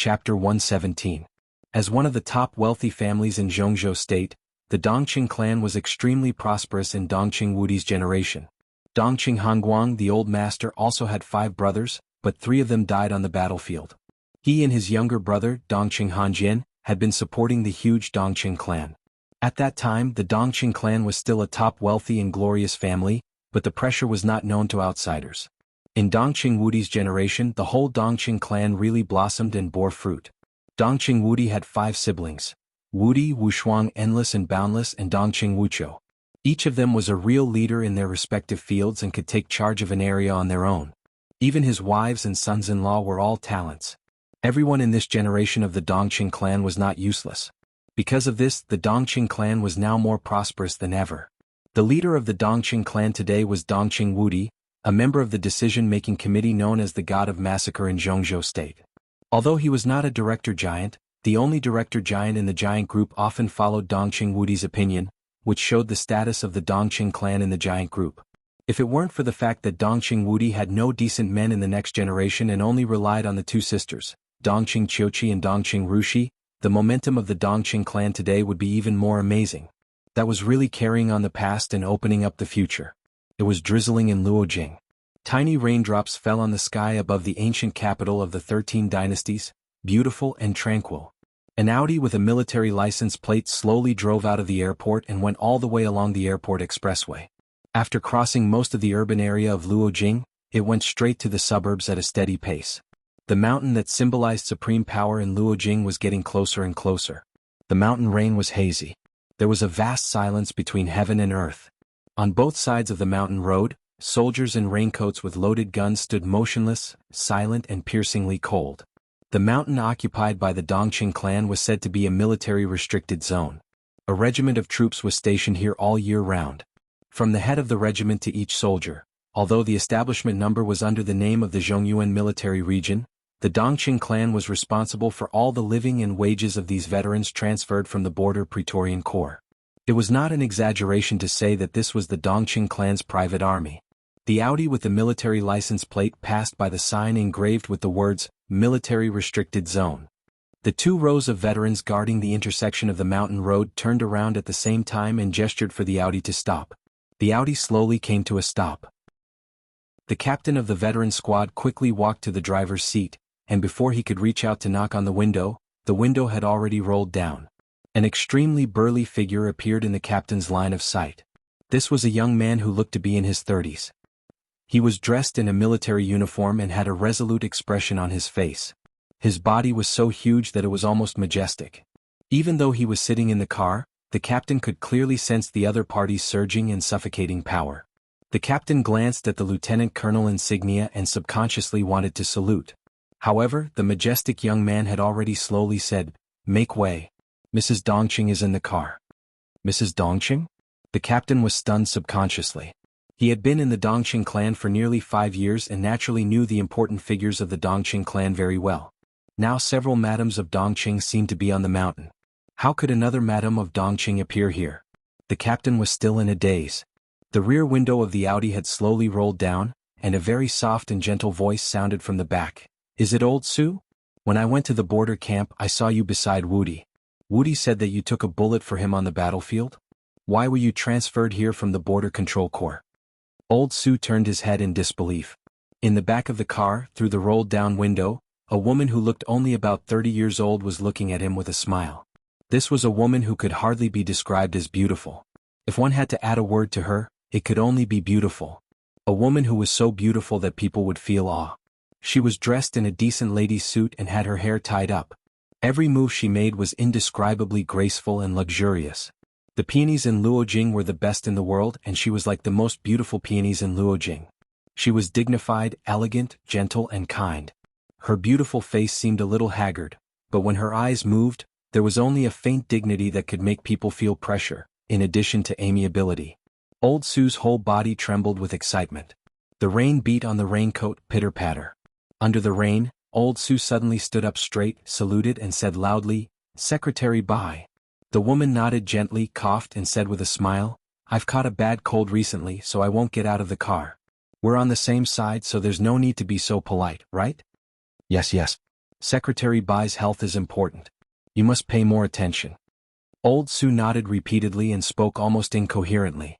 Chapter 117. As one of the top wealthy families in Jianghu State, the Dongqing clan was extremely prosperous in Dongqing Wudi's generation. Dongqing Hongguang, the old master, also had 5 brothers, but 3 of them died on the battlefield. He and his younger brother, Dongqing Hanjian, had been supporting the huge Dongqing clan. At that time, the Dongqing clan was still a top wealthy and glorious family, but the pressure was not known to outsiders. In Dongqing Wudi's generation, the whole Dongqing clan really blossomed and bore fruit. Dongqing Wudi had 5 siblings: Wudi, Wushuang, Endless and Boundless, and Dongqing Wuqiu. Each of them was a real leader in their respective fields and could take charge of an area on their own. Even his wives and sons-in-law were all talents. Everyone in this generation of the Dongqing clan was not useless. Because of this, the Dongqing clan was now more prosperous than ever. The leader of the Dongqing clan today was Dongqing Wudi, a member of the decision-making committee known as the God of Massacre in Jianghu State. Although he was not a director giant, the only director giant in the giant group often followed Dongqing Wudi's opinion, which showed the status of the Dongqing clan in the giant group. If it weren't for the fact that Dongqing Wudi had no decent men in the next generation and only relied on the 2 sisters, Dongqing Qiuqi and Dongqing Rushi, the momentum of the Dongqing clan today would be even more amazing. That was really carrying on the past and opening up the future. It was drizzling in Luojing. Tiny raindrops fell on the sky above the ancient capital of the 13 dynasties, beautiful and tranquil. An Audi with a military license plate slowly drove out of the airport and went all the way along the airport expressway. After crossing most of the urban area of Luojing, it went straight to the suburbs at a steady pace. The mountain that symbolized supreme power in Luojing was getting closer and closer. The mountain rain was hazy. There was a vast silence between heaven and earth. On both sides of the mountain road, soldiers in raincoats with loaded guns stood motionless, silent and piercingly cold. The mountain occupied by the Dongqing clan was said to be a military-restricted zone. A regiment of troops was stationed here all year round. From the head of the regiment to each soldier, although the establishment number was under the name of the Zhongyuan military region, the Dongqing clan was responsible for all the living and wages of these veterans transferred from the border Praetorian Corps. It was not an exaggeration to say that this was the Dongqing clan's private army. The Audi with the military license plate passed by the sign engraved with the words, Military Restricted Zone. The 2 rows of veterans guarding the intersection of the mountain road turned around at the same time and gestured for the Audi to stop. The Audi slowly came to a stop. The captain of the veteran squad quickly walked to the driver's seat, and before he could reach out to knock on the window had already rolled down. An extremely burly figure appeared in the captain's line of sight. This was a young man who looked to be in his 30s. He was dressed in a military uniform and had a resolute expression on his face. His body was so huge that it was almost majestic. Even though he was sitting in the car, the captain could clearly sense the other party's surging and suffocating power. The captain glanced at the lieutenant colonel insignia and subconsciously wanted to salute. However, the majestic young man had already slowly said, "Make way. Mrs. Dongqing is in the car." Mrs. Dongqing? The captain was stunned subconsciously. He had been in the Dongqing clan for nearly 5 years and naturally knew the important figures of the Dongqing clan very well. Now several madams of Dongqing seemed to be on the mountain. How could another madam of Dongqing appear here? The captain was still in a daze. The rear window of the Audi had slowly rolled down, and a very soft and gentle voice sounded from the back. "Is it old Su? When I went to the border camp I saw you beside Wudi. Wudi said that you took a bullet for him on the battlefield? Why were you transferred here from the Border Control Corps?" Old Su turned his head in disbelief. In the back of the car, through the rolled-down window, a woman who looked only about 30 years old was looking at him with a smile. This was a woman who could hardly be described as beautiful. If one had to add a word to her, it could only be beautiful. A woman who was so beautiful that people would feel awe. She was dressed in a decent lady's suit and had her hair tied up. Every move she made was indescribably graceful and luxurious. The peonies in Luojing were the best in the world, and she was like the most beautiful peonies in Luojing. She was dignified, elegant, gentle and kind. Her beautiful face seemed a little haggard, but when her eyes moved, there was only a faint dignity that could make people feel pressure, in addition to amiability. Old Su's whole body trembled with excitement. The rain beat on the raincoat, pitter-patter. Under the rain, Old Su suddenly stood up straight, saluted and said loudly, "Secretary Bai." The woman nodded gently, coughed and said with a smile, "I've caught a bad cold recently so I won't get out of the car. We're on the same side so there's no need to be so polite, right?" Yes. Secretary Bai's health is important. You must pay more attention. Old Su nodded repeatedly and spoke almost incoherently.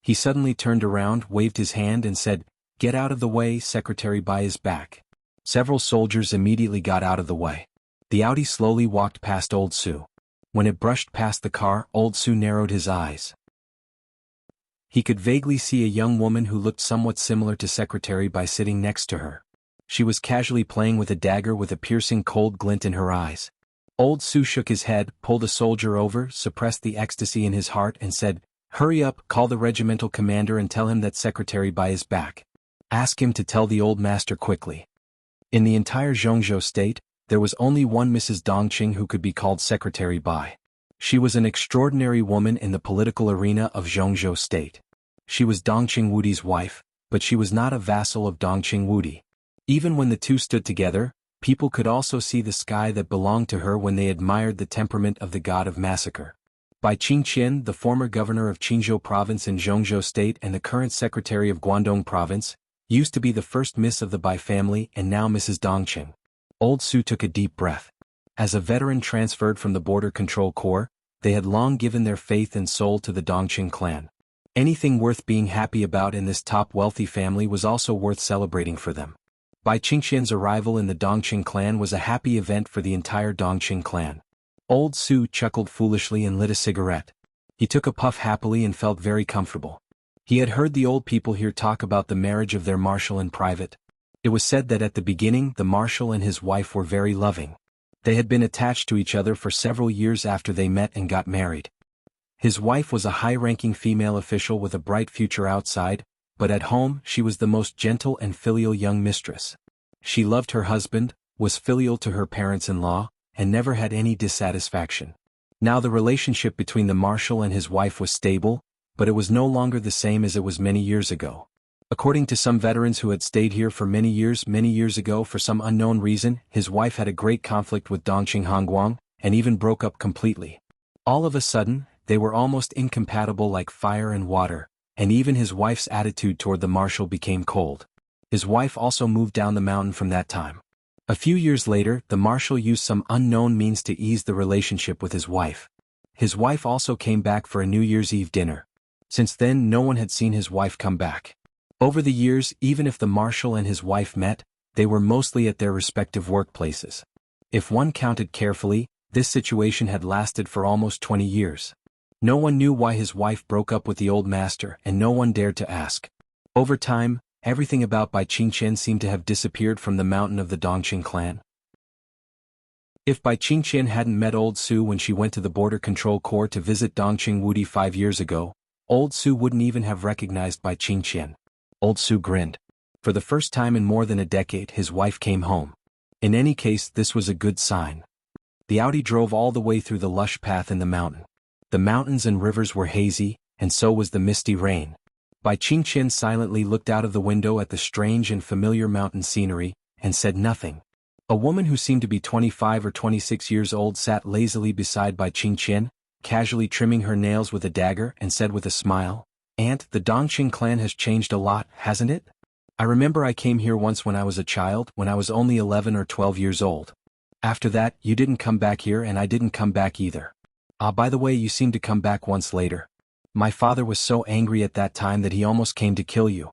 He suddenly turned around, waved his hand and said, "Get out of the way, Secretary Bai is back." Several soldiers immediately got out of the way. The Audi slowly walked past Old Su. When it brushed past the car, Old Su narrowed his eyes. He could vaguely see a young woman who looked somewhat similar to Secretary Bai sitting next to her. She was casually playing with a dagger with a piercing cold glint in her eyes. Old Su shook his head, pulled a soldier over, suppressed the ecstasy in his heart and said, "Hurry up, call the regimental commander and tell him that Secretary Bai is back. Ask him to tell the old master quickly." In the entire Jianghu state, there was only one Mrs. Dongqing who could be called Secretary Bai. She was an extraordinary woman in the political arena of Jianghu state. She was Dongqing Wudi's wife, but she was not a vassal of Dongqing Wudi. Even when the two stood together, people could also see the sky that belonged to her when they admired the temperament of the god of massacre. Bai Qingqian, the former governor of Qinzhou province in Jianghu state and the current secretary of Guangdong province, used to be the first miss of the Bai family and now Mrs. Dongqing. Old Su took a deep breath. As a veteran transferred from the Border Control Corps, they had long given their faith and soul to the Dongqing clan. Anything worth being happy about in this top wealthy family was also worth celebrating for them. Bai Qingqian's arrival in the Dongqing clan was a happy event for the entire Dongqing clan. Old Su chuckled foolishly and lit a cigarette. He took a puff happily and felt very comfortable. He had heard the old people here talk about the marriage of their marshal in private. It was said that at the beginning the marshal and his wife were very loving. They had been attached to each other for several years after they met and got married. His wife was a high-ranking female official with a bright future outside, but at home she was the most gentle and filial young mistress. She loved her husband, was filial to her parents-in-law, and never had any dissatisfaction. Now the relationship between the marshal and his wife was stable, but it was no longer the same as it was many years ago. According to some veterans who had stayed here for many years ago for some unknown reason, his wife had a great conflict with Dongqing Hongguang, and even broke up completely. All of a sudden, they were almost incompatible like fire and water, and even his wife's attitude toward the marshal became cold. His wife also moved down the mountain from that time. A few years later, the marshal used some unknown means to ease the relationship with his wife. His wife also came back for a New Year's Eve dinner. Since then, no one had seen his wife come back. Over the years, even if the marshal and his wife met, they were mostly at their respective workplaces. If one counted carefully, this situation had lasted for almost 20 years. No one knew why his wife broke up with the old master and no one dared to ask. Over time, everything about Bai Qingqian seemed to have disappeared from the mountain of the Dongqing clan. If Bai Qingqian hadn't met Old Su when she went to the Border Control Corps to visit Dongqing Wudi 5 years ago, Old Su wouldn't even have recognized Bai Qingqian. Old Su grinned. For the first time in more than a decade, his wife came home. In any case, this was a good sign. The Audi drove all the way through the lush path in the mountain. The mountains and rivers were hazy, and so was the misty rain. Bai Qingqian silently looked out of the window at the strange and familiar mountain scenery, and said nothing. A woman who seemed to be 25 or 26 years old sat lazily beside Bai Qingqian, casually trimming her nails with a dagger, and said with a smile, "Aunt, the Dongqing clan has changed a lot, hasn't it? I remember I came here once when I was a child, when I was only 11 or 12 years old. After that, you didn't come back here and I didn't come back either. Ah, by the way, you seemed to come back once later. My father was so angry at that time that he almost came to kill you."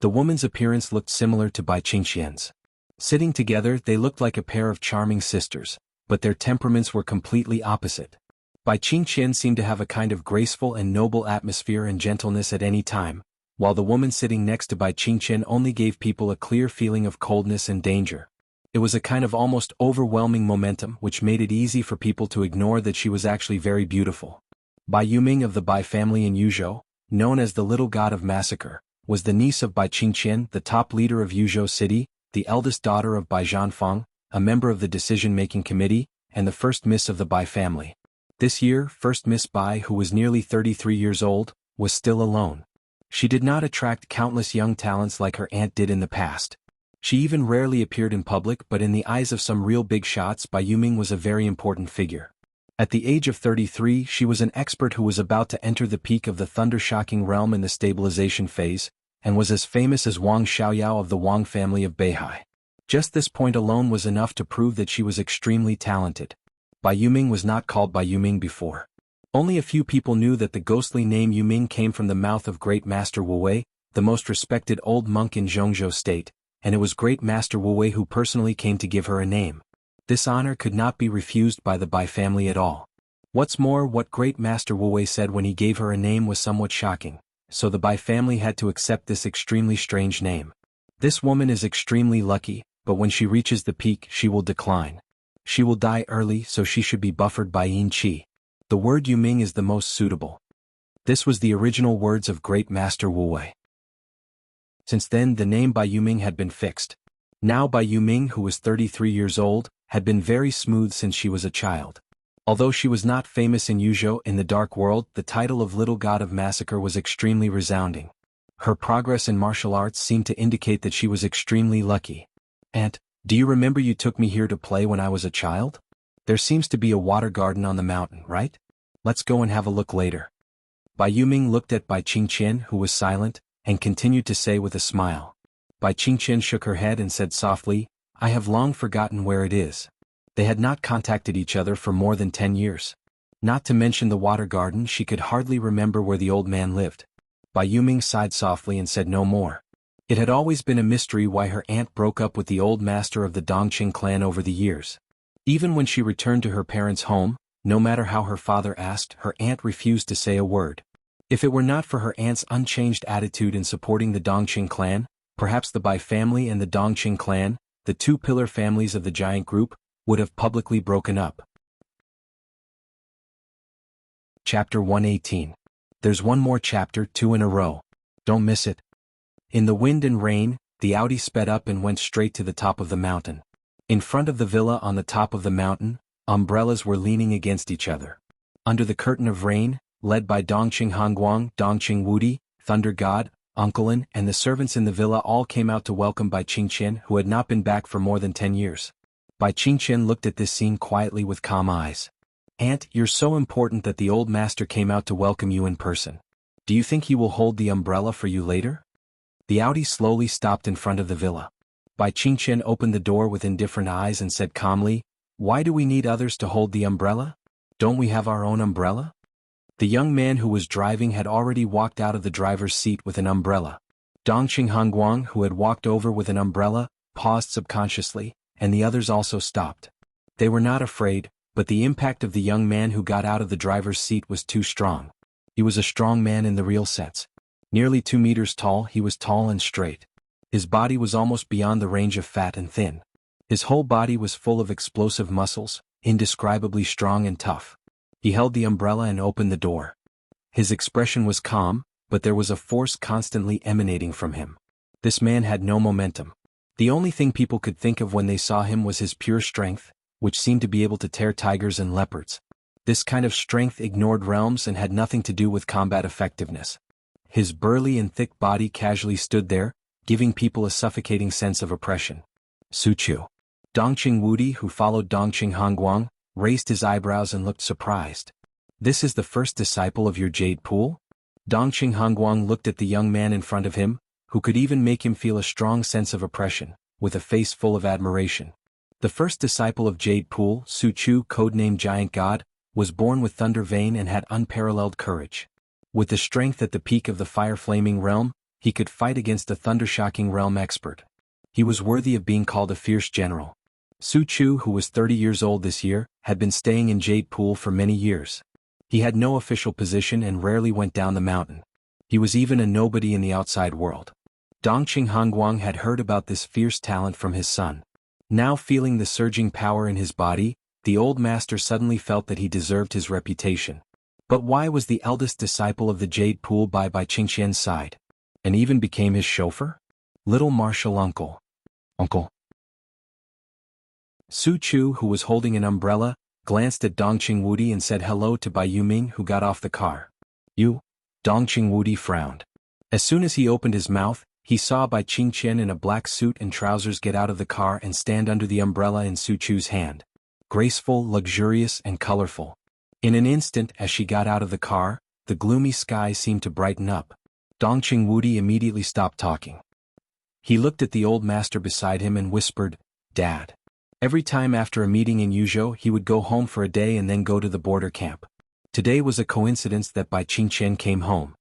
The woman's appearance looked similar to Bai Qingqian's. Sitting together, they looked like a pair of charming sisters, but their temperaments were completely opposite. Bai Qingqian seemed to have a kind of graceful and noble atmosphere and gentleness at any time, while the woman sitting next to Bai Qingqian only gave people a clear feeling of coldness and danger. It was a kind of almost overwhelming momentum which made it easy for people to ignore that she was actually very beautiful. Bai Yuming of the Bai family in Yuzhou, known as the Little God of Massacre, was the niece of Bai Qingqian, the top leader of Yuzhou City, the eldest daughter of Bai Zhanfeng, a member of the decision-making committee, and the first miss of the Bai family. This year, first Miss Bai, who was nearly 33 years old, was still alone. She did not attract countless young talents like her aunt did in the past. She even rarely appeared in public, but in the eyes of some real big shots, Bai Yuming was a very important figure. At the age of 33, she was an expert who was about to enter the peak of the thunder-shocking realm in the stabilization phase, and was as famous as Wang Xiaoyao of the Wang family of Beihai. Just this point alone was enough to prove that she was extremely talented. Bai Yuming was not called Bai Yuming before. Only a few people knew that the ghostly name Yuming came from the mouth of Great Master Wuwei, the most respected old monk in Jianghu state, and it was Great Master Wuwei who personally came to give her a name. This honor could not be refused by the Bai family at all. What's more, what Great Master Wuwei said when he gave her a name was somewhat shocking, so the Bai family had to accept this extremely strange name. This woman is extremely lucky, but when she reaches the peak she will decline. She will die early, so she should be buffered by yin qi. The word Yuming is the most suitable. This was the original words of Great Master Wuwei. Since then the name Bai Yuming had been fixed. Now Bai Yuming, who was 33 years old, had been very smooth since she was a child. Although she was not famous in Yuzhou in the dark world, the title of Little God of Massacre was extremely resounding. Her progress in martial arts seemed to indicate that she was extremely lucky. Aunt, do you remember you took me here to play when I was a child? There seems to be a water garden on the mountain, right? Let's go and have a look later. Bai Yuming looked at Bai Qingqian, who was silent, and continued to say with a smile. Bai Qingqian shook her head and said softly, I have long forgotten where it is. They had not contacted each other for more than 10 years. Not to mention the water garden, she could hardly remember where the old man lived. Bai Yuming sighed softly and said no more. It had always been a mystery why her aunt broke up with the old master of the Dongqing clan over the years. Even when she returned to her parents' home, no matter how her father asked, her aunt refused to say a word. If it were not for her aunt's unchanged attitude in supporting the Dongqing clan, perhaps the Bai family and the Dongqing clan, the two pillar families of the giant group, would have publicly broken up. Chapter 118. There's one more chapter, 2 in a row. Don't miss it. In the wind and rain, the Audi sped up and went straight to the top of the mountain. In front of the villa on the top of the mountain, umbrellas were leaning against each other. Under the curtain of rain, led by Dongqing Hongguang, Dongqing Wudi, Thunder God, Uncle An, and the servants in the villa all came out to welcome Bai Qingqian, who had not been back for more than 10 years. Bai Qingqian looked at this scene quietly with calm eyes. Aunt, you're so important that the old master came out to welcome you in person. Do you think he will hold the umbrella for you later? The Audi slowly stopped in front of the villa. Bai Qingqian opened the door with indifferent eyes and said calmly, Why do we need others to hold the umbrella? Don't we have our own umbrella? The young man who was driving had already walked out of the driver's seat with an umbrella. Dongqing Hongguang, who had walked over with an umbrella, paused subconsciously, and the others also stopped. They were not afraid, but the impact of the young man who got out of the driver's seat was too strong. He was a strong man in the real sense. Nearly 2 meters tall, he was tall and straight. His body was almost beyond the range of fat and thin. His whole body was full of explosive muscles, indescribably strong and tough. He held the umbrella and opened the door. His expression was calm, but there was a force constantly emanating from him. This man had no momentum. The only thing people could think of when they saw him was his pure strength, which seemed to be able to tear tigers and leopards. This kind of strength ignored realms and had nothing to do with combat effectiveness. His burly and thick body casually stood there, giving people a suffocating sense of oppression. Su Chu. Dongqing Wudi, who followed Dongqing Hongguang, raised his eyebrows and looked surprised. This is the first disciple of your jade pool? Dongqing Hongguang looked at the young man in front of him, who could even make him feel a strong sense of oppression, with a face full of admiration. The first disciple of Jade Pool, Su Chu, codenamed Giant God, was born with thunder vein and had unparalleled courage. With the strength at the peak of the fire-flaming realm, he could fight against a thunder-shocking realm expert. He was worthy of being called a fierce general. Su Chu, who was 30 years old this year, had been staying in Jade Pool for many years. He had no official position and rarely went down the mountain. He was even a nobody in the outside world. Dongqing Hongguang had heard about this fierce talent from his son. Now feeling the surging power in his body, the old master suddenly felt that he deserved his reputation. But why was the eldest disciple of the Jade Pool by Qingqian's side? And even became his chauffeur? Little martial uncle. Uncle. Su Chu, who was holding an umbrella, glanced at Dongqing Wudi and said hello to Bai Yuming, who got off the car. You? Dongqing Wudi frowned. As soon as he opened his mouth, he saw Bai Qingqian in a black suit and trousers get out of the car and stand under the umbrella in Su Chu's hand. Graceful, luxurious, and colorful. In an instant, as she got out of the car, the gloomy sky seemed to brighten up. Dongqing Wudi immediately stopped talking. He looked at the old master beside him and whispered, "Dad." Every time after a meeting in Yuzhou he would go home for a day and then go to the border camp. Today was a coincidence that Bai Qingqian came home.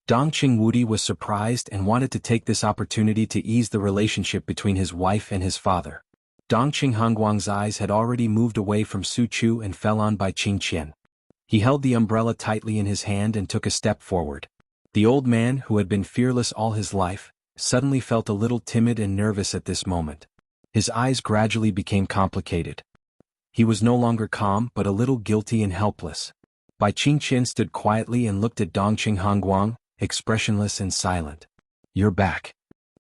Dongqing Wudi was surprised and wanted to take this opportunity to ease the relationship between his wife and his father. Dongqing Hongguang's eyes had already moved away from Su Chu and fell on Bai Qingqian. He held the umbrella tightly in his hand and took a step forward. The old man, who had been fearless all his life, suddenly felt a little timid and nervous at this moment. His eyes gradually became complicated. He was no longer calm but a little guilty and helpless. Bai Qingqian stood quietly and looked at Dongqing Hongguang, expressionless and silent. "You're back."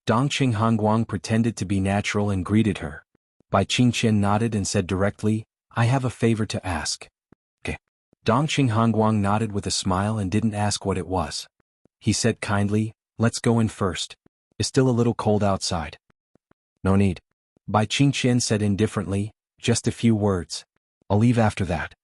Dongqing Hongguang pretended to be natural and greeted her. Bai Qingqian nodded and said directly, "I have a favor to ask." "Okay." Dongqing Hongguang nodded with a smile and didn't ask what it was. He said kindly, "Let's go in first. It's still a little cold outside." "No need." Bai Qingqian said indifferently, "Just a few words. I'll leave after that."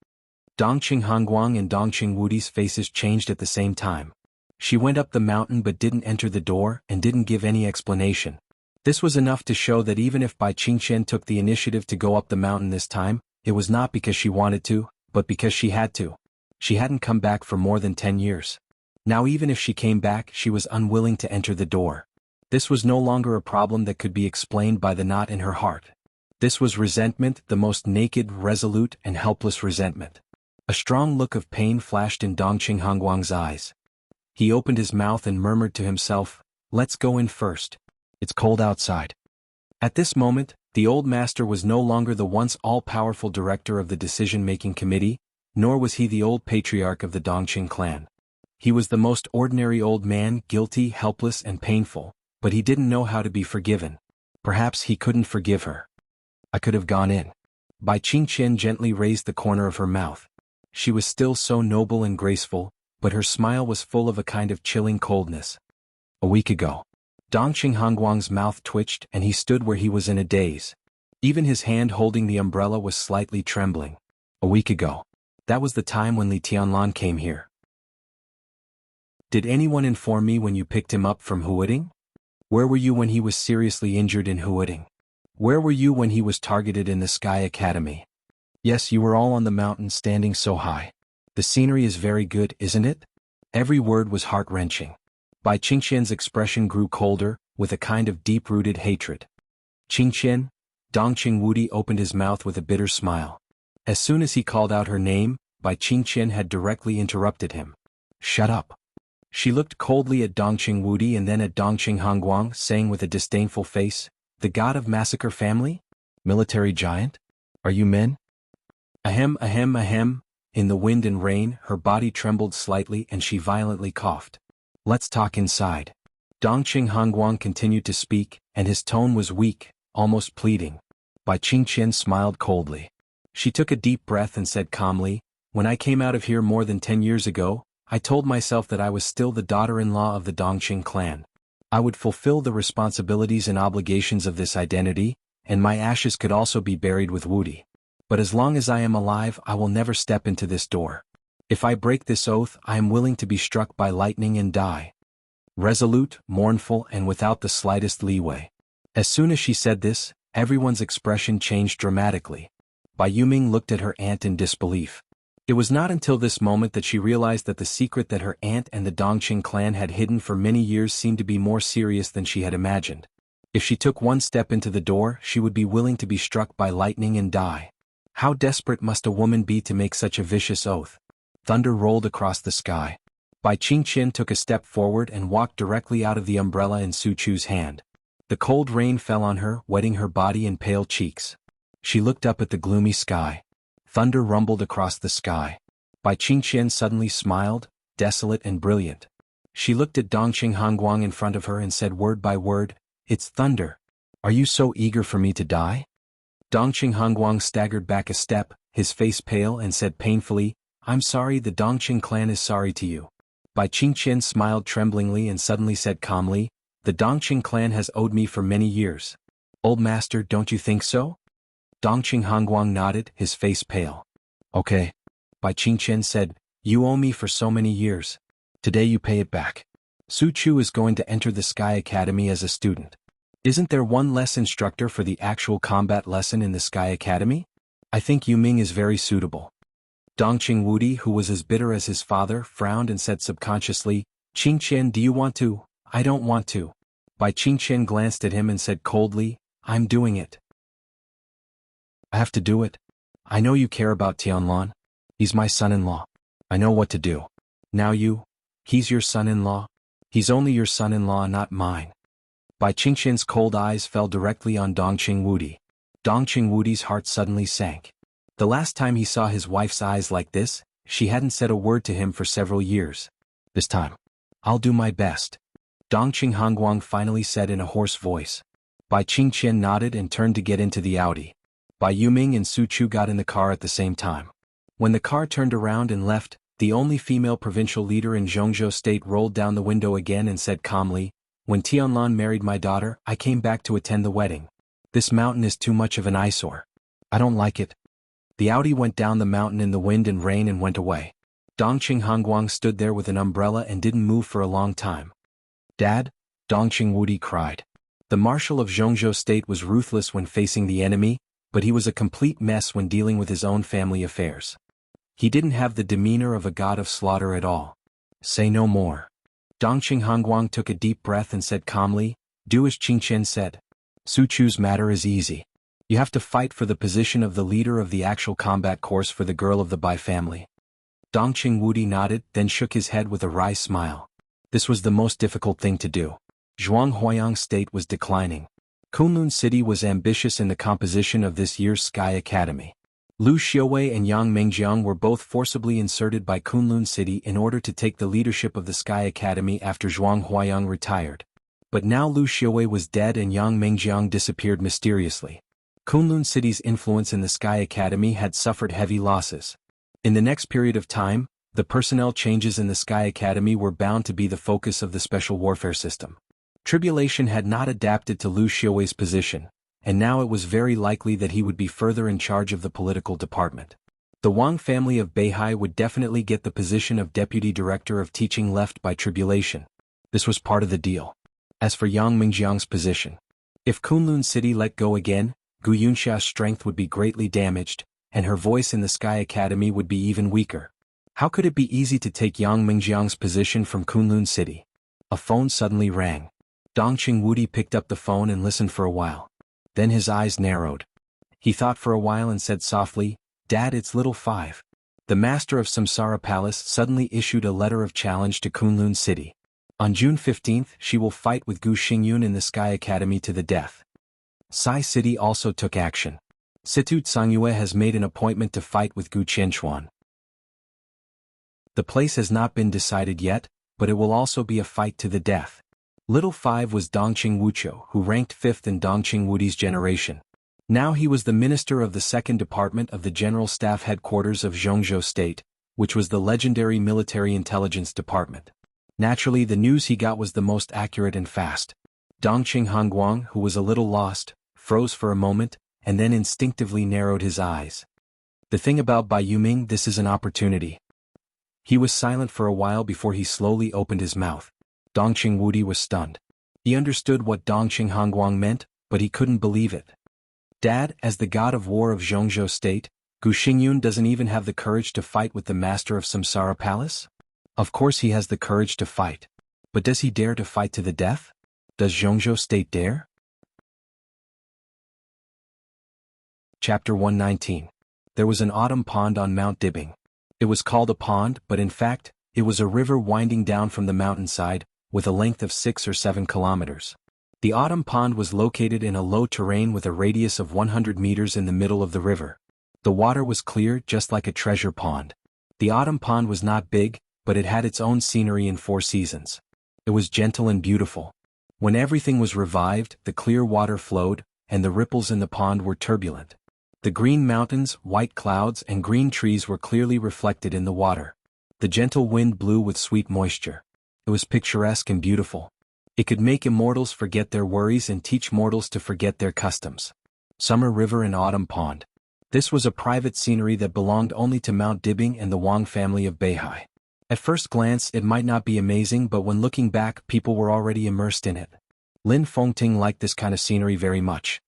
Dongqing Hongguang and Dongqing Wudi's faces changed at the same time. She went up the mountain but didn't enter the door and didn't give any explanation. This was enough to show that even if Bai Qingqian took the initiative to go up the mountain this time, it was not because she wanted to, but because she had to. She hadn't come back for more than 10 years. Now even if she came back, she was unwilling to enter the door. This was no longer a problem that could be explained by the knot in her heart. This was resentment, the most naked, resolute, and helpless resentment. A strong look of pain flashed in Dongqing Hongguang's eyes. He opened his mouth and murmured to himself, "Let's go in first. It's cold outside." At this moment, the old master was no longer the once all-powerful director of the decision-making committee, nor was he the old patriarch of the Dongqing clan. He was the most ordinary old man, guilty, helpless, and painful, but he didn't know how to be forgiven. Perhaps he couldn't forgive her. "I could have gone in." Bai Qingqian gently raised the corner of her mouth. She was still so noble and graceful, but her smile was full of a kind of chilling coldness. "A week ago." Dongqing Hongguang's mouth twitched and he stood where he was in a daze. Even his hand holding the umbrella was slightly trembling. "A week ago. That was the time when Li Tianlan came here." "Did anyone inform me when you picked him up from Huading? Where were you when he was seriously injured in Huading? Where were you when he was targeted in the Sky Academy? Yes, you were all on the mountain standing so high. The scenery is very good, isn't it?" Every word was heart-wrenching. Bai Qingqian's expression grew colder, with a kind of deep-rooted hatred. "Qingqian?" Dongqing Wudi opened his mouth with a bitter smile. As soon as he called out her name, Bai Qingqian had directly interrupted him. "Shut up." She looked coldly at Dongqing Wudi and then at Dongqing Hongguang, saying with a disdainful face, "The god of massacre family? Military giant? Are you men?" Ahem, ahem, ahem. In the wind and rain, her body trembled slightly and she violently coughed. "Let's talk inside." Dongqing Hongguang continued to speak, and his tone was weak, almost pleading. Bai Qingqian smiled coldly. She took a deep breath and said calmly, "When I came out of here more than 10 years ago, I told myself that I was still the daughter-in-law of the Dongqing clan. I would fulfill the responsibilities and obligations of this identity, and my ashes could also be buried with Wudi. But as long as I am alive, I will never step into this door. If I break this oath, I am willing to be struck by lightning and die." Resolute, mournful, and without the slightest leeway. As soon as she said this, everyone's expression changed dramatically. Bai Yuming looked at her aunt in disbelief. It was not until this moment that she realized that the secret that her aunt and the Dongqing clan had hidden for many years seemed to be more serious than she had imagined. If she took one step into the door, she would be willing to be struck by lightning and die. How desperate must a woman be to make such a vicious oath? Thunder rolled across the sky. Bai Qingqian took a step forward and walked directly out of the umbrella in Su Chu's hand. The cold rain fell on her, wetting her body and pale cheeks. She looked up at the gloomy sky. Thunder rumbled across the sky. Bai Qingqian suddenly smiled, desolate and brilliant. She looked at Dongqing Hongguang in front of her and said word by word, "It's thunder. Are you so eager for me to die?" Dongqing Hongguang staggered back a step, his face pale, and said painfully, "I'm sorry, the Dongqing clan is sorry to you." Bai Qingqian smiled tremblingly and suddenly said calmly, "The Dongqing clan has owed me for many years. Old master, don't you think so?" Dongqing Hongguang nodded, his face pale. "Okay." Bai Qingqian said, "You owe me for so many years. Today you pay it back." Su Chu is going to enter the Sky Academy as a student. Isn't there one less instructor for the actual combat lesson in the Sky Academy? I think Yu Ming is very suitable. Dongqing Wudi, who was as bitter as his father, frowned and said subconsciously, Qingqian, do you want to? I don't want to. Bai Qingqian glanced at him and said coldly, I'm doing it. I have to do it. I know you care about Tianlan. He's my son-in-law. I know what to do. Now he's your son-in-law? He's only your son-in-law, not mine. Bai Qingqian's cold eyes fell directly on Dongqing Wudi. Dongqing Wudi's heart suddenly sank. The last time he saw his wife's eyes like this, she hadn't said a word to him for several years. This time, I'll do my best. Dongqing Hongguang finally said in a hoarse voice. Bai Qingqian nodded and turned to get into the Audi. Bai Yuming and Su Chu got in the car at the same time. When the car turned around and left, the only female provincial leader in Jianghu state rolled down the window again and said calmly, When Tianlan married my daughter, I came back to attend the wedding. This mountain is too much of an eyesore. I don't like it. The Audi went down the mountain in the wind and rain and went away. Dongqing Hongguang stood there with an umbrella and didn't move for a long time. Dad? Dongqing Wudi cried. The marshal of Jianghu state was ruthless when facing the enemy, but he was a complete mess when dealing with his own family affairs. He didn't have the demeanor of a god of slaughter at all. Say no more. Dongqing Hongguang took a deep breath and said calmly, Do as Qingqian said. Su Chu's matter is easy. You have to fight for the position of the leader of the actual combat course for the girl of the Bai family. Dongqing Wudi nodded, then shook his head with a wry smile. This was the most difficult thing to do. Zhuanghuayang state was declining. Kunlun City was ambitious in the composition of this year's Sky Academy. Lu Xiaowei and Yang Mengjiang were both forcibly inserted by Kunlun City in order to take the leadership of the Sky Academy after Zhuanghuayang retired. But now Lu Xiaowei was dead and Yang Mengjiang disappeared mysteriously. Kunlun City's influence in the Sky Academy had suffered heavy losses. In the next period of time, the personnel changes in the Sky Academy were bound to be the focus of the special warfare system. Tribulation had not adapted to Lu Xiaowei's position, and now it was very likely that he would be further in charge of the political department. The Wang family of Beihai would definitely get the position of deputy director of teaching left by Tribulation. This was part of the deal. As for Yang Mingjiang's position, if Kunlun City let go again, Gu Yunxia's strength would be greatly damaged, and her voice in the Sky Academy would be even weaker. How could it be easy to take Yang Mingjiang's position from Kunlun City? A phone suddenly rang. Dongqing Wudi picked up the phone and listened for a while. Then his eyes narrowed. He thought for a while and said softly, Dad, it's Little Five. The master of Samsara Palace suddenly issued a letter of challenge to Kunlun City. On June 15th, she will fight with Gu Xingyun in the Sky Academy to the death. Sai City also took action. Situ Tsangyue has made an appointment to fight with Gu Qianchuan. The place has not been decided yet, but it will also be a fight to the death. Little Five was Dongqing Wuqiu, who ranked 5th in Dongqing Wudi's generation. Now he was the minister of the 2nd Department of the General Staff Headquarters of Jianghu State, which was the legendary military intelligence department. Naturally, the news he got was the most accurate and fast. Dongqing Hongguang, who was a little lost, froze for a moment, and then instinctively narrowed his eyes. The thing about Bai Yuming, this is an opportunity. He was silent for a while before he slowly opened his mouth. Dongqing Wudi was stunned. He understood what Dongqing Hongguang meant, but he couldn't believe it. Dad, as the god of war of Jianghu State, Gu Xingyun doesn't even have the courage to fight with the master of Samsara Palace? Of course he has the courage to fight. But does he dare to fight to the death? Does Jianghu State dare? Chapter 119. There was an autumn pond on Mount Dibing. It was called a pond, but in fact, it was a river winding down from the mountainside, with a length of 6 or 7 kilometers. The autumn pond was located in a low terrain with a radius of 100 meters in the middle of the river. The water was clear, just like a treasure pond. The autumn pond was not big, but it had its own scenery in 4 seasons. It was gentle and beautiful. When everything was revived, the clear water flowed, and the ripples in the pond were turbulent. The green mountains, white clouds, and green trees were clearly reflected in the water. The gentle wind blew with sweet moisture. It was picturesque and beautiful. It could make immortals forget their worries and teach mortals to forget their customs. Summer river and autumn pond. This was a private scenery that belonged only to Mount Dibing and the Wang family of Beihai. At first glance, it might not be amazing, but when looking back, people were already immersed in it. Lin Fengting liked this kind of scenery very much.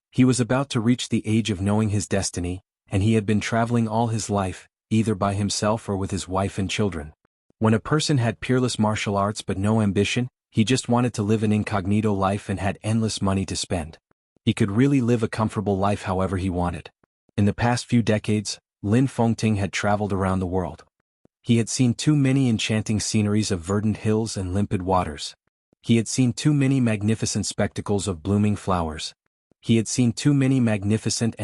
He was about to reach the age of knowing his destiny, and he had been traveling all his life, either by himself or with his wife and children. When a person had peerless martial arts but no ambition, he just wanted to live an incognito life and had endless money to spend. He could really live a comfortable life however he wanted. In the past few decades, Lin Fengting had traveled around the world. He had seen too many enchanting sceneries of verdant hills and limpid waters. He had seen too many magnificent spectacles of blooming flowers. He had seen too many magnificent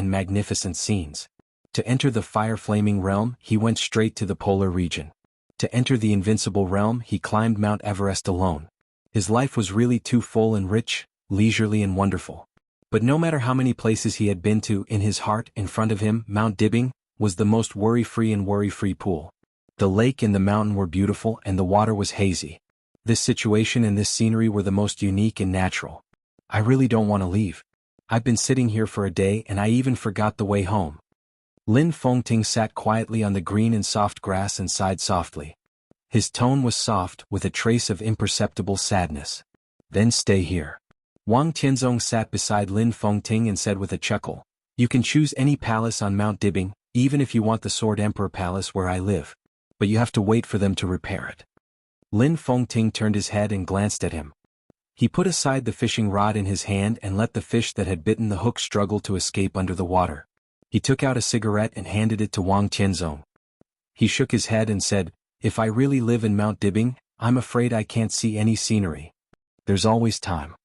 scenes. To enter the fire-flaming realm, he went straight to the polar region. To enter the invincible realm, he climbed Mount Everest alone. His life was really too full and rich, leisurely and wonderful. But no matter how many places he had been to, in his heart, in front of him, Mount Dibing, was the most worry-free pool. The lake and the mountain were beautiful and the water was hazy. This situation and this scenery were the most unique and natural. I really don't want to leave. I've been sitting here for a day and I even forgot the way home. Lin Fengting sat quietly on the green and soft grass and sighed softly. His tone was soft, with a trace of imperceptible sadness. Then stay here. Wang Tianzong sat beside Lin Fengting and said with a chuckle, "You can choose any palace on Mount Dibing, even if you want the Sword Emperor Palace where I live. But you have to wait for them to repair it." Lin Fengting turned his head and glanced at him. He put aside the fishing rod in his hand and let the fish that had bitten the hook struggle to escape under the water. He took out a cigarette and handed it to Wang Tianzong. He shook his head and said, "If I really live in Mount Dibing, I'm afraid I can't see any scenery. There's always time."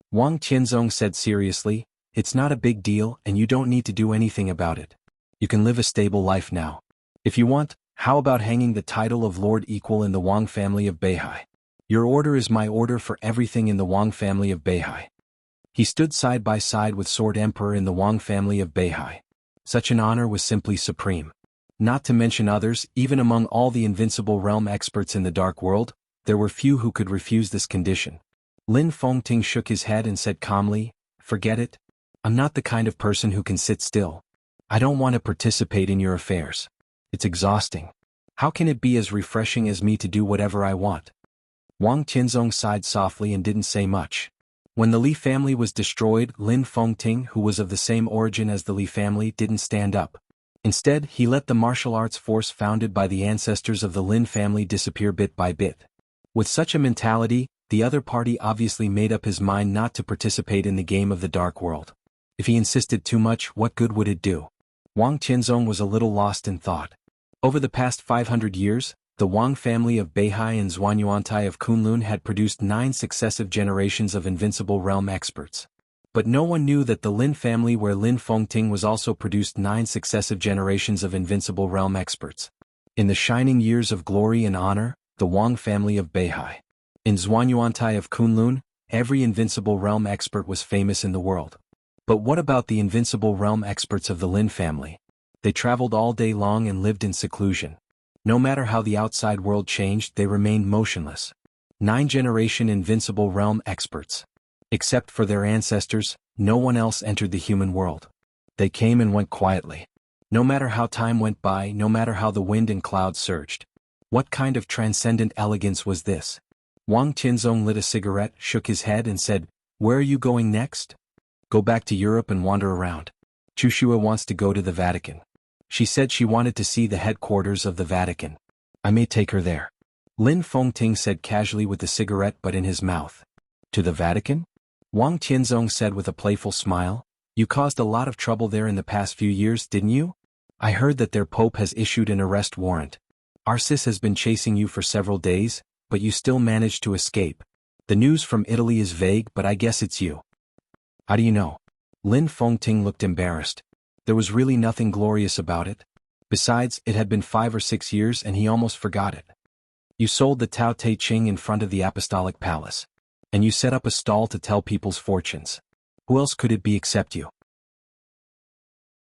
Wang Tianzong said seriously, "It's not a big deal and you don't need to do anything about it. You can live a stable life now. If you want, how about hanging the title of Lord Equal in the Wang family of Beihai? Your order is my order for everything in the Wang family of Beihai." He stood side by side with Sword Emperor in the Wang family of Beihai. Such an honor was simply supreme. Not to mention others, even among all the invincible realm experts in the Dark World, there were few who could refuse this condition. Lin Fengting shook his head and said calmly, "Forget it. I'm not the kind of person who can sit still. I don't want to participate in your affairs. It's exhausting. How can it be as refreshing as me to do whatever I want?" Wang Tianzong sighed softly and didn't say much. When the Li family was destroyed, Lin Fengting, who was of the same origin as the Li family, didn't stand up. Instead, he let the martial arts force founded by the ancestors of the Lin family disappear bit by bit. With such a mentality, the other party obviously made up his mind not to participate in the game of the Dark World. If he insisted too much, what good would it do? Wang Tianzong was a little lost in thought. Over the past 500 years, the Wang family of Beihai and Zhuanyuantai of Kunlun had produced 9 successive generations of invincible realm experts. But no one knew that the Lin family where Lin Fengting was also produced 9 successive generations of invincible realm experts. In the shining years of glory and honor, the Wang family of Beihai. In Zhuanyuantai of Kunlun, every invincible realm expert was famous in the world. But what about the invincible realm experts of the Lin family? They traveled all day long and lived in seclusion. No matter how the outside world changed, they remained motionless. 9-generation invincible realm experts. Except for their ancestors, no one else entered the human world. They came and went quietly. No matter how time went by, no matter how the wind and clouds surged. What kind of transcendent elegance was this? Wang Tianzong lit a cigarette, shook his head and said, "Where are you going next?" "Go back to Europe and wander around. Chushua wants to go to the Vatican. She said she wanted to see the headquarters of the Vatican. I may take her there." Lin Fengting said casually with the cigarette but in his mouth. "To the Vatican?" Wang Tianzong said with a playful smile. "You caused a lot of trouble there in the past few years, didn't you? I heard that their pope has issued an arrest warrant. Arsis has been chasing you for several days, but you still managed to escape. The news from Italy is vague, but I guess it's you." "How do you know?" Lin Fengting looked embarrassed. There was really nothing glorious about it. Besides, it had been 5 or 6 years and he almost forgot it. "You sold the Tao Te Ching in front of the Apostolic Palace. And you set up a stall to tell people's fortunes. Who else could it be except you?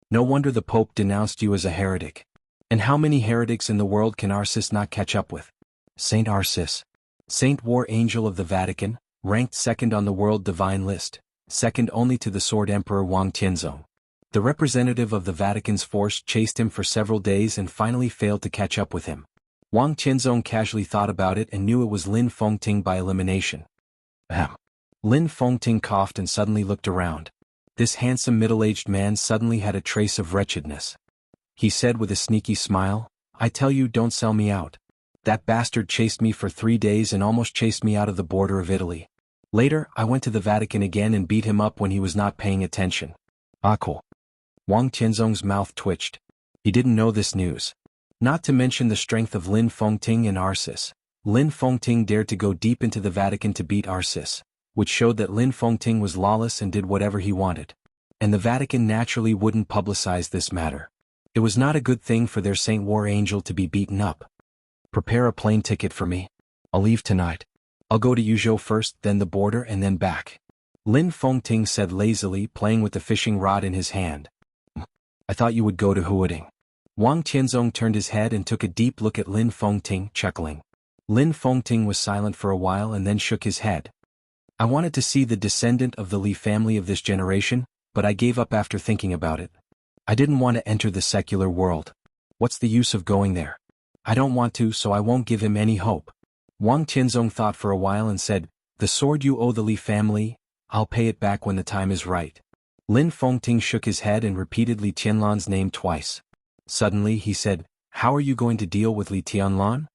No wonder the Pope denounced you as a heretic. And how many heretics in the world can Arsis not catch up with? Saint Arsis. Saint War Angel of the Vatican, ranked second on the world divine list, second only to the Sword Emperor Wang Tianzong. The representative of the Vatican's force chased him for several days and finally failed to catch up with him. Wang Tianzong casually thought about it and knew it was Lin Fengting by elimination. Ahem. Lin Fengting coughed and suddenly looked around. This handsome middle-aged man suddenly had a trace of wretchedness. He said with a sneaky smile, "I tell you, don't sell me out. That bastard chased me for 3 days and almost chased me out of the border of Italy. Later, I went to the Vatican again and beat him up when he was not paying attention." Ah, cool. Wang Tianzong's mouth twitched. He didn't know this news. Not to mention the strength of Lin Fengting and Arsis. Lin Fengting dared to go deep into the Vatican to beat Arsis, which showed that Lin Fengting was lawless and did whatever he wanted. And the Vatican naturally wouldn't publicize this matter. It was not a good thing for their Saint War Angel to be beaten up. "Prepare a plane ticket for me. I'll leave tonight. I'll go to Yuzhou first, then the border and then back," Lin Fengting said lazily, playing with the fishing rod in his hand. "I thought you would go to Huading." Wang Tianzong turned his head and took a deep look at Lin Fengting, chuckling. Lin Fengting was silent for a while and then shook his head. "I wanted to see the descendant of the Li family of this generation, but I gave up after thinking about it. I didn't want to enter the secular world. What's the use of going there? I don't want to, so I won't give him any hope." Wang Tianzong thought for a while and said, "The sword you owe the Li family, I'll pay it back when the time is right." Lin Fengting shook his head and repeated Li Tianlan's name twice. Suddenly he said, "How are you going to deal with Li Tianlan?"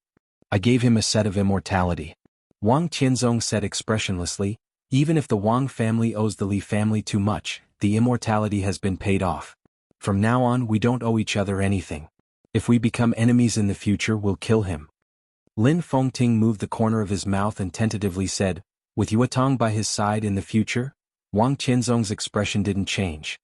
"I gave him a set of immortality." Wang Tianzong said expressionlessly, "Even if the Wang family owes the Li family too much, the immortality has been paid off. From now on we don't owe each other anything. If we become enemies in the future, we'll kill him." Lin Fengting moved the corner of his mouth and tentatively said, "With Yuetong by his side in the future?" Wang Tianzong's expression didn't change.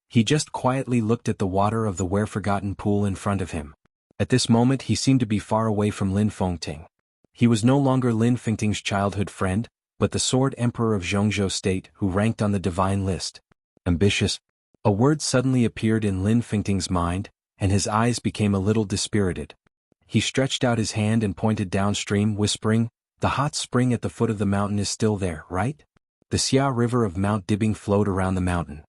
He just quietly looked at the water of the where-forgotten pool in front of him. At this moment he seemed to be far away from Lin Fengting. He was no longer Lin Fengting's childhood friend, but the Sword Emperor of Jianghu State who ranked on the divine list. Ambitious. A word suddenly appeared in Lin Fengting's mind, and his eyes became a little dispirited. He stretched out his hand and pointed downstream, whispering, "The hot spring at the foot of the mountain is still there, right?" The Xia River of Mount Dibing flowed around the mountain.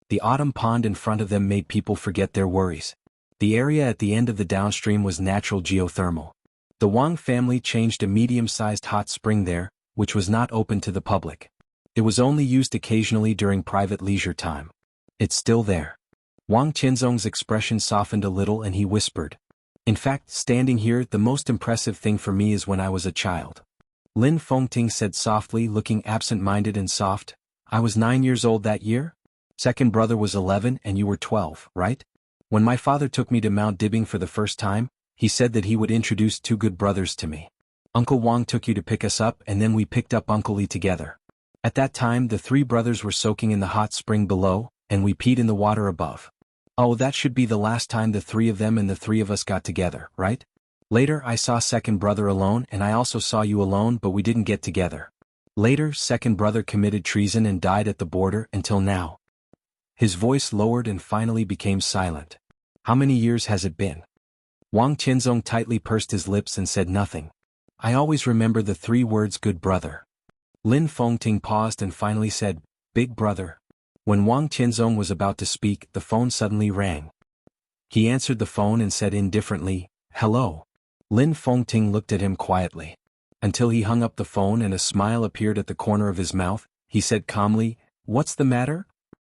The autumn pond in front of them made people forget their worries. The area at the end of the downstream was natural geothermal. The Wang family changed a medium-sized hot spring there, which was not open to the public. It was only used occasionally during private leisure time. "It's still there." Wang Tianzong's expression softened a little and he whispered, "In fact, standing here, the most impressive thing for me is when I was a child." Lin Fengting said softly, looking absent-minded and soft, "I was 9 years old that year? Second brother was 11 and you were 12, right? When my father took me to Mount Dibing for the first time, he said that he would introduce 2 good brothers to me. Uncle Wang took you to pick us up and then we picked up Uncle Li together. At that time the 3 brothers were soaking in the hot spring below, and we peed in the water above. Oh, that should be the last time the 3 of them and the 3 of us got together, right? Later I saw second brother alone and I also saw you alone, but we didn't get together. Later second brother committed treason and died at the border until now." His voice lowered and finally became silent. "How many years has it been?" Wang Tianzong tightly pursed his lips and said nothing. "I always remember the 3 words good brother." Lin Fengting paused and finally said, "Big brother." When Wang Tianzong was about to speak, the phone suddenly rang. He answered the phone and said indifferently, "Hello." Lin Fengting looked at him quietly. Until he hung up the phone and a smile appeared at the corner of his mouth, he said calmly, "What's the matter?"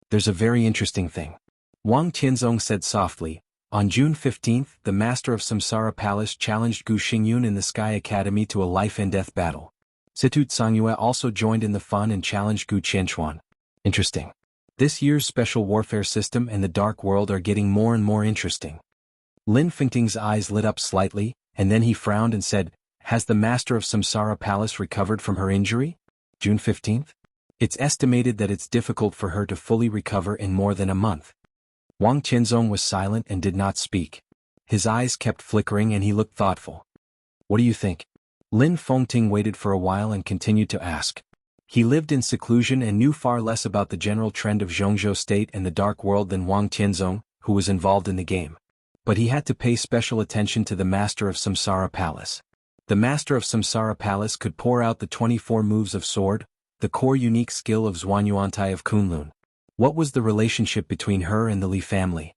"There's a very interesting thing." Wang Tianzong said softly, "On June 15th, the master of Samsara Palace challenged Gu Xingyun in the Sky Academy to a life-and-death battle. Situ Tsangyue also joined in the fun and challenged Gu Qianchuan. Interesting. This year's special warfare system and the Dark World are getting more and more interesting." Lin Fengting's eyes lit up slightly, and then he frowned and said, "Has the master of Samsara Palace recovered from her injury? June 15th? It's estimated that it's difficult for her to fully recover in more than a month." Wang Tianzong was silent and did not speak. His eyes kept flickering and he looked thoughtful. "What do you think?" Lin Fengting waited for a while and continued to ask. He lived in seclusion and knew far less about the general trend of Jianghu State and the Dark World than Wang Tianzong, who was involved in the game. But he had to pay special attention to the Master of Samsara Palace. The Master of Samsara Palace could pour out the 24 moves of sword, the core unique skill of Zhuanyuantai of Kunlun. What was the relationship between her and the Li family?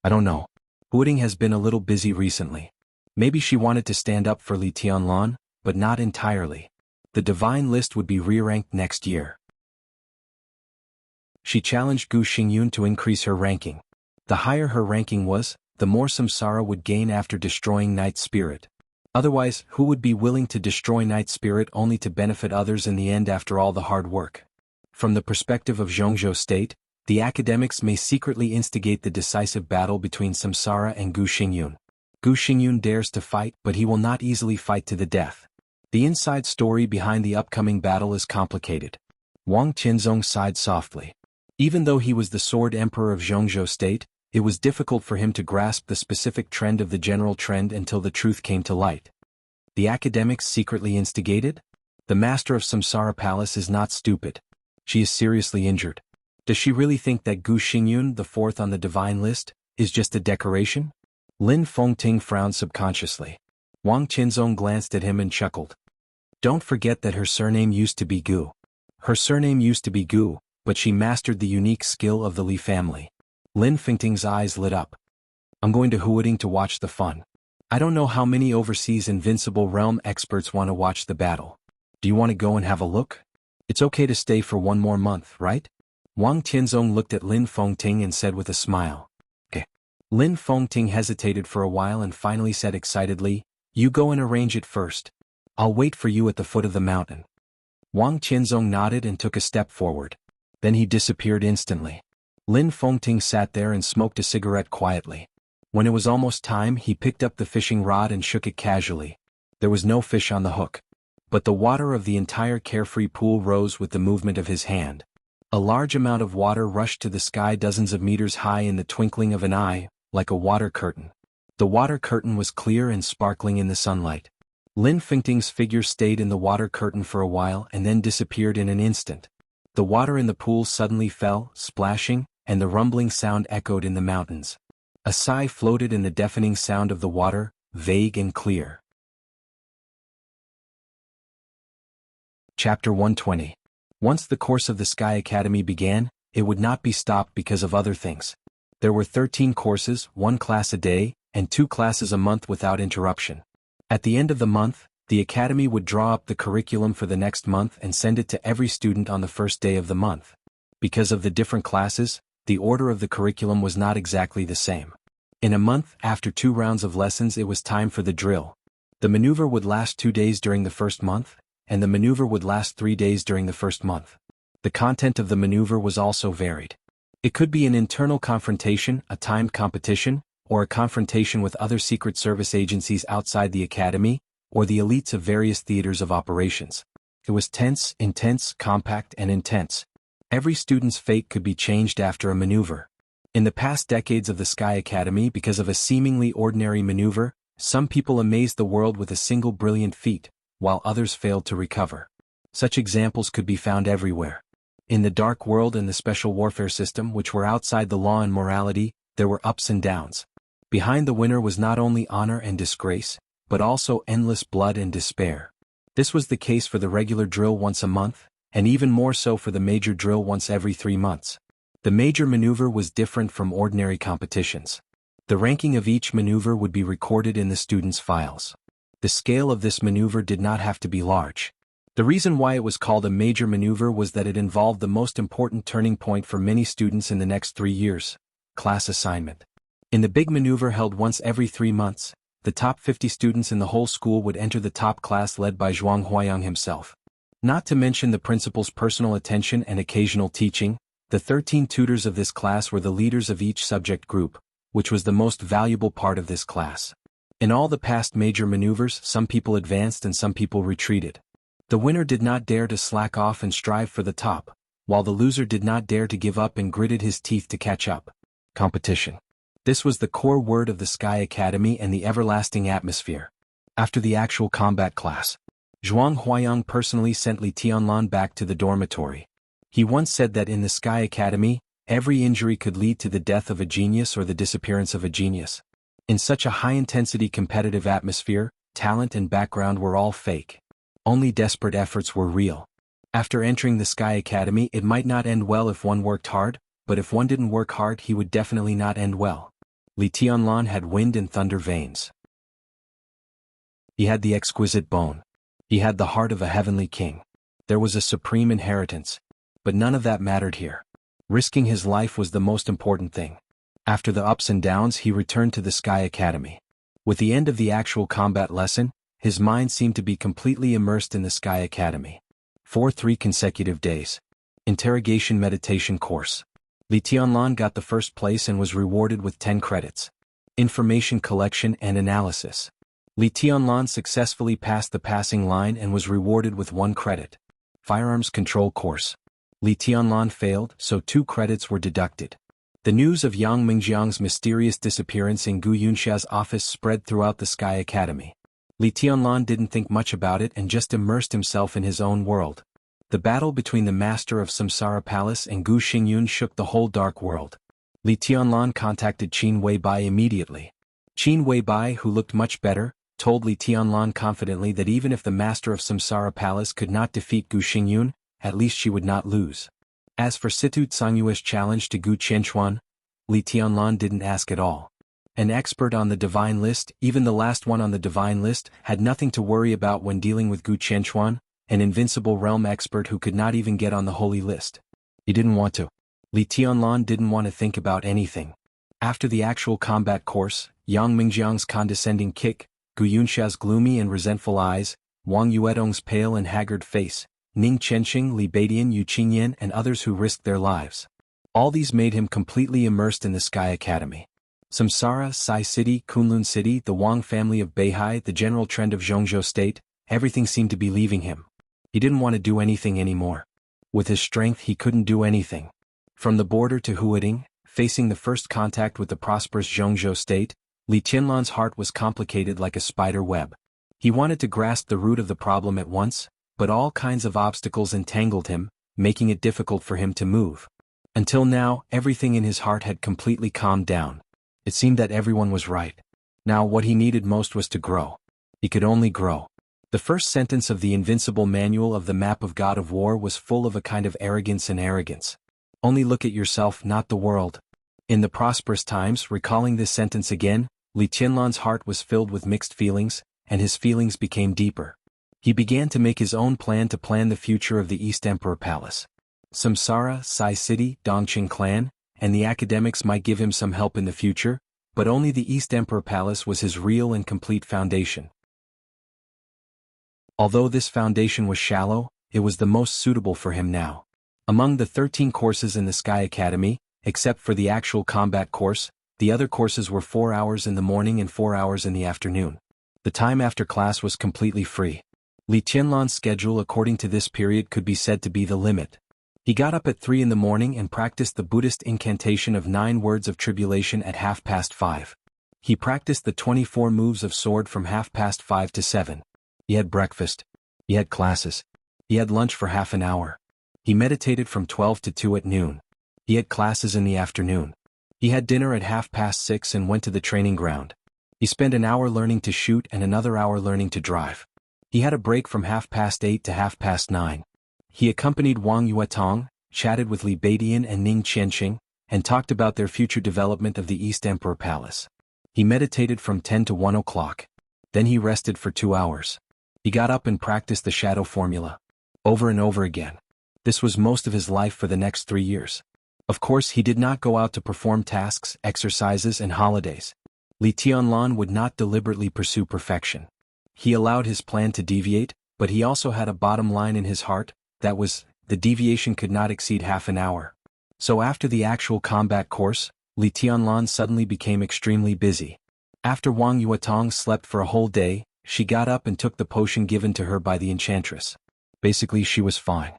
"I don't know. Huading has been a little busy recently. Maybe she wanted to stand up for Li Tianlan, but not entirely. The divine list would be re-ranked next year. She challenged Gu Xingyun to increase her ranking. The higher her ranking was, the more samsara would gain after destroying Night Spirit. Otherwise, who would be willing to destroy Night Spirit only to benefit others in the end after all the hard work? From the perspective of Jianghu State, the academics may secretly instigate the decisive battle between Samsara and Gu Xingyun. Gu Xingyun dares to fight, but he will not easily fight to the death. The inside story behind the upcoming battle is complicated. Wang Qinzong sighed softly. Even though he was the Sword Emperor of Jianghu State, it was difficult for him to grasp the specific trend of the general trend until the truth came to light. The academics secretly instigated? The master of Samsara Palace is not stupid. She is seriously injured. Does she really think that Gu Xingyun, the fourth on the divine list, is just a decoration? Lin Fengting frowned subconsciously. Wang Qinzong glanced at him and chuckled. Don't forget that her surname used to be Gu. Her surname used to be Gu, but she mastered the unique skill of the Li family. Lin Fengting's eyes lit up. I'm going to Huading to watch the fun. I don't know how many overseas Invincible Realm experts want to watch the battle. Do you want to go and have a look? It's okay to stay for one more month, right? Wang Tianzong looked at Lin Fengting and said with a smile. Okay. Lin Fengting hesitated for a while and finally said excitedly, you go and arrange it first. I'll wait for you at the foot of the mountain. Wang Tianzong nodded and took a step forward. Then he disappeared instantly. Lin Fengting sat there and smoked a cigarette quietly. When it was almost time, he picked up the fishing rod and shook it casually. There was no fish on the hook. But the water of the entire carefree pool rose with the movement of his hand. A large amount of water rushed to the sky dozens of meters high in the twinkling of an eye, like a water curtain. The water curtain was clear and sparkling in the sunlight. Lin Fengting's figure stayed in the water curtain for a while and then disappeared in an instant. The water in the pool suddenly fell, splashing, and the rumbling sound echoed in the mountains. A sigh floated in the deafening sound of the water, vague and clear. Chapter 120. Once the course of the Sky Academy began, it would not be stopped because of other things. There were 13 courses, 1 class a day, and 2 classes a month without interruption. At the end of the month, the Academy would draw up the curriculum for the next month and send it to every student on the first day of the month. Because of the different classes, the order of the curriculum was not exactly the same. In a month, after 2 rounds of lessons, it was time for the drill. The maneuver would last 2 days during the first month, and the maneuver would last 3 days during the first month. The content of the maneuver was also varied. It could be an internal confrontation, a timed competition, or a confrontation with other Secret Service agencies outside the Academy, or the elites of various theaters of operations. It was tense, intense, compact, and intense. Every student's fate could be changed after a maneuver. In the past decades of the Sky Academy, because of a seemingly ordinary maneuver, some people amazed the world with a single brilliant feat, while others failed to recover. Such examples could be found everywhere. In the Dark World and the Special Warfare System, which were outside the law and morality, there were ups and downs. Behind the winner was not only honor and disgrace, but also endless blood and despair. This was the case for the regular drill once a month, and even more so for the major drill once every 3 months. The major maneuver was different from ordinary competitions. The ranking of each maneuver would be recorded in the students' files. The scale of this maneuver did not have to be large. The reason why it was called a major maneuver was that it involved the most important turning point for many students in the next 3 years: class assignment. In the big maneuver held once every 3 months, the top 50 students in the whole school would enter the top class led by Zhuang Huayang himself. Not to mention the principal's personal attention and occasional teaching, the 13 tutors of this class were the leaders of each subject group, which was the most valuable part of this class. In all the past major maneuvers, some people advanced and some people retreated. The winner did not dare to slack off and strive for the top, while the loser did not dare to give up and gritted his teeth to catch up. Competition. This was the core word of the Sky Academy and the everlasting atmosphere. After the actual combat class, Zhuang Huayang personally sent Li Tianlan back to the dormitory. He once said that in the Sky Academy, every injury could lead to the death of a genius or the disappearance of a genius. In such a high-intensity competitive atmosphere, talent and background were all fake. Only desperate efforts were real. After entering the Sky Academy, it might not end well if one worked hard, but if one didn't work hard, he would definitely not end well. Li Tianlan had wind and thunder veins. He had the exquisite bone. He had the heart of a heavenly king. There was a supreme inheritance. But none of that mattered here. Risking his life was the most important thing. After the ups and downs, he returned to the Sky Academy. With the end of the actual combat lesson, his mind seemed to be completely immersed in the Sky Academy. For 3 consecutive days. Interrogation meditation course. Li Tianlan got the first place and was rewarded with 10 credits. Information collection and analysis. Li Tianlan successfully passed the passing line and was rewarded with 1 credit. Firearms control course. Li Tianlan failed, so 2 credits were deducted. The news of Yang Mingjiang's mysterious disappearance in Gu Yunxia's office spread throughout the Sky Academy. Li Tianlan didn't think much about it and just immersed himself in his own world. The battle between the master of Samsara Palace and Gu Xingyun shook the whole dark world. Li Tianlan contacted Qin Weibai immediately. Qin Weibai, who looked much better, told Li Tianlan confidently that even if the master of Samsara Palace could not defeat Gu Xingyun, at least she would not lose. As for Situ Cangyue's challenge to Gu Qianchuan, Li Tianlan didn't ask at all. An expert on the divine list, even the last one on the divine list, had nothing to worry about when dealing with Gu Qianchuan, an invincible realm expert who could not even get on the holy list. He didn't want to. Li Tianlan didn't want to think about anything. After the actual combat course, Yang Mingjiang's condescending kick, Gu Yunxia's gloomy and resentful eyes, Wang Yuedong's pale and haggard face, Ning Chenxing, Li Beidian, Yu Qingyan and others who risked their lives. All these made him completely immersed in the Sky Academy. Samsara, Sai City, Kunlun City, the Wang family of Beihai, the general trend of Jianghu State, everything seemed to be leaving him. He didn't want to do anything anymore. With his strength he couldn't do anything. From the border to Huading, facing the first contact with the prosperous Jianghu State, Li Tianlan's heart was complicated like a spider web. He wanted to grasp the root of the problem at once, but all kinds of obstacles entangled him, making it difficult for him to move. Until now, everything in his heart had completely calmed down. It seemed that everyone was right. Now what he needed most was to grow. He could only grow. The first sentence of the invincible manual of the map of God of War was full of a kind of arrogance and arrogance. Only look at yourself, not the world. In the prosperous times, recalling this sentence again, Li Tianlan's heart was filled with mixed feelings, and his feelings became deeper. He began to make his own plan to plan the future of the East Emperor Palace. Samsara, Sai City, Dongqing clan, and the academics might give him some help in the future, but only the East Emperor Palace was his real and complete foundation. Although this foundation was shallow, it was the most suitable for him now. Among the 13 courses in the Sky Academy, except for the actual combat course, the other courses were 4 hours in the morning and 4 hours in the afternoon. The time after class was completely free. Li Tianlan's schedule according to this period could be said to be the limit. He got up at 3 in the morning and practiced the Buddhist incantation of 9 words of tribulation at 5:30. He practiced the 24 moves of sword from 5:30 to 7. He had breakfast. He had classes. He had lunch for half an hour. He meditated from 12 to 2 at noon. He had classes in the afternoon. He had dinner at 6:30 and went to the training ground. He spent an hour learning to shoot and another hour learning to drive. He had a break from 8:30 to 9:30. He accompanied Wang Yuetong, chatted with Li Beidian and Ning Qianxing, and talked about their future development of the East Emperor Palace. He meditated from 10 to 1 o'clock. Then he rested for 2 hours. He got up and practiced the shadow formula. Over and over again. This was most of his life for the next 3 years. Of course he did not go out to perform tasks, exercises and holidays. Li Tianlan would not deliberately pursue perfection. He allowed his plan to deviate, but he also had a bottom line in his heart, that was, the deviation could not exceed half an hour. So after the actual combat course, Li Tianlan suddenly became extremely busy. After Wang Yuetong slept for a whole day, she got up and took the potion given to her by the enchantress. Basically she was fine.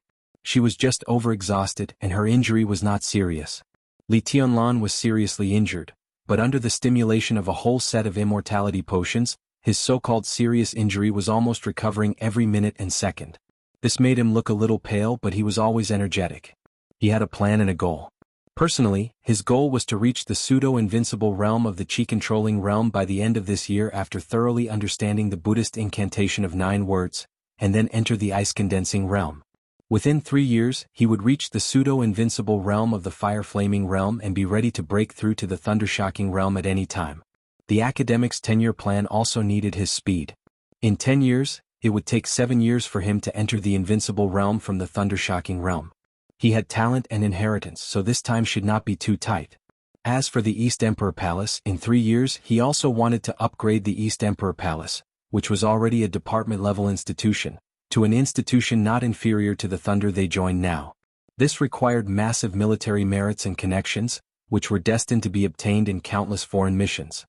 She was just overexhausted and her injury was not serious. Li Tianlan was seriously injured, but under the stimulation of a whole set of immortality potions, his so-called serious injury was almost recovering every minute and second. This made him look a little pale, but he was always energetic. He had a plan and a goal. Personally, his goal was to reach the pseudo-invincible realm of the Qi-controlling realm by the end of this year after thoroughly understanding the Buddhist incantation of 9 words, and then enter the ice-condensing realm. Within 3 years, he would reach the pseudo-invincible realm of the fire-flaming realm and be ready to break through to the thunder-shocking realm at any time. The academic's 10-year plan also needed his speed. In 10 years, it would take 7 years for him to enter the invincible realm from the thunder-shocking realm. He had talent and inheritance, so this time should not be too tight. As for the East Emperor Palace, in 3 years he also wanted to upgrade the East Emperor Palace, which was already a department-level institution, to an institution not inferior to the Thunder they joined now. This required massive military merits and connections, which were destined to be obtained in countless foreign missions.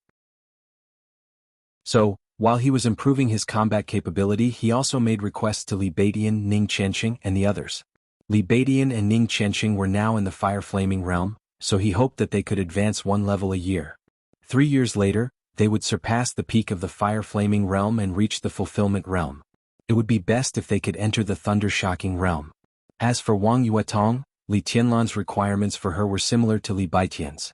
So, while he was improving his combat capability, he also made requests to Li Baidian, Ning Qianqing, and the others. Li Baidian and Ning Qianqing were now in the fire-flaming realm, so he hoped that they could advance 1 level a year. 3 years later, they would surpass the peak of the fire-flaming realm and reach the fulfillment realm. It would be best if they could enter the thunder-shocking realm. As for Wang Yuetong, Li Tianlan's requirements for her were similar to Li Baidian's.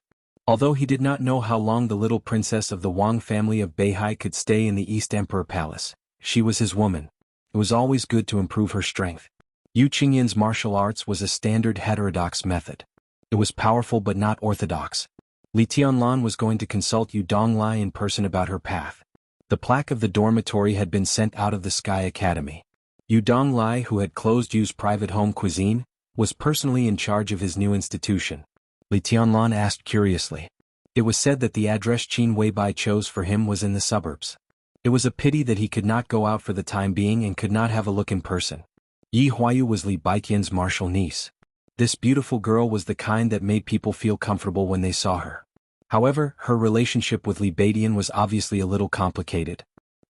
Although he did not know how long the little princess of the Wang family of Beihai could stay in the East Emperor Palace, she was his woman. It was always good to improve her strength. Yu Qingyan's martial arts was a standard heterodox method. It was powerful but not orthodox. Li Tianlan was going to consult Yu Donglai in person about her path. The plaque of the dormitory had been sent out of the Sky Academy. Yu Donglai, who had closed Yu's private home cuisine, was personally in charge of his new institution. Li Tianlan asked curiously. It was said that the address Qin Weibai chose for him was in the suburbs. It was a pity that he could not go out for the time being and could not have a look in person. Yi Huayu was Li Baidian's martial niece. This beautiful girl was the kind that made people feel comfortable when they saw her. However, her relationship with Li Baidian was obviously a little complicated.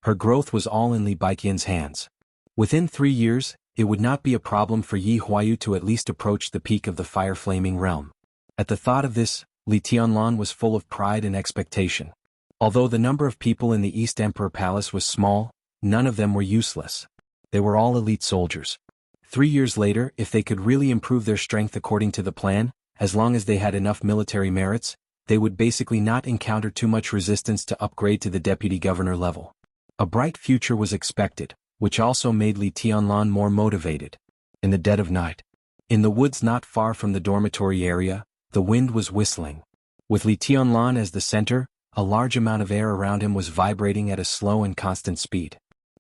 Her growth was all in Li Baidian's hands. Within 3 years, it would not be a problem for Yi Huayu to at least approach the peak of the fire-flaming realm. At the thought of this, Li Tianlan was full of pride and expectation. Although the number of people in the East Emperor Palace was small, none of them were useless. They were all elite soldiers. 3 years later, if they could really improve their strength according to the plan, as long as they had enough military merits, they would basically not encounter too much resistance to upgrade to the deputy governor level. A bright future was expected, which also made Li Tianlan more motivated. In the dead of night, in the woods not far from the dormitory area, the wind was whistling. With Li Tianlan as the center, a large amount of air around him was vibrating at a slow and constant speed.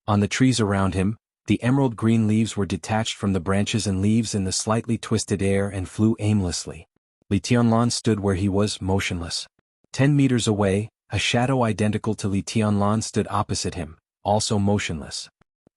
On the trees around him, the emerald green leaves were detached from the branches and leaves in the slightly twisted air and flew aimlessly. Li Tianlan stood where he was, motionless. 10 meters away, a shadow identical to Li Tianlan stood opposite him, also motionless.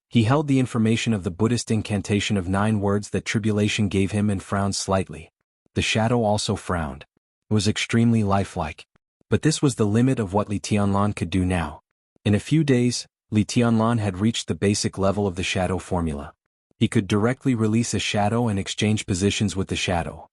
He held the information of the Buddhist incantation of 9 words that tribulation gave him and frowned slightly. The shadow also frowned. It was extremely lifelike. But this was the limit of what Li Tianlan could do now. In a few days, Li Tianlan had reached the basic level of the shadow formula. He could directly release a shadow and exchange positions with the shadow.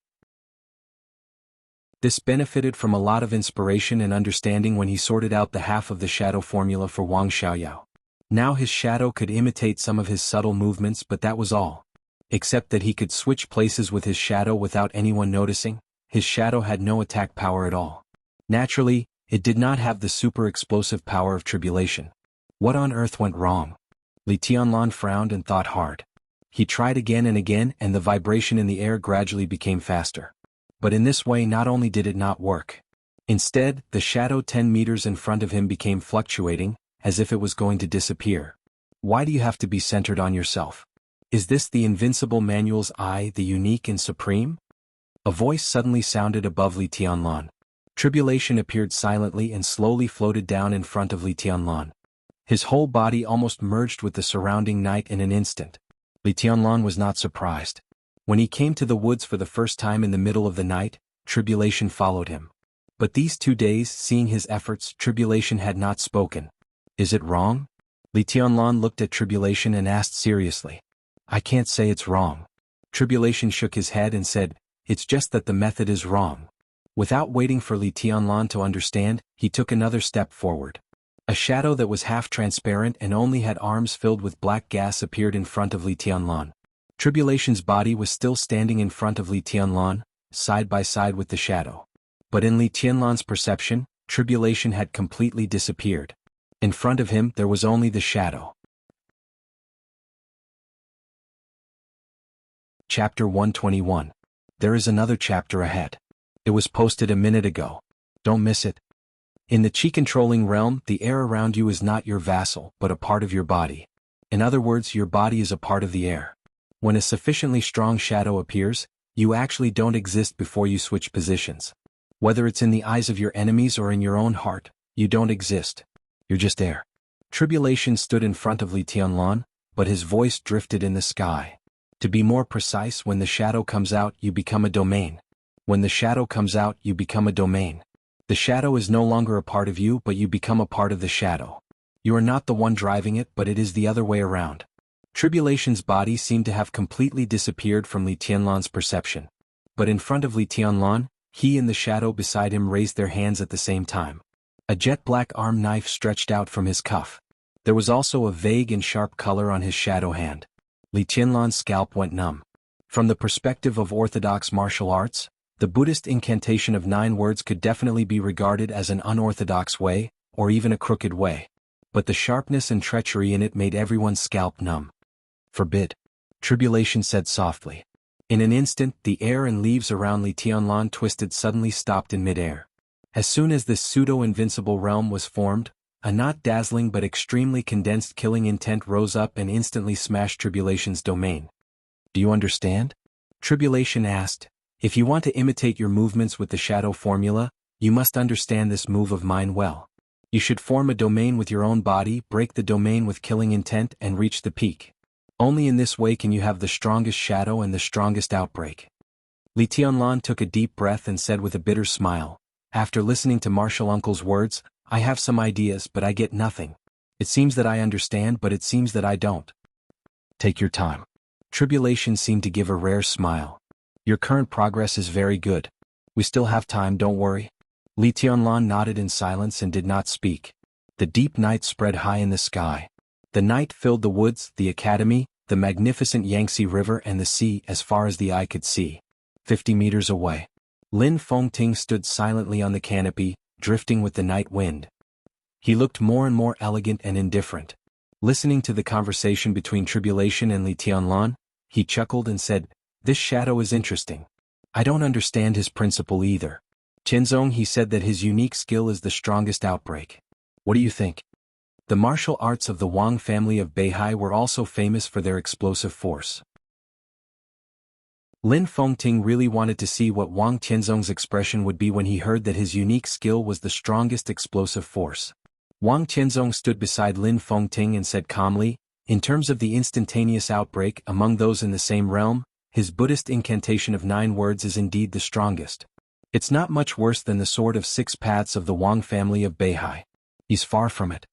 This benefited from a lot of inspiration and understanding when he sorted out the half of the shadow formula for Wang Xiaoyao. Now his shadow could imitate some of his subtle movements, but that was all. Except that he could switch places with his shadow without anyone noticing. His shadow had no attack power at all. Naturally, it did not have the super explosive power of tribulation. What on earth went wrong? Li Tianlan frowned and thought hard. He tried again and again, and the vibration in the air gradually became faster. But in this way not only did it not work. Instead, the shadow 10 meters in front of him became fluctuating, as if it was going to disappear. Why do you have to be centered on yourself? Is this the invincible manual's I, the unique and supreme? A voice suddenly sounded above Li Tianlan. Tribulation appeared silently and slowly floated down in front of Li Tianlan. His whole body almost merged with the surrounding night in an instant. Li Tianlan was not surprised. When he came to the woods for the first time in the middle of the night, tribulation followed him. But these 2 days, seeing his efforts, tribulation had not spoken. Is it wrong? Li Tianlan looked at tribulation and asked seriously. I can't say it's wrong. Tribulation shook his head and said, it's just that the method is wrong. Without waiting for Li Tianlan to understand, he took another step forward. A shadow that was half transparent and only had arms filled with black gas appeared in front of Li Tianlan. Tribulation's body was still standing in front of Li Tianlan, side by side with the shadow. But in Li Tianlan's perception, tribulation had completely disappeared. In front of him there was only the shadow. Chapter 121. There is another chapter ahead. It was posted a minute ago. Don't miss it. In the chi-controlling realm, the air around you is not your vassal, but a part of your body. In other words, your body is a part of the air. When a sufficiently strong shadow appears, you actually don't exist before you switch positions. Whether it's in the eyes of your enemies or in your own heart, you don't exist. You're just air. Tribulation stood in front of Li Tianlan, but his voice drifted in the sky. To be more precise, when the shadow comes out, you become a domain. When the shadow comes out, you become a domain. The shadow is no longer a part of you, but you become a part of the shadow. You are not the one driving it, but it is the other way around. Tribulation's body seemed to have completely disappeared from Li Tianlan's perception. But in front of Li Tianlan, he and the shadow beside him raised their hands at the same time. A jet-black arm knife stretched out from his cuff. There was also a vague and sharp color on his shadow hand. Li Tianlan's scalp went numb. From the perspective of orthodox martial arts, the Buddhist incantation of 9 words could definitely be regarded as an unorthodox way, or even a crooked way. But the sharpness and treachery in it made everyone's scalp numb. "Forbid," Tribulation said softly. In an instant, the air and leaves around Li Tianlan twisted, suddenly stopped in midair. As soon as this pseudo-invincible realm was formed, a not dazzling but extremely condensed killing intent rose up and instantly smashed Tribulation's domain. "Do you understand?" Tribulation asked. "If you want to imitate your movements with the shadow formula, you must understand this move of mine well. You should form a domain with your own body, break the domain with killing intent, and reach the peak. Only in this way can you have the strongest shadow and the strongest outbreak." Li Tianlan took a deep breath and said with a bitter smile, "After listening to Martial Uncle's words, I have some ideas, but I get nothing. It seems that I understand, but it seems that I don't." "Take your time." Tribulation seemed to give a rare smile. "Your current progress is very good. We still have time, don't worry." Li Tianlan nodded in silence and did not speak. The deep night spread high in the sky. The night filled the woods, the academy, the magnificent Yangtze River and the sea as far as the eye could see. 50 meters away, Lin Fengting stood silently on the canopy, drifting with the night wind. He looked more and more elegant and indifferent. Listening to the conversation between Tribulation and Li Tianlan, he chuckled and said, "This shadow is interesting. I don't understand his principle either. Qianzong, he said that his unique skill is the strongest outbreak. What do you think?" The martial arts of the Wang family of Beihai were also famous for their explosive force. Lin Fengting really wanted to see what Wang Qianzong's expression would be when he heard that his unique skill was the strongest explosive force. Wang Qianzong stood beside Lin Fengting and said calmly, "In terms of the instantaneous outbreak among those in the same realm, his Buddhist incantation of 9 words is indeed the strongest. It's not much worse than the sword of 6 paths of the Wang family of Beihai. He's far from it."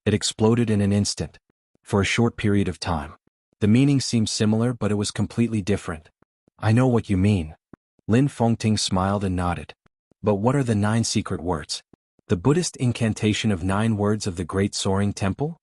It exploded in an instant. For a short period of time. The meaning seemed similar, but it was completely different. "I know what you mean." Lin Fengting smiled and nodded. "But what are the 9 secret words? The Buddhist incantation of 9 words of the Great Soaring Temple?"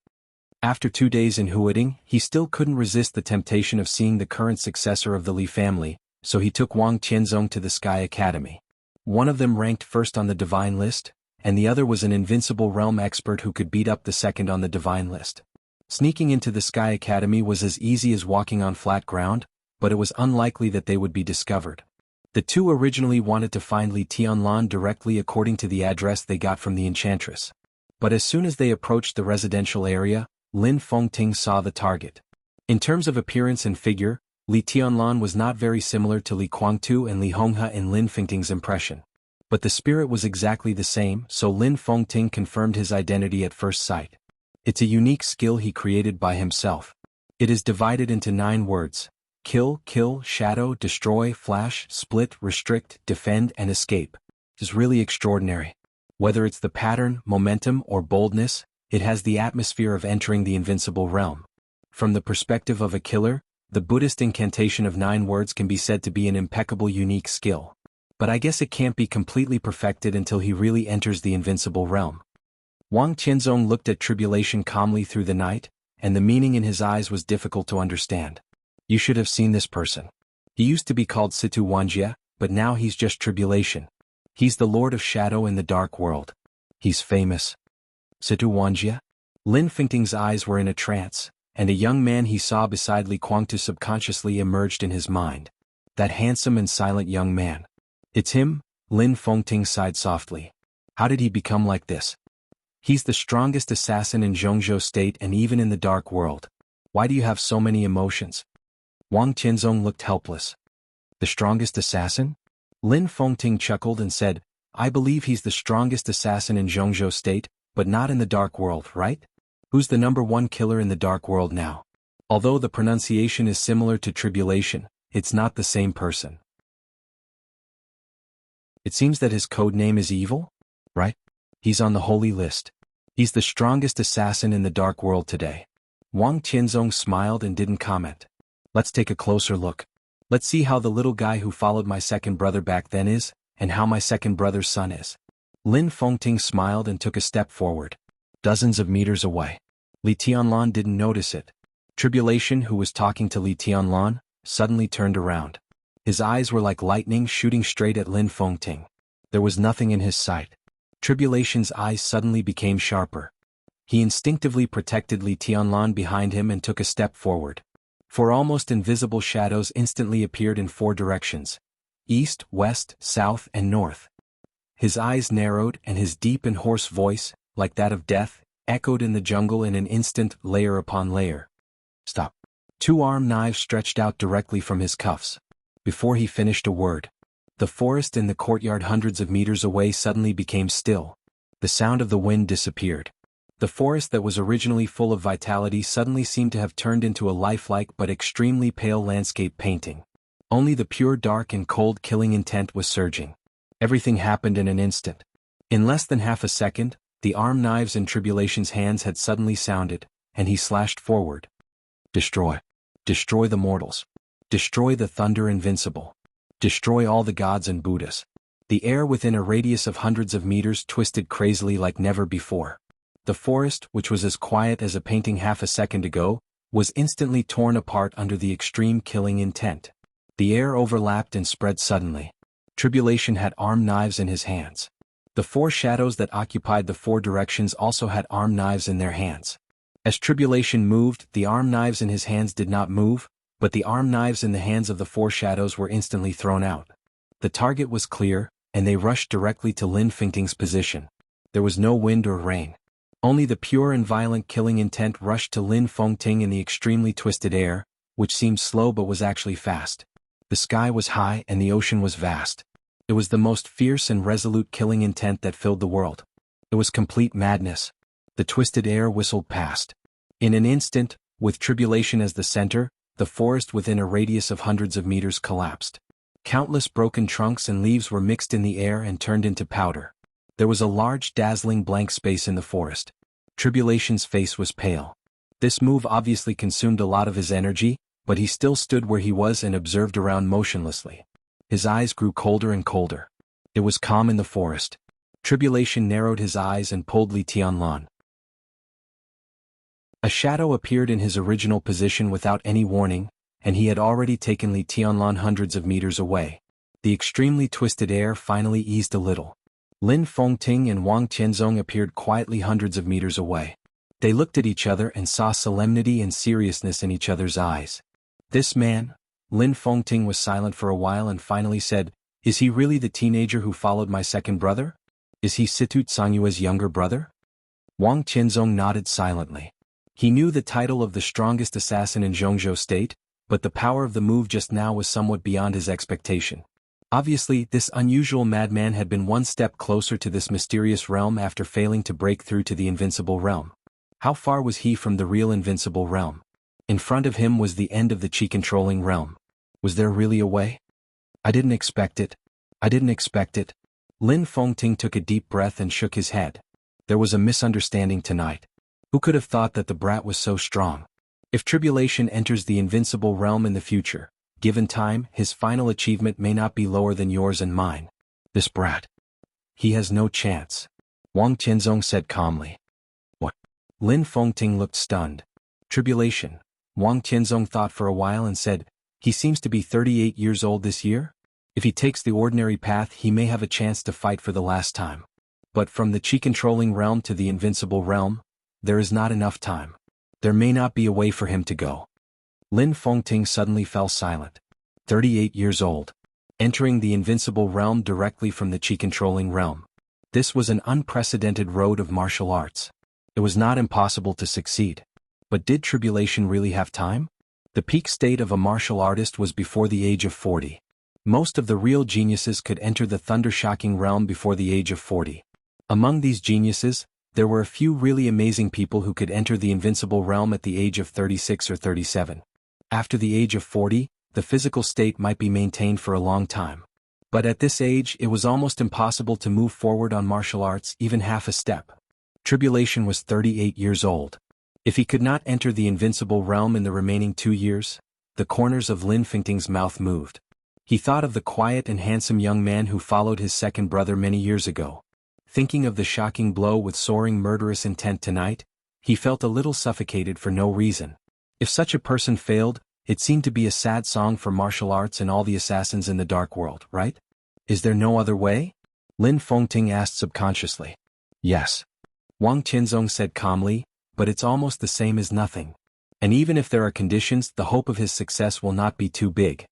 After 2 days in Huading, he still couldn't resist the temptation of seeing the current successor of the Li family, so he took Wang Qianzong to the Sky Academy. One of them ranked first on the divine list, and the other was an invincible realm expert who could beat up the second on the divine list. Sneaking into the Sky Academy was as easy as walking on flat ground, but it was unlikely that they would be discovered. The two originally wanted to find Li Tianlan directly according to the address they got from the enchantress. But as soon as they approached the residential area, Lin Fengting saw the target. In terms of appearance and figure, Li Tianlan was not very similar to Li Guangtu and Li Honghe in Lin Fengting's impression. But the spirit was exactly the same, so Lin Fengting confirmed his identity at first sight. It's a unique skill he created by himself. It is divided into 9 words: kill, kill, shadow, destroy, flash, split, restrict, defend, and escape. It's really extraordinary. Whether it's the pattern, momentum, or boldness, it has the atmosphere of entering the invincible realm. From the perspective of a killer, the Buddhist incantation of 9 words can be said to be an impeccable unique skill. But I guess it can't be completely perfected until he really enters the invincible realm. Wang Qianzong looked at Tribulation calmly through the night, and the meaning in his eyes was difficult to understand. "You should have seen this person. He used to be called Situ Wanjia, but now he's just Tribulation. He's the Lord of Shadow in the Dark World. He's famous." Situ Wanjia? Lin Fengting's eyes were in a trance, and a young man he saw beside Li Guangtu subconsciously emerged in his mind. That handsome and silent young man. "It's him," Lin Fengting sighed softly. "How did he become like this? He's the strongest assassin in Jianghu state and even in the dark world. Why do you have so many emotions? Wang Qianzong looked helpless. The strongest assassin? Lin Fengting chuckled and said, I believe he's the strongest assassin in Jianghu state, but not in the dark world, right? Who's the #1 killer in the dark world now? Although the pronunciation is similar to tribulation, it's not the same person. It seems that his code name is evil? Right? He's on the holy list. He's the strongest assassin in the dark world today. Wang Qianzong smiled and didn't comment. Let's take a closer look. Let's see how the little guy who followed my second brother back then is, and how my second brother's son is. Lin Fengting smiled and took a step forward. Dozens of meters away. Li Tianlan didn't notice it. Tribulation, who was talking to Li Tianlan, suddenly turned around. His eyes were like lightning shooting straight at Lin Fengting. There was nothing in his sight. Tribulation's eyes suddenly became sharper. He instinctively protected Li Tianlan behind him and took a step forward. Four almost invisible shadows instantly appeared in 4 directions: east, west, south, and north. His eyes narrowed and his deep and hoarse voice, like that of death, echoed in the jungle in an instant, layer upon layer. Stop. 2 armed knives stretched out directly from his cuffs. Before he finished a word, the forest in the courtyard hundreds of meters away suddenly became still. The sound of the wind disappeared. The forest that was originally full of vitality suddenly seemed to have turned into a lifelike but extremely pale landscape painting. Only the pure dark and cold killing intent was surging. Everything happened in an instant. In less than half a second, the armed knives in Tribulation's hands had suddenly sounded, and he slashed forward. Destroy. Destroy the mortals. Destroy the thunder invincible. Destroy all the gods and Buddhas. The air within a radius of hundreds of meters twisted crazily like never before. The forest, which was as quiet as a painting half a second ago, was instantly torn apart under the extreme killing intent. The air overlapped and spread suddenly. Tribulation had armed knives in his hands. The 4 shadows that occupied the 4 directions also had armed knives in their hands. As Tribulation moved, the armed knives in his hands did not move, but the armed knives in the hands of the 4 shadows were instantly thrown out. The target was clear, and they rushed directly to Lin Fengting's position. There was no wind or rain. Only the pure and violent killing intent rushed to Lin Fengting in the extremely twisted air, which seemed slow but was actually fast. The sky was high and the ocean was vast. It was the most fierce and resolute killing intent that filled the world. It was complete madness. The twisted air whistled past. In an instant, with Tribulation as the center, the forest within a radius of hundreds of meters collapsed. Countless broken trunks and leaves were mixed in the air and turned into powder. There was a large dazzling blank space in the forest. Tribulation's face was pale. This move obviously consumed a lot of his energy, but he still stood where he was and observed around motionlessly. His eyes grew colder and colder. It was calm in the forest. Tribulation narrowed his eyes and pulled Li Tianlan. A shadow appeared in his original position without any warning, and he had already taken Li Tianlan hundreds of meters away. The extremely twisted air finally eased a little. Lin Fengting and Wang Qianzong appeared quietly hundreds of meters away. They looked at each other and saw solemnity and seriousness in each other's eyes. This man? Lin Fengting was silent for a while and finally said, Is he really the teenager who followed my second brother? Is he Situt Sangyue's younger brother? Wang Qianzong nodded silently. He knew the title of the strongest assassin in Jianghu state, but the power of the move just now was somewhat beyond his expectation. Obviously, this unusual madman had been one step closer to this mysterious realm after failing to break through to the invincible realm. How far was he from the real invincible realm? In front of him was the end of the chi-controlling realm. Was there really a way? I didn't expect it. I didn't expect it. Lin Fengting took a deep breath and shook his head. There was a misunderstanding tonight. Who could have thought that the brat was so strong? If Tribulation enters the invincible realm in the future, given time, his final achievement may not be lower than yours and mine. This brat. He has no chance. Wang Qianzong said calmly. What? Lin Fengting looked stunned. Tribulation. Wang Qianzong thought for a while and said, He seems to be 38 years old this year? If he takes the ordinary path he may have a chance to fight for the last time. But from the chi-controlling realm to the invincible realm, there is not enough time. There may not be a way for him to go. Lin Fengting suddenly fell silent. 38 years old. Entering the invincible realm directly from the chi-controlling realm. This was an unprecedented road of martial arts. It was not impossible to succeed. But did tribulation really have time? The peak state of a martial artist was before the age of 40. Most of the real geniuses could enter the thunder-shocking realm before the age of 40. Among these geniuses, there were a few really amazing people who could enter the invincible realm at the age of 36 or 37. After the age of 40, the physical state might be maintained for a long time. But at this age it was almost impossible to move forward on martial arts even half a step. Tribulation was 38 years old. If he could not enter the invincible realm in the remaining 2 years, the corners of Lin Fengting's mouth moved. He thought of the quiet and handsome young man who followed his second brother many years ago. Thinking of the shocking blow with soaring murderous intent tonight, he felt a little suffocated for no reason. If such a person failed, it seemed to be a sad song for martial arts and all the assassins in the dark world, right? Is there no other way? Lin Fengting asked subconsciously. Yes. Wang Qianzong said calmly, but it's almost the same as nothing. And even if there are conditions, the hope of his success will not be too big.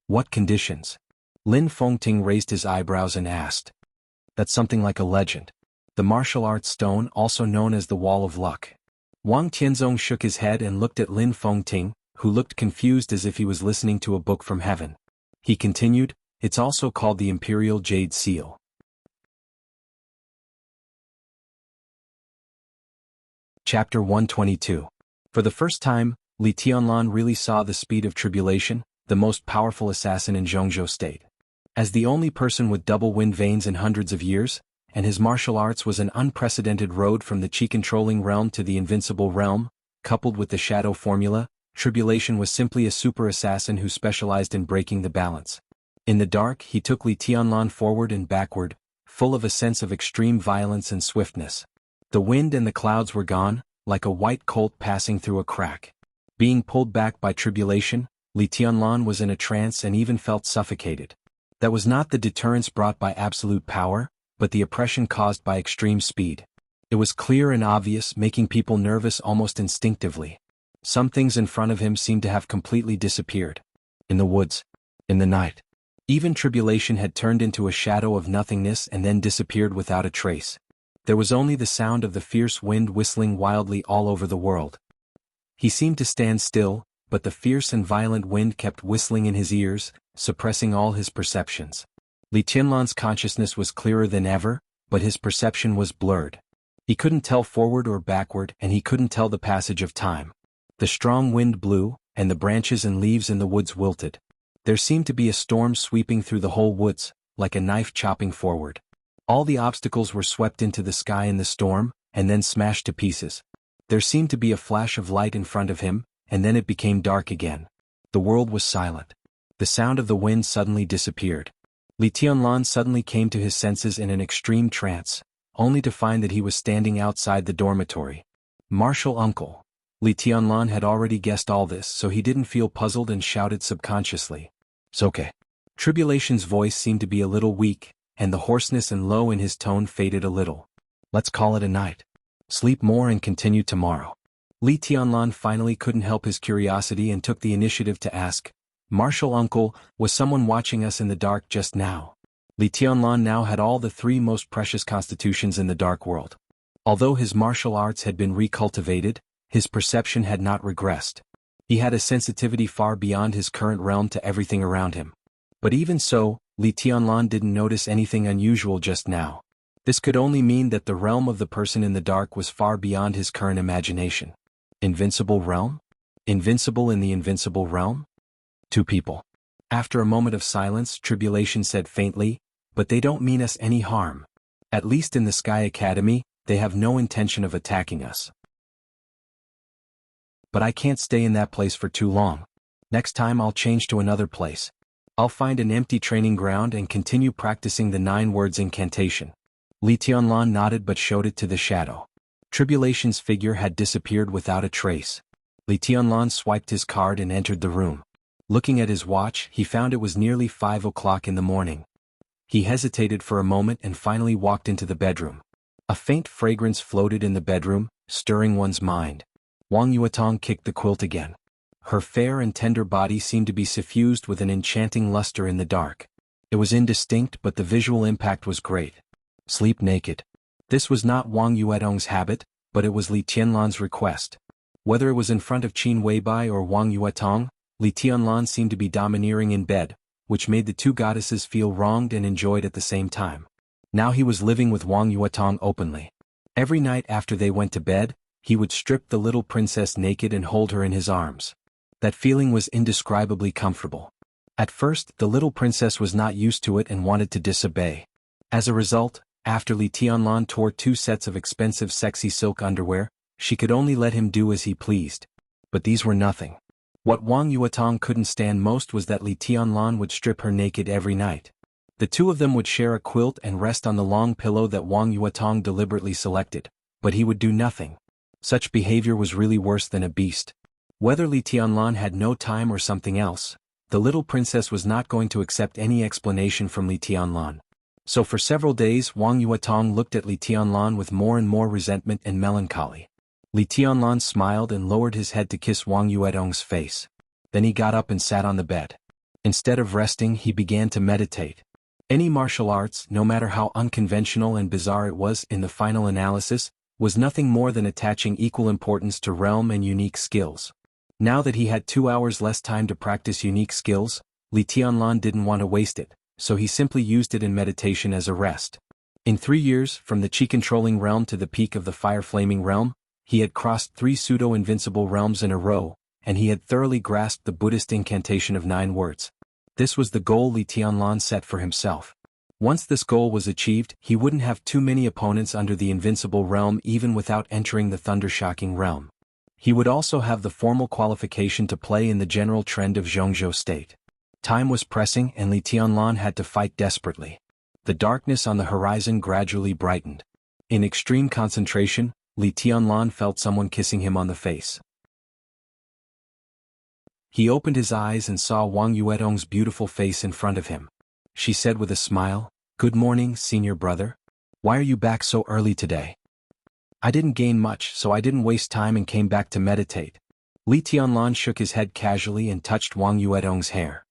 What conditions? Lin Fengting raised his eyebrows and asked. That's something like a legend. The martial arts stone, also known as the Wall of Luck. Wang Qianzong shook his head and looked at Lin Fengting, who looked confused as if he was listening to a book from heaven. He continued, it's also called the Imperial Jade Seal. Chapter 122. For the first time, Li Tianlan really saw the speed of tribulation, the most powerful assassin in Jianghu state. As the only person with double wind veins in hundreds of years, and his martial arts was an unprecedented road from the chi-controlling realm to the invincible realm, coupled with the shadow formula, tribulation was simply a super assassin who specialized in breaking the balance. In the dark, he took Li Tianlan forward and backward, full of a sense of extreme violence and swiftness. The wind and the clouds were gone, like a white colt passing through a crack. Being pulled back by tribulation, Li Tianlan was in a trance and even felt suffocated. That was not the deterrence brought by absolute power, but the oppression caused by extreme speed. It was clear and obvious, making people nervous almost instinctively. Some things in front of him seemed to have completely disappeared. In the woods. In the night. Even tribulation had turned into a shadow of nothingness and then disappeared without a trace. There was only the sound of the fierce wind whistling wildly all over the world. He seemed to stand still, but the fierce and violent wind kept whistling in his ears, suppressing all his perceptions. Li Tianlan's consciousness was clearer than ever, but his perception was blurred. He couldn't tell forward or backward, and he couldn't tell the passage of time. The strong wind blew, and the branches and leaves in the woods wilted. There seemed to be a storm sweeping through the whole woods, like a knife chopping forward. All the obstacles were swept into the sky in the storm, and then smashed to pieces. There seemed to be a flash of light in front of him, and then it became dark again. The world was silent. The sound of the wind suddenly disappeared. Li Tianlan suddenly came to his senses in an extreme trance, only to find that he was standing outside the dormitory. Martial uncle. Li Tianlan had already guessed all this, so he didn't feel puzzled and shouted subconsciously. It's okay. Tribulation's voice seemed to be a little weak, and the hoarseness and low in his tone faded a little. Let's call it a night. Sleep more and continue tomorrow. Li Tianlan finally couldn't help his curiosity and took the initiative to ask, Martial uncle, was someone watching us in the dark just now? Li Tianlan now had all the 3 most precious constitutions in the dark world. Although his martial arts had been recultivated, his perception had not regressed. He had a sensitivity far beyond his current realm to everything around him. But even so, Li Tianlan didn't notice anything unusual just now. This could only mean that the realm of the person in the dark was far beyond his current imagination. Invincible realm? Invincible in the invincible realm? 2 people. After a moment of silence, Tribulation said faintly, but they don't mean us any harm. At least in the Sky Academy, they have no intention of attacking us. But I can't stay in that place for too long. Next time I'll change to another place. I'll find an empty training ground and continue practicing the 9 words incantation. Li Tianlan nodded but showed it to the shadow. Tribulation's figure had disappeared without a trace. Li Tianlan swiped his card and entered the room. Looking at his watch, he found it was nearly 5 o'clock in the morning. He hesitated for a moment and finally walked into the bedroom. A faint fragrance floated in the bedroom, stirring one's mind. Wang Yuetong kicked the quilt again. Her fair and tender body seemed to be suffused with an enchanting luster in the dark. It was indistinct, but the visual impact was great. Sleep naked. This was not Wang Yuetong's habit, but it was Li Tianlan's request. Whether it was in front of Qin Weibai or Wang Yuetong, Li Tianlan seemed to be domineering in bed, which made the two goddesses feel wronged and enjoyed at the same time. Now he was living with Wang Yuetong openly. Every night after they went to bed, he would strip the little princess naked and hold her in his arms. That feeling was indescribably comfortable. At first, the little princess was not used to it and wanted to disobey. As a result, after Li Tianlan tore 2 sets of expensive sexy silk underwear, she could only let him do as he pleased. But these were nothing. What Wang Yuetong couldn't stand most was that Li Tianlan would strip her naked every night. The two of them would share a quilt and rest on the long pillow that Wang Yuetong deliberately selected, but he would do nothing. Such behavior was really worse than a beast. Whether Li Tianlan had no time or something else, the little princess was not going to accept any explanation from Li Tianlan. So for several days Wang Yuetong looked at Li Tianlan with more and more resentment and melancholy. Li Tianlan smiled and lowered his head to kiss Wang Yuetong's face. Then he got up and sat on the bed. Instead of resting, he began to meditate. Any martial arts, no matter how unconventional and bizarre it was in the final analysis, was nothing more than attaching equal importance to realm and unique skills. Now that he had 2 hours less time to practice unique skills, Li Tianlan didn't want to waste it, so he simply used it in meditation as a rest. In 3 years, from the chi-controlling realm to the peak of the fire-flaming realm, he had crossed 3 pseudo-invincible realms in a row, and he had thoroughly grasped the Buddhist incantation of 9 words. This was the goal Li Tianlan set for himself. Once this goal was achieved, he wouldn't have too many opponents under the invincible realm even without entering the thunder-shocking realm. He would also have the formal qualification to play in the general trend of Jianghu state. Time was pressing and Li Tianlan had to fight desperately. The darkness on the horizon gradually brightened. In extreme concentration, Li Tianlan felt someone kissing him on the face. He opened his eyes and saw Wang Yuetong's beautiful face in front of him. She said with a smile, "Good morning, senior brother. Why are you back so early today?" "I didn't gain much, so I didn't waste time and came back to meditate." Li Tianlan shook his head casually and touched Wang Yuetong's hair.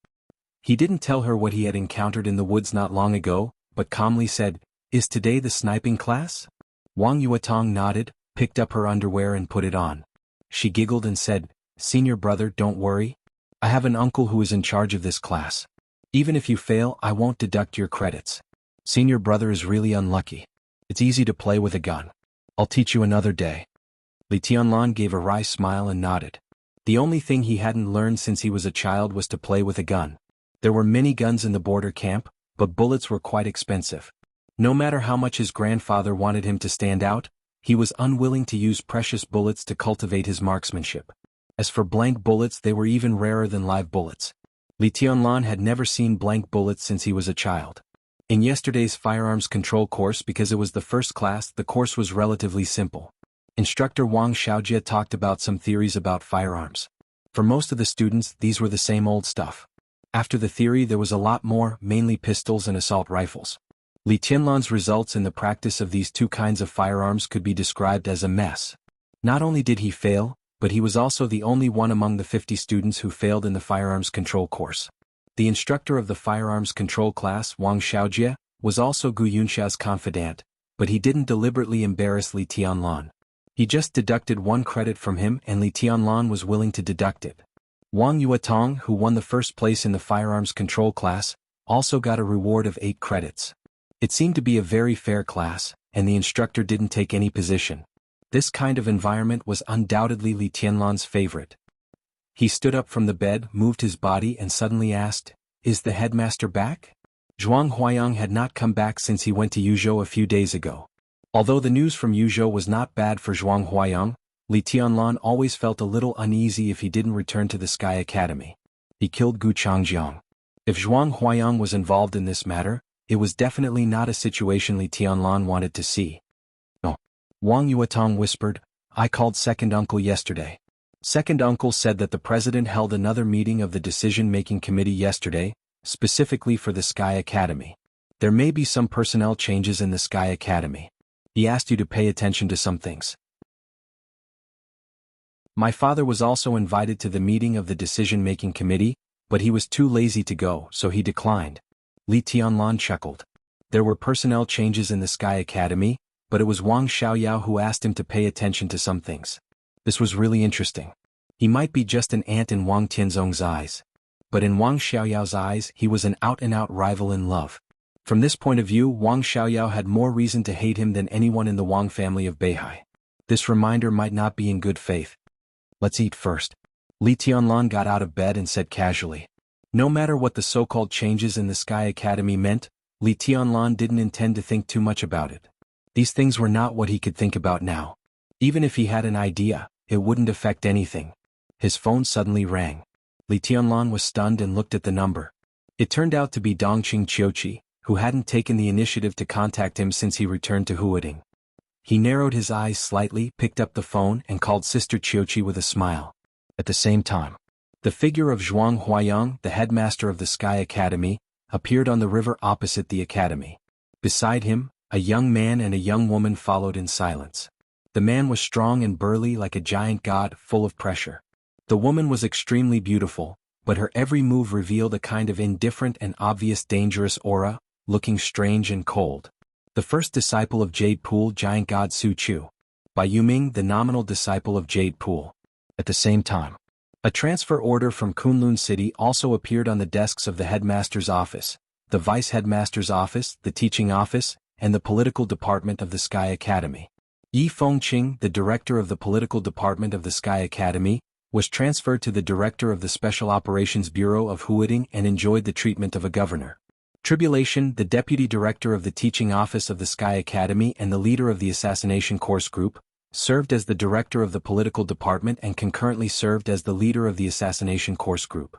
He didn't tell her what he had encountered in the woods not long ago, but calmly said, "Is today the sniping class?" Wang Yuetong nodded, picked up her underwear and put it on. She giggled and said, "Senior brother, don't worry. I have an uncle who is in charge of this class. Even if you fail, I won't deduct your credits. Senior brother is really unlucky. It's easy to play with a gun. I'll teach you another day." Li Tianlan gave a wry smile and nodded. The only thing he hadn't learned since he was a child was to play with a gun. There were many guns in the border camp, but bullets were quite expensive. No matter how much his grandfather wanted him to stand out, he was unwilling to use precious bullets to cultivate his marksmanship. As for blank bullets, they were even rarer than live bullets. Li Tianlan had never seen blank bullets since he was a child. In yesterday's firearms control course, because it was the first class, the course was relatively simple. Instructor Wang Xiaojie talked about some theories about firearms. For most of the students, these were the same old stuff. After the theory, there was a lot more, mainly pistols and assault rifles. Li Tianlan's results in the practice of these 2 kinds of firearms could be described as a mess. Not only did he fail, but he was also the only one among the 50 students who failed in the firearms control course. The instructor of the firearms control class, Wang Xiaojie, was also Gu Yunxia's confidant, but he didn't deliberately embarrass Li Tianlan. He just deducted 1 credit from him and Li Tianlan was willing to deduct it. Wang Yuetong, who won the first place in the firearms control class, also got a reward of 8 credits. It seemed to be a very fair class, and the instructor didn't take any position. This kind of environment was undoubtedly Li Tianlan's favorite. He stood up from the bed, moved his body and suddenly asked, "Is the headmaster back?" Zhuang Huayang had not come back since he went to Yuzhou a few days ago. Although the news from Yuzhou was not bad for Zhuang Huayang, Li Tianlan always felt a little uneasy if he didn't return to the Sky Academy. He killed Gu Changjiang. If Zhuang Huayang was involved in this matter, it was definitely not a situation Li Tianlan wanted to see. "No." Wang Yuetong whispered, "I called second uncle yesterday. Second uncle said that the president held another meeting of the decision-making committee yesterday, specifically for the Sky Academy. There may be some personnel changes in the Sky Academy. He asked you to pay attention to some things." My father was also invited to the meeting of the decision-making committee, but he was too lazy to go, so he declined. Li Tianlan chuckled. There were personnel changes in the Sky Academy, but it was Wang Xiaoyao who asked him to pay attention to some things. This was really interesting. He might be just an ant in Wang Tianzong's eyes, but in Wang Xiaoyao's eyes he was an out-and-out rival in love. From this point of view, Wang Xiaoyao had more reason to hate him than anyone in the Wang family of Beihai. This reminder might not be in good faith. Let's eat first. Li Tianlan got out of bed and said casually. No matter what the so-called changes in the Sky Academy meant, Li Tianlan didn't intend to think too much about it. These things were not what he could think about now. Even if he had an idea, it wouldn't affect anything. His phone suddenly rang. Li Tianlan was stunned and looked at the number. It turned out to be Dongqing Qiuqi, who hadn't taken the initiative to contact him since he returned to Huading. He narrowed his eyes slightly, picked up the phone and called Sister Qiuqi with a smile. At the same time, the figure of Zhuang Huayang, the headmaster of the Sky Academy, appeared on the river opposite the academy. Beside him, a young man and a young woman followed in silence. The man was strong and burly like a giant god, full of pressure. The woman was extremely beautiful, but her every move revealed a kind of indifferent and obvious dangerous aura, looking strange and cold. The first disciple of Jade Pool, giant god Su Chu. By Yuming, the nominal disciple of Jade Pool. At the same time, a transfer order from Kunlun City also appeared on the desks of the headmaster's office, the vice headmaster's office, the teaching office, and the political department of the Sky Academy. Yi Fengqing, the director of the political department of the Sky Academy, was transferred to the director of the Special Operations Bureau of Huading and enjoyed the treatment of a governor. Tribulation, the deputy director of the teaching office of the Sky Academy and the leader of the assassination course group, served as the director of the political department and concurrently served as the leader of the assassination course group.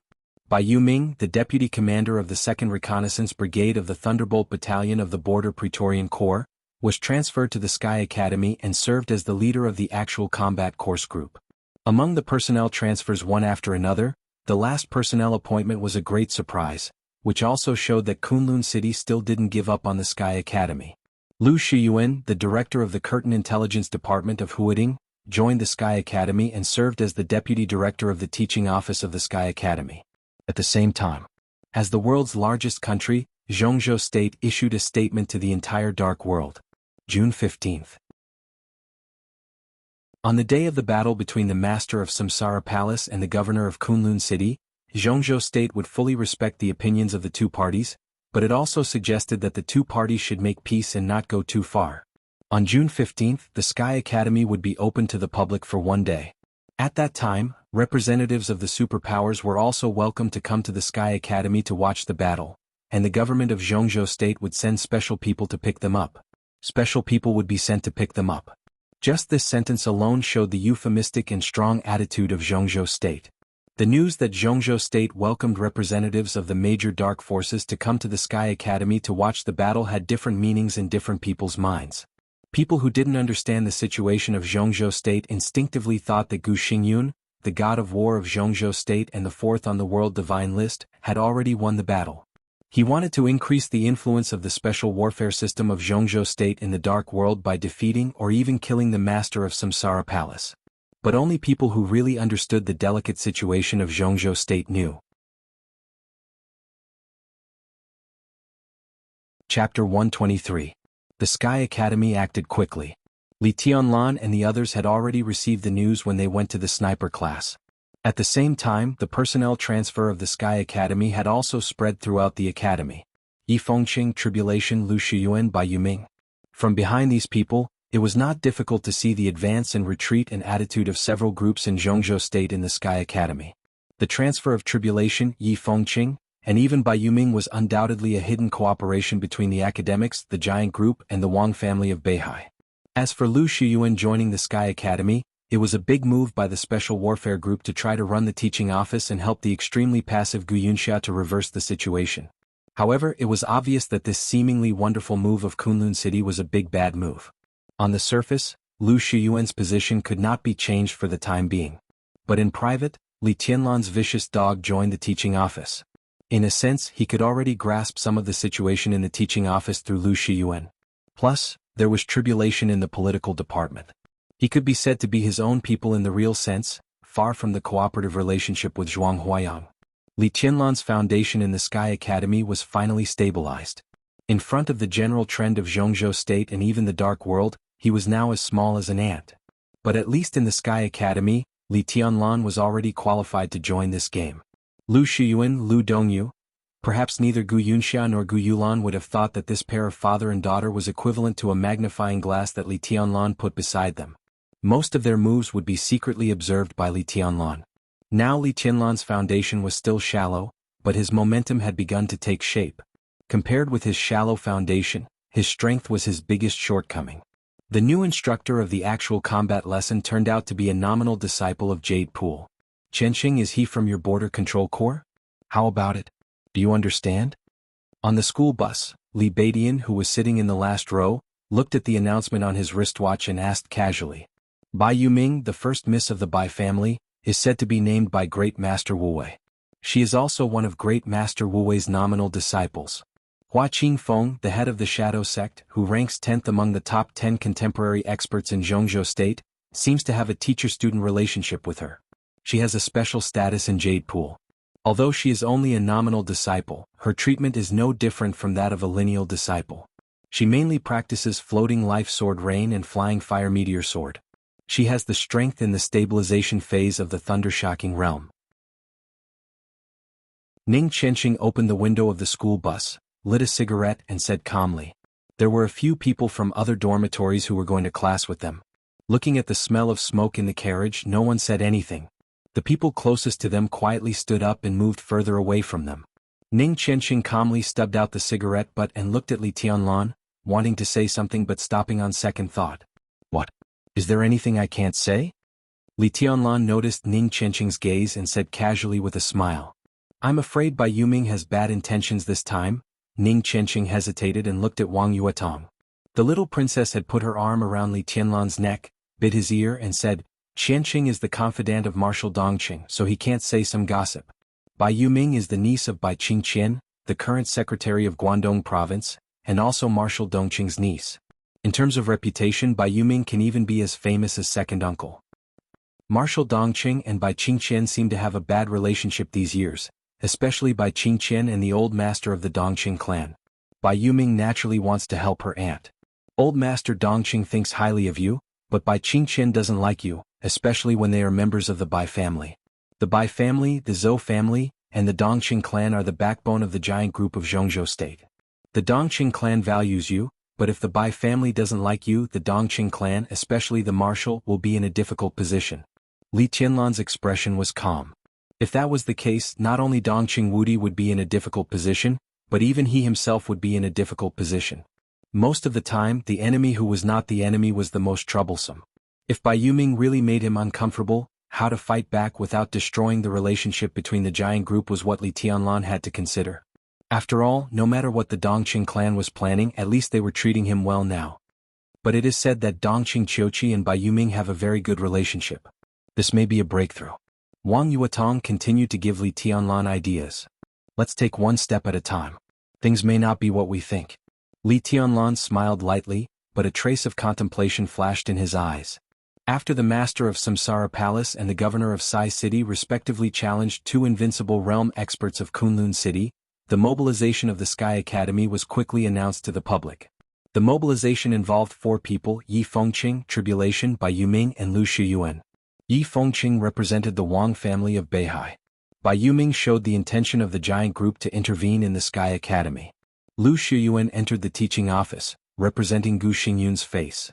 Bai Yuming, the deputy commander of the 2nd Reconnaissance Brigade of the Thunderbolt Battalion of the Border Praetorian Corps, was transferred to the Sky Academy and served as the leader of the actual combat course group. Among the personnel transfers one after another, the last personnel appointment was a great surprise, which also showed that Kunlun City still didn't give up on the Sky Academy. Lu Shiyuan, the director of the Curtain Intelligence Department of Huading, joined the Sky Academy and served as the deputy director of the teaching office of the Sky Academy. At the same time, as the world's largest country, Jianghu State issued a statement to the entire dark world. June 15. On the day of the battle between the master of Samsara Palace and the governor of Kunlun City, Jianghu State would fully respect the opinions of the two parties, but it also suggested that the two parties should make peace and not go too far. On June 15, the Sky Academy would be open to the public for one day. At that time, representatives of the superpowers were also welcome to come to the Sky Academy to watch the battle, and the government of Jianghu State would send special people to pick them up. Special people would be sent to pick them up. Just this sentence alone showed the euphemistic and strong attitude of Jianghu State. The news that Jianghu State welcomed representatives of the major dark forces to come to the Sky Academy to watch the battle had different meanings in different people's minds. People who didn't understand the situation of Jianghu State instinctively thought that Gu Xingyun, the god of war of Jianghu State and the fourth on the world divine list, had already won the battle. He wanted to increase the influence of the special warfare system of Jianghu State in the dark world by defeating or even killing the master of Samsara Palace. But only people who really understood the delicate situation of Jianghu State knew. Chapter 123. The Sky Academy acted quickly. Li Tianlan and the others had already received the news when they went to the sniper class. At the same time, the personnel transfer of the Sky Academy had also spread throughout the academy. Yi Fengqing, Tribulation, Lu Shiyuan, Bai Yuming. From behind these people, it was not difficult to see the advance and retreat and attitude of several groups in Jianghu State in the Sky Academy. The transfer of Tribulation, Yi Fengqing, and even Bai Yuming was undoubtedly a hidden cooperation between the academics, the giant group, and the Wang family of Beihai. As for Lu Shiyuan joining the Sky Academy, it was a big move by the Special Warfare Group to try to run the teaching office and help the extremely passive Gu Yunxia to reverse the situation. However, it was obvious that this seemingly wonderful move of Kunlun City was a big bad move. On the surface, Lu Shiyuan's position could not be changed for the time being. But in private, Li Tianlan's vicious dog joined the teaching office. In a sense, he could already grasp some of the situation in the teaching office through Lu Shiyuan. Plus, there was tribulation in the political department. He could be said to be his own people in the real sense, far from the cooperative relationship with Zhuang Huayang. Li Tianlan's foundation in the Sky Academy was finally stabilized. In front of the general trend of Jianghu State and even the Dark World, he was now as small as an ant. But at least in the Sky Academy, Li Tianlan was already qualified to join this game. Lu Shiyuan, Lu Dongyu. Perhaps neither Gu Yunxia nor Gu Yulan would have thought that this pair of father and daughter was equivalent to a magnifying glass that Li Tianlan put beside them. Most of their moves would be secretly observed by Li Tianlan. Now Li Tianlan's foundation was still shallow, but his momentum had begun to take shape. Compared with his shallow foundation, his strength was his biggest shortcoming. The new instructor of the actual combat lesson turned out to be a nominal disciple of Jade Pool. Chenxing, is he from your border control corps? How about it? Do you understand? On the school bus, Li Beidian, who was sitting in the last row, looked at the announcement on his wristwatch and asked casually. Bai Yuming, the first miss of the Bai family, is said to be named by Great Master Wu Wei. She is also one of Great Master Wu Wei's nominal disciples. Hua Qingfeng, the head of the Shadow Sect, who ranks 10th among the top 10 contemporary experts in Jianghu State, seems to have a teacher-student relationship with her. She has a special status in Jade Pool. Although she is only a nominal disciple, her treatment is no different from that of a lineal disciple. She mainly practices floating life sword rain and flying fire meteor sword. She has the strength in the stabilization phase of the thunder-shocking realm. Ning Chenxing opened the window of the school bus, lit a cigarette and said calmly. There were a few people from other dormitories who were going to class with them. Looking at the smell of smoke in the carriage, no one said anything. The people closest to them quietly stood up and moved further away from them. Ning Chenxing calmly stubbed out the cigarette butt and looked at Li Tianlan, wanting to say something but stopping on second thought. What? Is there anything I can't say? Li Tianlan noticed Ning Chenxing's gaze and said casually with a smile. I'm afraid Bai Yuming has bad intentions this time. Ning Chenxing hesitated and looked at Wang Yuetong. The little princess had put her arm around Li Tianlan's neck, bit his ear and said, Chenxing is the confidant of Marshal Dongqing, so he can't say some gossip. Bai Yuming is the niece of Bai Qingqian, the current secretary of Guangdong province, and also Marshal Dongqing's niece. In terms of reputation, Bai Yuming can even be as famous as second uncle. Marshal Dongqing and Bai Qingqian seem to have a bad relationship these years, especially Bai Qingqian and the old master of the Dongqing clan. Bai Yuming naturally wants to help her aunt. Old Master Dongqing thinks highly of you, but Bai Qingqian doesn't like you, especially when they are members of the Bai family. The Bai family, the Zhou family, and the Dongqing clan are the backbone of the giant group of Jianghu State. The Dongqing clan values you, but if the Bai family doesn't like you, the Dongqing clan, especially the marshal, will be in a difficult position. Li Tianlan's expression was calm. If that was the case, not only Dongqing Wudi would be in a difficult position, but even he himself would be in a difficult position. Most of the time, the enemy who was not the enemy was the most troublesome. If Bai Yuming really made him uncomfortable, how to fight back without destroying the relationship between the giant group was what Li Tianlan had to consider. After all, no matter what the Dongqing clan was planning, at least they were treating him well now. But it is said that Dongqing Qiuqi and Bai Yuming have a very good relationship. This may be a breakthrough. Wang Yuetong continued to give Li Tianlan ideas. Let's take one step at a time. Things may not be what we think. Li Tianlan smiled lightly, but a trace of contemplation flashed in his eyes. After the master of Samsara Palace and the governor of Sai City respectively challenged two invincible realm experts of Kunlun City, the mobilization of the Sky Academy was quickly announced to the public. The mobilization involved 4 people: Yi Fengqing, Tribulation, Bai Yuming and Lu Shiyuan. Yi Fengqing represented the Wang family of Beihai. Bai Yuming showed the intention of the giant group to intervene in the Sky Academy. Lu Shiyuan entered the teaching office, representing Gu Xingyun's face.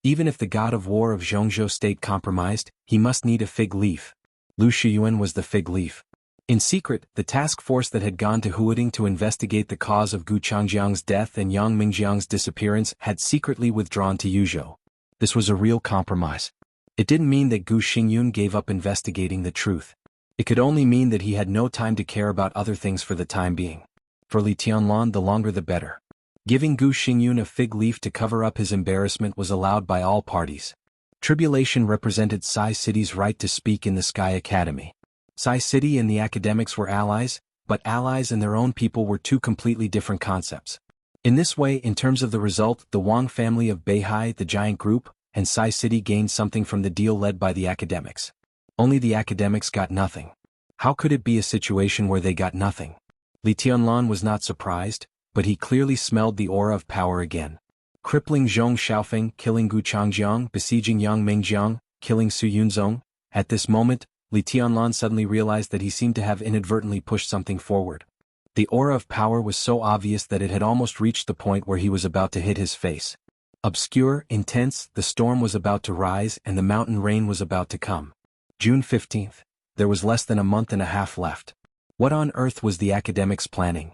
Even if the god of war of Jianghu State compromised, he must need a fig leaf. Lu Shiyuan was the fig leaf. In secret, the task force that had gone to Huading to investigate the cause of Gu Changjiang's death and Yang Mingjiang's disappearance had secretly withdrawn to Yuzhou. This was a real compromise. It didn't mean that Gu Xingyun gave up investigating the truth. It could only mean that he had no time to care about other things for the time being. For Li Tianlan, the longer the better. Giving Gu Xingyun a fig leaf to cover up his embarrassment was allowed by all parties. Tribulation represented Sai City's right to speak in the Sky Academy. Sai City and the academics were allies, but allies and their own people were two completely different concepts. In this way, in terms of the result, the Wang family of Beihai, the giant group, and Sai City gained something from the deal led by the academics. Only the academics got nothing. How could it be a situation where they got nothing? Li Tianlan was not surprised, but he clearly smelled the aura of power again. Crippling Zhong Xiaofeng, killing Gu Changjiang, besieging Yang Mengjiang, killing Su Yunzong. At this moment, Li Tianlan suddenly realized that he seemed to have inadvertently pushed something forward. The aura of power was so obvious that it had almost reached the point where he was about to hit his face. Obscure, intense, the storm was about to rise and the mountain rain was about to come. June 15th. There was less than a month and a half left. What on earth was the academics planning?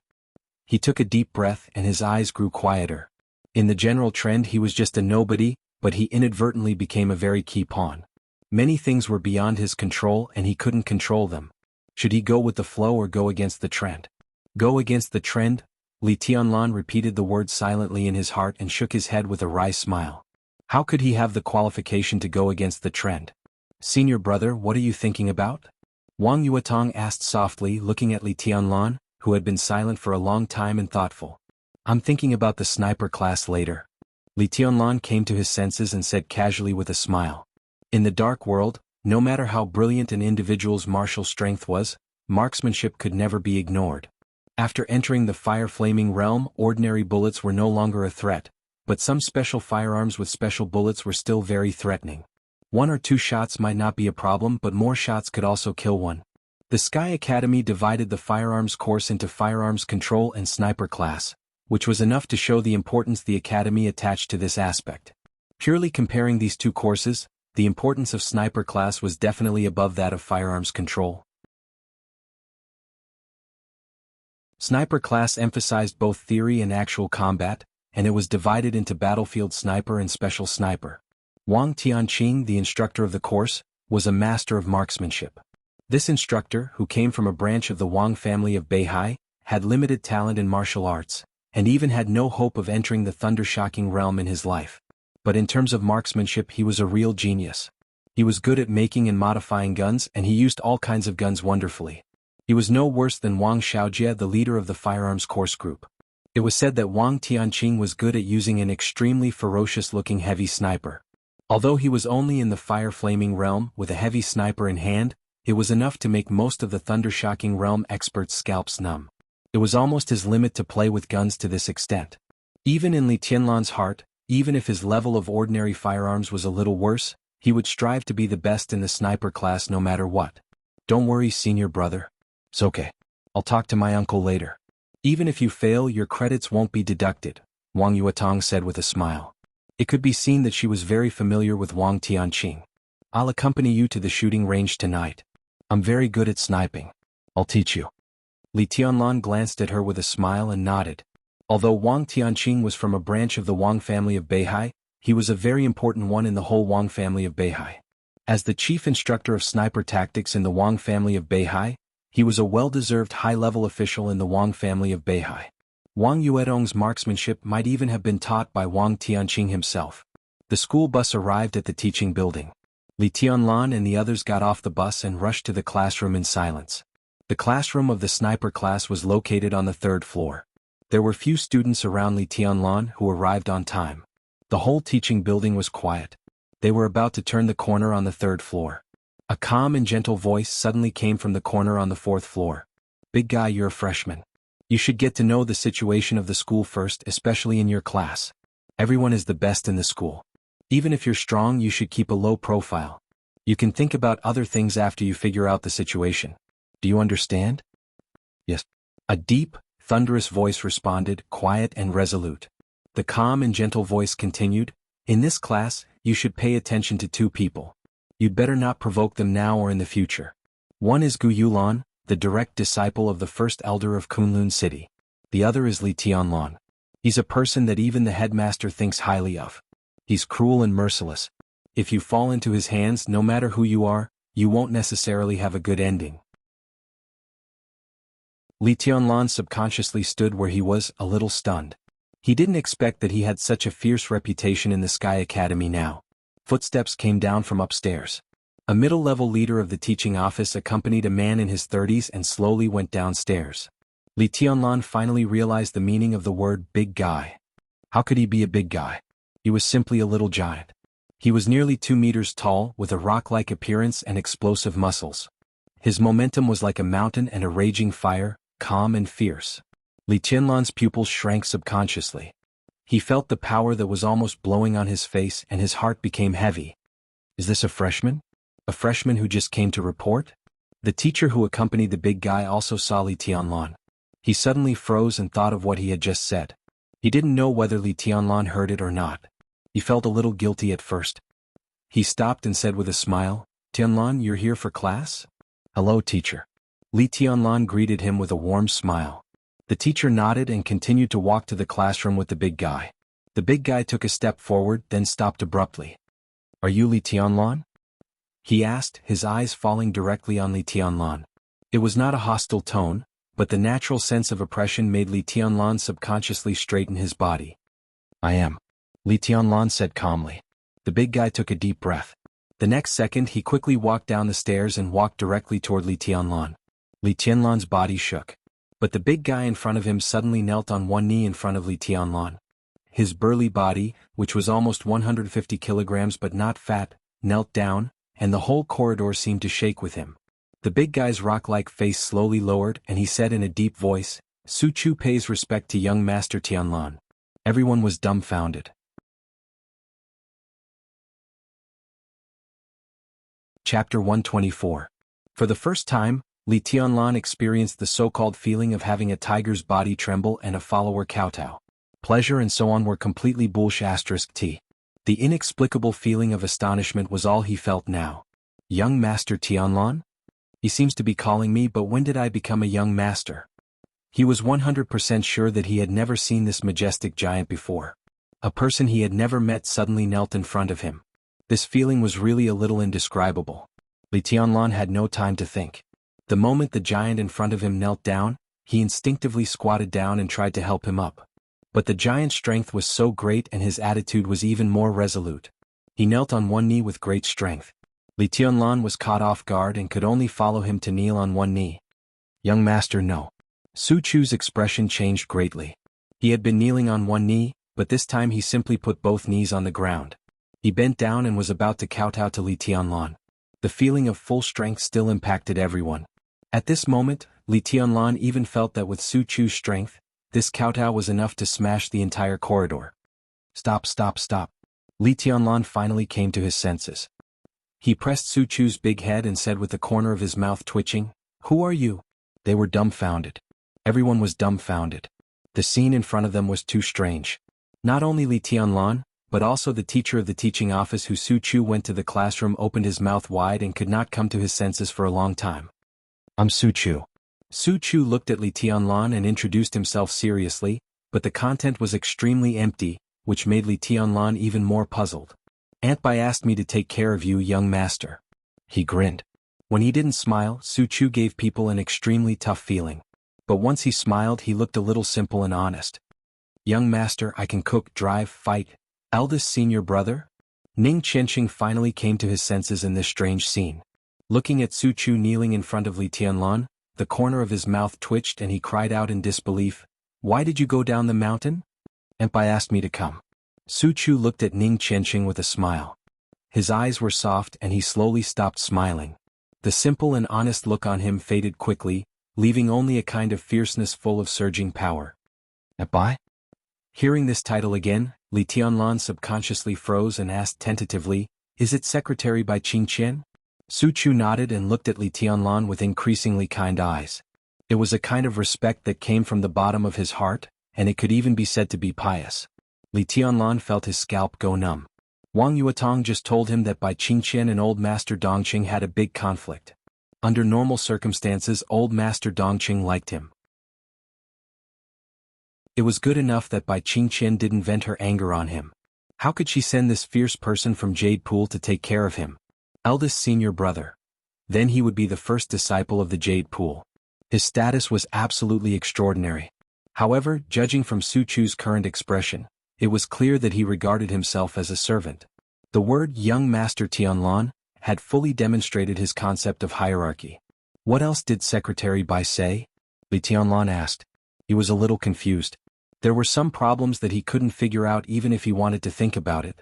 He took a deep breath and his eyes grew quieter. In the general trend he was just a nobody, but he inadvertently became a very key pawn. Many things were beyond his control and he couldn't control them. Should he go with the flow or go against the trend? Go against the trend? Li Tianlan repeated the word silently in his heart and shook his head with a wry smile. How could he have the qualification to go against the trend? Senior brother, what are you thinking about? Wang Yuetong asked softly, looking at Li Tianlan, who had been silent for a long time and thoughtful. I'm thinking about the sniper class later. Li Tianlan came to his senses and said casually with a smile. In the dark world, no matter how brilliant an individual's martial strength was, marksmanship could never be ignored. After entering the fire-flaming realm, ordinary bullets were no longer a threat, but some special firearms with special bullets were still very threatening. 1 or 2 shots might not be a problem, but more shots could also kill one. The Sky Academy divided the firearms course into firearms control and sniper class, which was enough to show the importance the academy attached to this aspect. Purely comparing these two courses, the importance of sniper class was definitely above that of firearms control. Sniper class emphasized both theory and actual combat, and it was divided into battlefield sniper and special sniper. Wang Tianqing, the instructor of the course, was a master of marksmanship. This instructor, who came from a branch of the Wang family of Beihai, had limited talent in martial arts, and even had no hope of entering the thunder-shocking realm in his life. But in terms of marksmanship he was a real genius. He was good at making and modifying guns and he used all kinds of guns wonderfully. He was no worse than Wang Xiaojie, the leader of the firearms course group. It was said that Wang Tianqing was good at using an extremely ferocious-looking heavy sniper. Although he was only in the fire-flaming realm with a heavy sniper in hand, it was enough to make most of the thunder-shocking realm experts' scalps numb. It was almost his limit to play with guns to this extent. Even in Li Tianlan's heart, even if his level of ordinary firearms was a little worse, he would strive to be the best in the sniper class no matter what. Don't worry, senior brother. It's okay. I'll talk to my uncle later. Even if you fail, your credits won't be deducted, Wang Yuetong said with a smile. It could be seen that she was very familiar with Wang Tianqing. I'll accompany you to the shooting range tonight. I'm very good at sniping. I'll teach you. Li Tianlan glanced at her with a smile and nodded. Although Wang Tianqing was from a branch of the Wang family of Beihai, he was a very important one in the whole Wang family of Beihai. As the chief instructor of sniper tactics in the Wang family of Beihai, he was a well-deserved high-level official in the Wang family of Beihai. Wang Yuetong's marksmanship might even have been taught by Wang Tianqing himself. The school bus arrived at the teaching building. Li Tianlan and the others got off the bus and rushed to the classroom in silence. The classroom of the sniper class was located on the 3rd floor. There were few students around Li Tianlan who arrived on time. The whole teaching building was quiet. They were about to turn the corner on the 3rd floor. A calm and gentle voice suddenly came from the corner on the 4th floor. Big guy, you're a freshman. You should get to know the situation of the school first, especially in your class. Everyone is the best in the school. Even if you're strong, you should keep a low profile. You can think about other things after you figure out the situation. Do you understand? Yes. A deep, thunderous voice responded, quiet and resolute. The calm and gentle voice continued, in this class, you should pay attention to 2 people. You'd better not provoke them now or in the future. One is Gu Yulan, the direct disciple of the first elder of Kunlun City. The other is Li Tianlan. He's a person that even the headmaster thinks highly of. He's cruel and merciless. If you fall into his hands, no matter who you are, you won't necessarily have a good ending. Li Tianlan subconsciously stood where he was, a little stunned. He didn't expect that he had such a fierce reputation in the Sky Academy now. Footsteps came down from upstairs. A middle-level leader of the teaching office accompanied a man in his 30s and slowly went downstairs. Li Tianlan finally realized the meaning of the word big guy. How could he be a big guy? He was simply a little giant. He was nearly 2 meters tall, with a rock-like appearance and explosive muscles. His momentum was like a mountain and a raging fire, calm and fierce. Li Tianlan's pupils shrank subconsciously. He felt the power that was almost blowing on his face and his heart became heavy. Is this a freshman? A freshman who just came to report? The teacher who accompanied the big guy also saw Li Tianlan. He suddenly froze and thought of what he had just said. He didn't know whether Li Tianlan heard it or not. He felt a little guilty at first. He stopped and said with a smile, "Tianlan, you're here for class?" "Hello, teacher." Li Tianlan greeted him with a warm smile. The teacher nodded and continued to walk to the classroom with the big guy. The big guy took a step forward, then stopped abruptly. "Are you Li Tianlan?" he asked, his eyes falling directly on Li Tianlan. It was not a hostile tone, but the natural sense of oppression made Li Tianlan subconsciously straighten his body. "I am," Li Tianlan said calmly. The big guy took a deep breath. The next second he quickly walked down the stairs and walked directly toward Li Tianlan. Li Tianlan's body shook. But the big guy in front of him suddenly knelt on one knee in front of Li Tianlan. His burly body, which was almost 150 kilograms but not fat, knelt down, and the whole corridor seemed to shake with him. The big guy's rock-like face slowly lowered and he said in a deep voice, "Su Chu pays respect to young Master Tianlan." Everyone was dumbfounded. Chapter 124. For the first time, Li Tianlan experienced the so-called feeling of having a tiger's body tremble and a follower kowtow. Pleasure and so on were completely bullsh*t. The inexplicable feeling of astonishment was all he felt now. Young Master Tianlan? He seems to be calling me, but when did I become a young master? He was 100% sure that he had never seen this majestic giant before. A person he had never met suddenly knelt in front of him. This feeling was really a little indescribable. Li Tianlan had no time to think. The moment the giant in front of him knelt down, he instinctively squatted down and tried to help him up. But the giant's strength was so great and his attitude was even more resolute. He knelt on one knee with great strength. Li Tianlan was caught off guard and could only follow him to kneel on one knee. "Young master, no." Su Chu's expression changed greatly. He had been kneeling on one knee, but this time he simply put both knees on the ground. He bent down and was about to kowtow to Li Tianlan. The feeling of full strength still impacted everyone. At this moment, Li Tianlan even felt that with Su Chu's strength, this kowtow was enough to smash the entire corridor. "Stop, stop, stop." Li Tianlan finally came to his senses. He pressed Su Chu's big head and said with the corner of his mouth twitching, "Who are you?" They were dumbfounded. Everyone was dumbfounded. The scene in front of them was too strange. Not only Li Tianlan, but also the teacher of the teaching office who Su Chu went to the classroom opened his mouth wide and could not come to his senses for a long time. "I'm Su Chu." Su Chu looked at Li Tianlan and introduced himself seriously, but the content was extremely empty, which made Li Tianlan even more puzzled. "Aunt Bai asked me to take care of you, young master." He grinned. When he didn't smile, Su Chu gave people an extremely tough feeling. But once he smiled, he looked a little simple and honest. "Young master, I can cook, drive, fight." Eldest senior brother? Ning Qianqing finally came to his senses in this strange scene. Looking at Su Chu kneeling in front of Li Tianlan, the corner of his mouth twitched and he cried out in disbelief, "Why did you go down the mountain?" "Aunt Bai asked me to come." Su Chu looked at Ning Qianqing with a smile. His eyes were soft and he slowly stopped smiling. The simple and honest look on him faded quickly, leaving only a kind of fierceness full of surging power. "Aunt Bai?" Hearing this title again, Li Tianlan subconsciously froze and asked tentatively, "Is it Secretary Bai Qingqian?" Su Chu nodded and looked at Li Tianlan with increasingly kind eyes. It was a kind of respect that came from the bottom of his heart, and it could even be said to be pious. Li Tianlan felt his scalp go numb. Wang Yuetong just told him that Bai Qingqian and Old Master Dongqing had a big conflict. Under normal circumstances, Old Master Dongqing liked him. It was good enough that Bai Qingqian didn't vent her anger on him. How could she send this fierce person from Jade Pool to take care of him? Eldest senior brother. Then he would be the first disciple of the Jade Pool. His status was absolutely extraordinary. However, judging from Su Chu's current expression, it was clear that he regarded himself as a servant. The word young Master Tianlan had fully demonstrated his concept of hierarchy. What else did Secretary Bai say? Li Tianlan asked. He was a little confused. There were some problems that he couldn't figure out even if he wanted to think about it.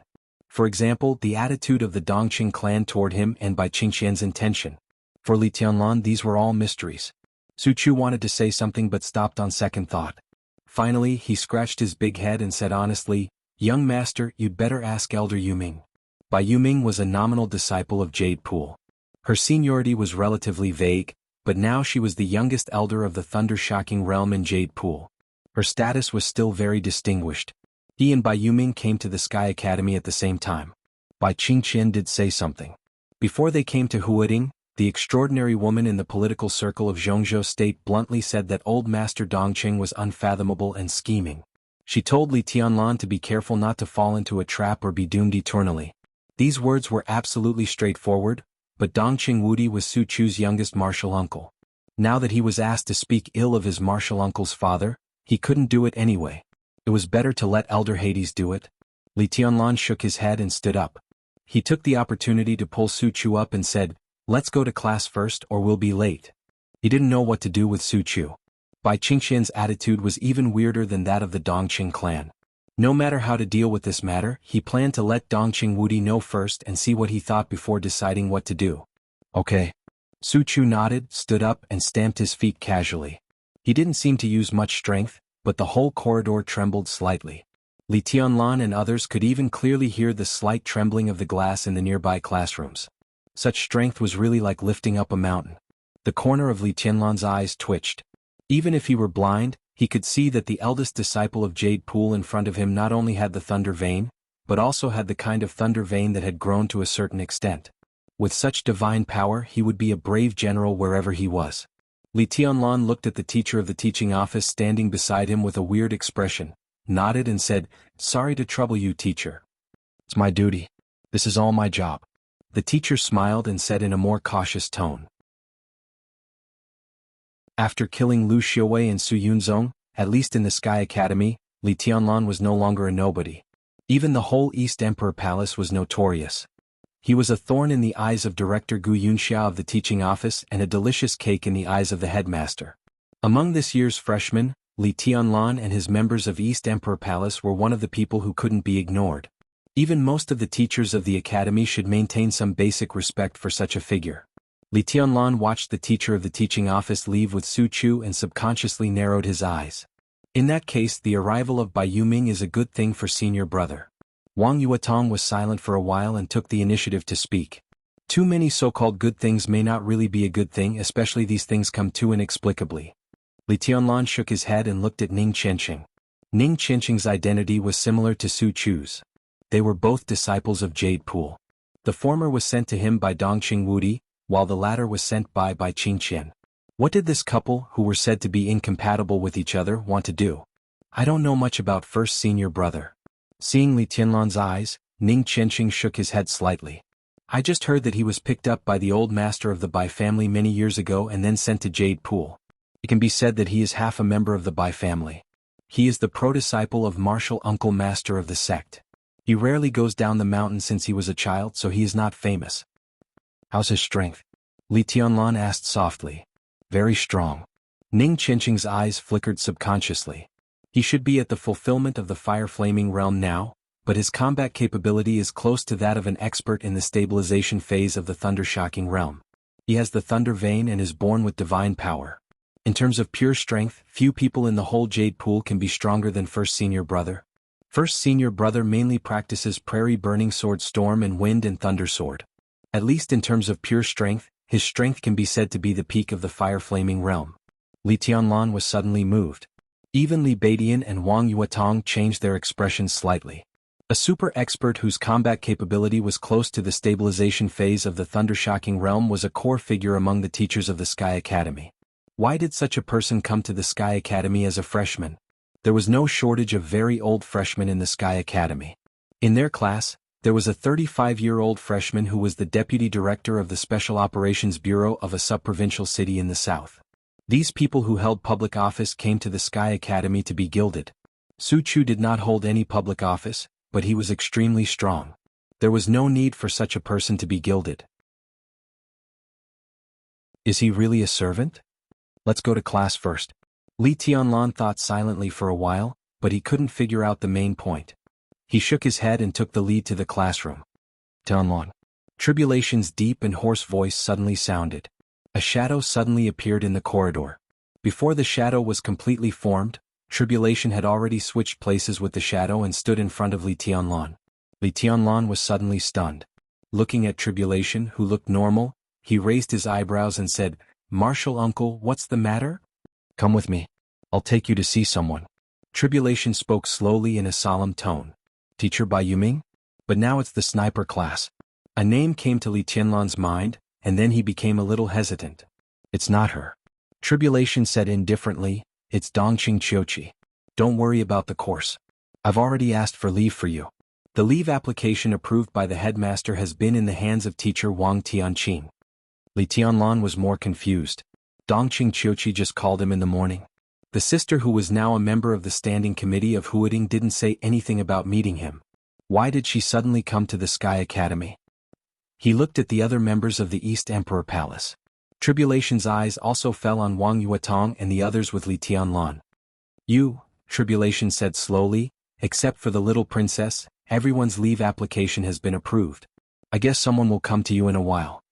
For example, the attitude of the Dongqing clan toward him and Bai Qingqian's intention. For Li Tianlan, these were all mysteries. Su Chu wanted to say something but stopped on second thought. Finally, he scratched his big head and said honestly, "Young master, you'd better ask Elder Yuming." Bai Yuming was a nominal disciple of Jade Pool. Her seniority was relatively vague, but now she was the youngest elder of the thunder-shocking realm in Jade Pool. Her status was still very distinguished. He and Bai Yuming came to the Sky Academy at the same time. Bai Qingqian did say something. Before they came to Huading, the extraordinary woman in the political circle of Jianghu State bluntly said that old Master Dongqing was unfathomable and scheming. She told Li Tianlan to be careful not to fall into a trap or be doomed eternally. These words were absolutely straightforward, but Dongqing Wudi was Su Chu's youngest martial uncle. Now that he was asked to speak ill of his martial uncle's father, he couldn't do it anyway. It was better to let Elder Hades do it. Li Tianlan shook his head and stood up. He took the opportunity to pull Su Chu up and said, "Let's go to class first or we'll be late." He didn't know what to do with Su Chu. Bai Qingqian's attitude was even weirder than that of the Dongqing clan. No matter how to deal with this matter, he planned to let Dongqing Wudi know first and see what he thought before deciding what to do. "Okay." Su Chu nodded, stood up and stamped his feet casually. He didn't seem to use much strength, but the whole corridor trembled slightly. Li Tianlan and others could even clearly hear the slight trembling of the glass in the nearby classrooms. Such strength was really like lifting up a mountain. The corner of Li Tianlan's eyes twitched. Even if he were blind, he could see that the eldest disciple of Jade Pool in front of him not only had the thunder vein, but also had the kind of thunder vein that had grown to a certain extent. With such divine power, he would be a brave general wherever he was. Li Tianlan looked at the teacher of the teaching office standing beside him with a weird expression, nodded and said, "Sorry to trouble you, teacher. It's my duty. This is all my job." The teacher smiled and said in a more cautious tone, "After killing Lu Xiaowei and Su Yunzong, at least in the Sky Academy, Li Tianlan was no longer a nobody. Even the whole East Emperor Palace was notorious. He was a thorn in the eyes of Director Gu Yunxia of the teaching office and a delicious cake in the eyes of the headmaster. Among this year's freshmen, Li Tianlan and his members of East Emperor Palace were one of the people who couldn't be ignored. Even most of the teachers of the academy should maintain some basic respect for such a figure." Li Tianlan watched the teacher of the teaching office leave with Su Chu and subconsciously narrowed his eyes. In that case, the arrival of Bai Yuming is a good thing for senior brother. Wang Yuatong was silent for a while and took the initiative to speak. Too many so-called good things may not really be a good thing, especially these things come too inexplicably. Li Tianlan shook his head and looked at Ning Qianqing. Ning Qianqing's identity was similar to Su Chu's. They were both disciples of Jade Pool. The former was sent to him by Dongqing Wudi, while the latter was sent by Qingqian. What did this couple, who were said to be incompatible with each other, want to do? "I don't know much about first senior brother." Seeing Li Tianlan's eyes, Ning Qianqing shook his head slightly. "I just heard that he was picked up by the old master of the Bai family many years ago and then sent to Jade Pool. It can be said that he is half a member of the Bai family. He is the pro-disciple of martial uncle master of the sect. He rarely goes down the mountain since he was a child, so he is not famous." "How's his strength?" Li Tianlan asked softly. "Very strong." Ning Qianqing's eyes flickered subconsciously. He should be at the fulfillment of the fire-flaming realm now, but his combat capability is close to that of an expert in the stabilization phase of the thunder-shocking realm. He has the thunder vein and is born with divine power. In terms of pure strength, few people in the whole Jade Pool can be stronger than first senior brother. First senior brother mainly practices Prairie Burning Sword Storm and Wind and Thunder Sword. At least in terms of pure strength, his strength can be said to be the peak of the fire-flaming realm. Li Tianlan was suddenly moved. Even Li Beidian and Wang Yuatong changed their expressions slightly. A super expert whose combat capability was close to the stabilization phase of the thunder-shocking realm was a core figure among the teachers of the Sky Academy. Why did such a person come to the Sky Academy as a freshman? There was no shortage of very old freshmen in the Sky Academy. In their class, there was a 35-year-old freshman who was the deputy director of the Special Operations Bureau of a sub-provincial city in the south. These people who held public office came to the Sky Academy to be gilded. Su Chu did not hold any public office, but he was extremely strong. There was no need for such a person to be gilded. Is he really a servant? Let's go to class first. Li Tianlan thought silently for a while, but he couldn't figure out the main point. He shook his head and took the lead to the classroom. Tianlan. Tribulation's deep and hoarse voice suddenly sounded. A shadow suddenly appeared in the corridor. Before the shadow was completely formed, Tribulation had already switched places with the shadow and stood in front of Li Tianlan. Li Tianlan was suddenly stunned. Looking at Tribulation, who looked normal, he raised his eyebrows and said, "Martial uncle, what's the matter? Come with me. I'll take you to see someone." Tribulation spoke slowly in a solemn tone. "Teacher Bai Yuming? But now it's the sniper class." A name came to Li Tianlan's mind, and then he became a little hesitant. "It's not her." Tribulation said indifferently, "It's Dongqing Qiuqi. Don't worry about the course. I've already asked for leave for you." The leave application approved by the headmaster has been in the hands of teacher Wang Tianqing. Li Tianlan was more confused. Dongqing Qiuqi just called him in the morning. The sister, who was now a member of the standing committee of Huading, didn't say anything about meeting him. Why did she suddenly come to the Sky Academy? He looked at the other members of the East Emperor Palace. Tribulation's eyes also fell on Wang Yuetong and the others with Li Tianlan. "You," Tribulation said slowly, "except for the little princess, everyone's leave application has been approved. I guess someone will come to you in a while."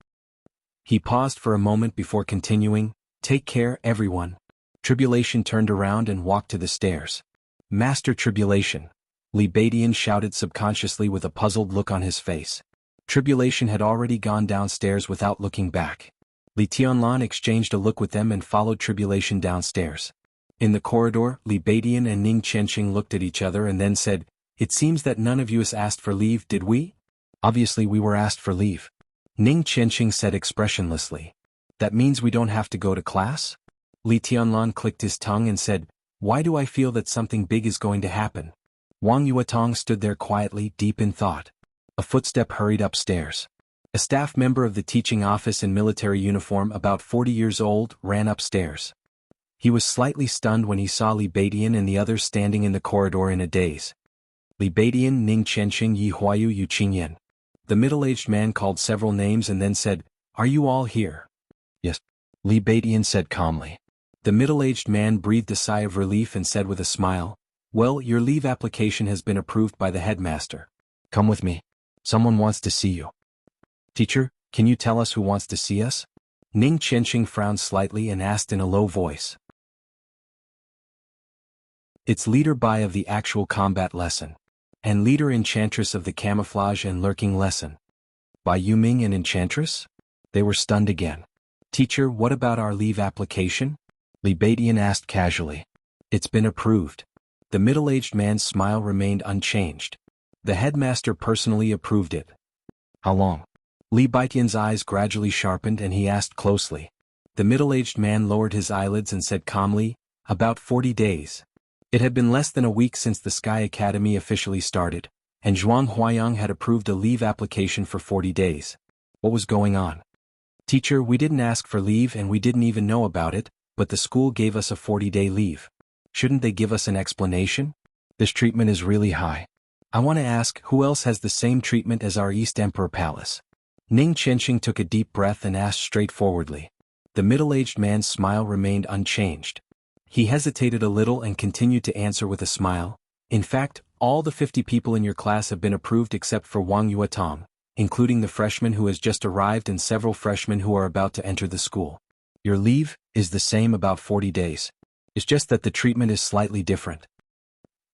He paused for a moment before continuing, "Take care, everyone." Tribulation turned around and walked to the stairs. "Master Tribulation," Li Baidian shouted subconsciously with a puzzled look on his face. Tribulation had already gone downstairs without looking back. Li Tianlan exchanged a look with them and followed Tribulation downstairs. In the corridor, Li Baidian and Ning Qianqing looked at each other and then said, "It seems that none of you has asked for leave, did we?" "Obviously we were asked for leave," Ning Qianqing said expressionlessly. "That means we don't have to go to class?" Li Tianlan clicked his tongue and said, "Why do I feel that something big is going to happen?" Wang Yuetong stood there quietly, deep in thought. A footstep hurried upstairs. A staff member of the teaching office in military uniform, about 40 years old, ran upstairs. He was slightly stunned when he saw Li Baidian and the others standing in the corridor in a daze. Li Baidian, Ning Qianqing, Yi Huayu, Yu Qingyan. The middle-aged man called several names and then said, "Are you all here?" "Yes," Li Baidian said calmly. The middle-aged man breathed a sigh of relief and said with a smile, "Well, your leave application has been approved by the headmaster. Come with me. Someone wants to see you." "Teacher, can you tell us who wants to see us?" Ning Qianqing frowned slightly and asked in a low voice. "It's Leader Bai of the actual combat lesson. And Leader Enchantress of the camouflage and lurking lesson." "Bai Yuming and Enchantress?" They were stunned again. "Teacher, what about our leave application?" Li Baidian asked casually. "It's been approved." The middle-aged man's smile remained unchanged. "The headmaster personally approved it." "How long?" Li Baidian's eyes gradually sharpened and he asked closely. The middle-aged man lowered his eyelids and said calmly, "About 40 days. It had been less than a week since the Sky Academy officially started, and Zhuang Huayang had approved a leave application for 40 days. What was going on? "Teacher, we didn't ask for leave and we didn't even know about it, but the school gave us a 40-day leave. Shouldn't they give us an explanation? This treatment is really high. I want to ask, who else has the same treatment as our East Emperor Palace?" Ning Qianqing took a deep breath and asked straightforwardly. The middle-aged man's smile remained unchanged. He hesitated a little and continued to answer with a smile. "In fact, all the 50 people in your class have been approved except for Wang Yuetong, including the freshman who has just arrived and several freshmen who are about to enter the school. Your leave is the same, about 40 days. It's just that the treatment is slightly different."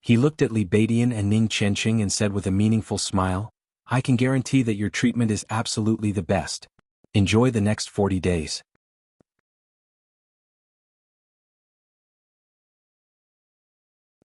He looked at Li Baidian and Ning Qianqing and said with a meaningful smile, "I can guarantee that your treatment is absolutely the best. Enjoy the next 40 days.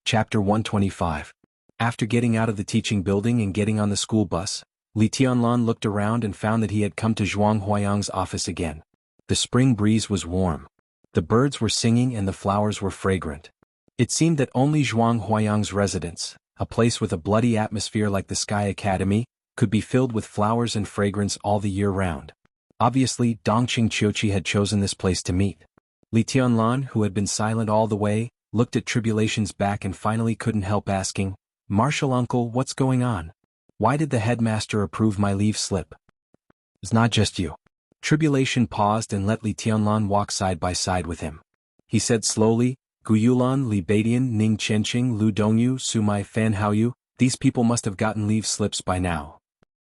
Chapter 125. After getting out of the teaching building and getting on the school bus, Li Tianlan looked around and found that he had come to Zhuang Huayang's office again. The spring breeze was warm. The birds were singing and the flowers were fragrant. It seemed that only Zhuang Huayang's residence, a place with a bloody atmosphere like the Sky Academy, could be filled with flowers and fragrance all the year round. Obviously, Dongqing Qiuqi had chosen this place to meet. Li Tianlan, who had been silent all the way, looked at Tribulation's back and finally couldn't help asking, "Martial uncle, what's going on? Why did the headmaster approve my leave slip?" "It's not just you." Tribulation paused and let Li Tianlan walk side by side with him. He said slowly, "Guyulan, Li Baidian, Ning Qianqing, Lu Dongyu, Sumai Fan Haoyu, these people must have gotten leave slips by now."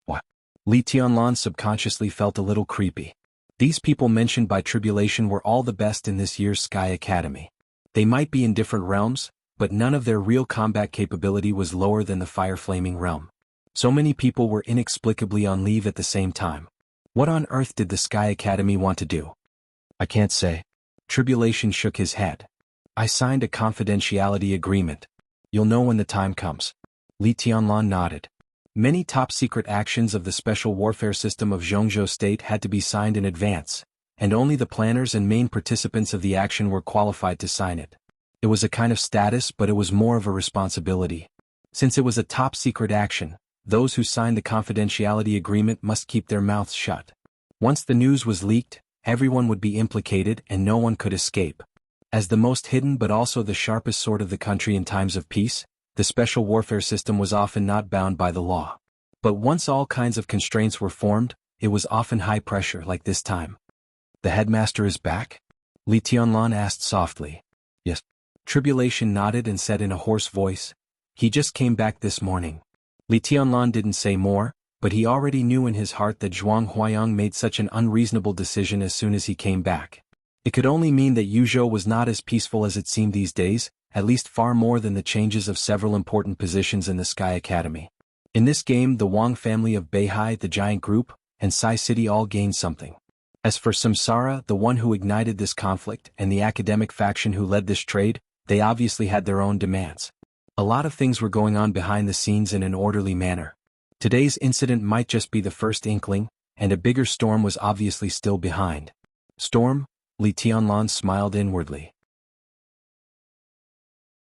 What? Li Tianlan subconsciously felt a little creepy. These people mentioned by Tribulation were all the best in this year's Sky Academy. They might be in different realms, but none of their real combat capability was lower than the fire-flaming realm. So many people were inexplicably on leave at the same time. What on earth did the Sky Academy want to do? I can't say. Tribulation shook his head. I signed a confidentiality agreement. You'll know when the time comes. Li Tianlan nodded. Many top-secret actions of the special warfare system of Jianghu State had to be signed in advance, and only the planners and main participants of the action were qualified to sign it. It was a kind of status, but it was more of a responsibility. Since it was a top-secret action, those who signed the confidentiality agreement must keep their mouths shut. Once the news was leaked, everyone would be implicated and no one could escape. As the most hidden but also the sharpest sword of the country in times of peace, the special warfare system was often not bound by the law. But once all kinds of constraints were formed, it was often high pressure like this time. The headmaster is back? Li Tianlan asked softly. Yes. Tribulation nodded and said in a hoarse voice, he just came back this morning. Li Tianlan didn't say more, but he already knew in his heart that Zhuang Huayang made such an unreasonable decision as soon as he came back. It could only mean that Yuzhou was not as peaceful as it seemed these days, at least far more than the changes of several important positions in the Sky Academy. In this game, the Wang family of Beihai, the giant group, and Sai City all gained something. As for Samsara, the one who ignited this conflict, and the academic faction who led this trade, they obviously had their own demands. A lot of things were going on behind the scenes in an orderly manner. Today's incident might just be the first inkling, and a bigger storm was obviously still behind. Storm? Li Tianlan smiled inwardly.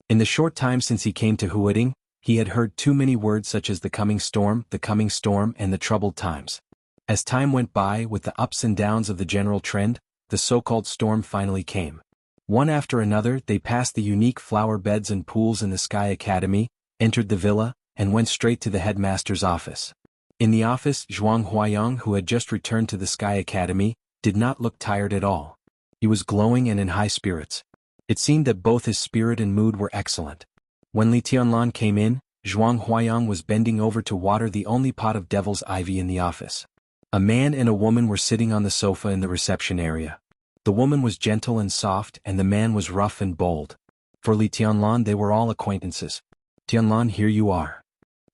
In the short time since he came to Huading, he had heard too many words such as the coming storm, and the troubled times. As time went by with the ups and downs of the general trend, the so-called storm finally came. One after another, they passed the unique flower beds and pools in the Sky Academy, entered the villa, and went straight to the headmaster's office. In the office, Zhuang Huayang, who had just returned to the Sky Academy, did not look tired at all. He was glowing and in high spirits. It seemed that both his spirit and mood were excellent. When Li Tianlan came in, Zhuang Huayang was bending over to water the only pot of devil's ivy in the office. A man and a woman were sitting on the sofa in the reception area. The woman was gentle and soft and the man was rough and bold. For Li Tianlan they were all acquaintances. Tianlan, here you are.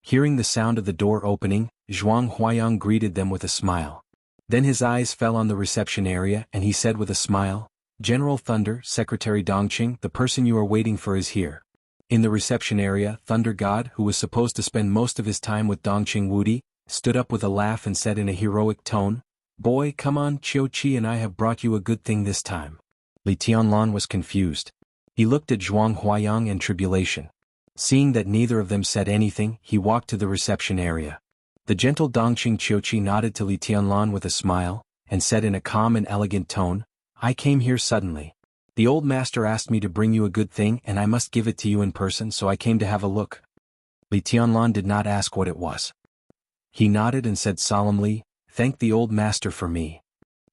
Hearing the sound of the door opening, Zhuang Huayang greeted them with a smile. Then his eyes fell on the reception area and he said with a smile, General Thunder, Secretary Dongqing, the person you are waiting for is here. In the reception area, Thunder God, who was supposed to spend most of his time with Dongqing Wudi, stood up with a laugh and said in a heroic tone, Boy, come on, Qiu Qi and I have brought you a good thing this time. Li Tianlan was confused. He looked at Zhuang Huayang and Tribulation. Seeing that neither of them said anything, he walked to the reception area. The gentle Dongqing Qiu Qi nodded to Li Tianlan with a smile, and said in a calm and elegant tone, I came here suddenly. The old master asked me to bring you a good thing and I must give it to you in person, so I came to have a look. Li Tianlan did not ask what it was. He nodded and said solemnly, Thank the old master for me.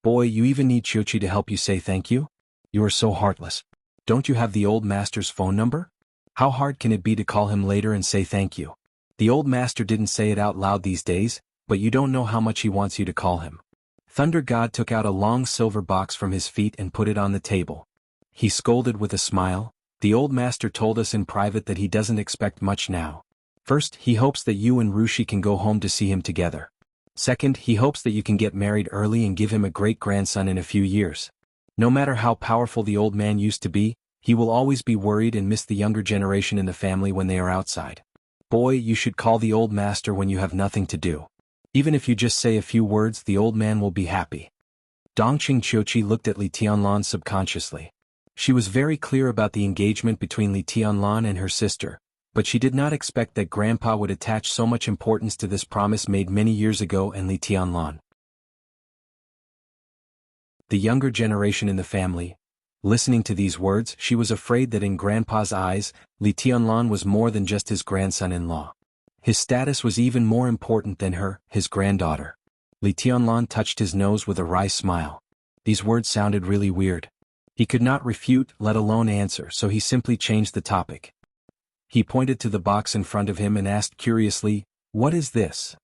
Boy, you even need Qiu Qi to help you say thank you? You are so heartless. Don't you have the old master's phone number? How hard can it be to call him later and say thank you? The old master didn't say it out loud these days, but you don't know how much he wants you to call him. Thunder God took out a long silver box from his feet and put it on the table. He scolded with a smile, The old master told us in private that he doesn't expect much now. First, he hopes that you and Rushi can go home to see him together. Second, he hopes that you can get married early and give him a great-grandson in a few years. No matter how powerful the old man used to be, he will always be worried and miss the younger generation in the family when they are outside. Boy, you should call the old master when you have nothing to do. Even if you just say a few words, the old man will be happy. Dongqing Qiuqi looked at Li Tianlan subconsciously. She was very clear about the engagement between Li Tianlan and her sister, but she did not expect that Grandpa would attach so much importance to this promise made many years ago and Li Tianlan. The younger generation in the family. Listening to these words, she was afraid that in Grandpa's eyes, Li Tianlan was more than just his grandson-in-law. His status was even more important than her, his granddaughter. Li Tianlan touched his nose with a wry smile. These words sounded really weird. He could not refute, let alone answer, so he simply changed the topic. He pointed to the box in front of him and asked curiously, What is this?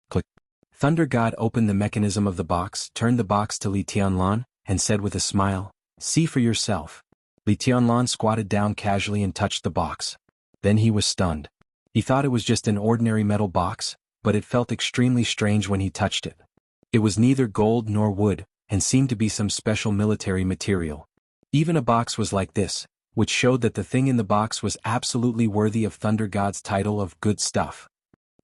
Click. Thunder God opened the mechanism of the box, turned the box to Li Tianlan, and said with a smile, See for yourself. Li Tianlan squatted down casually and touched the box. Then he was stunned. He thought it was just an ordinary metal box, but it felt extremely strange when he touched it. It was neither gold nor wood, and seemed to be some special military material. Even a box was like this, which showed that the thing in the box was absolutely worthy of Thunder God's title of good stuff.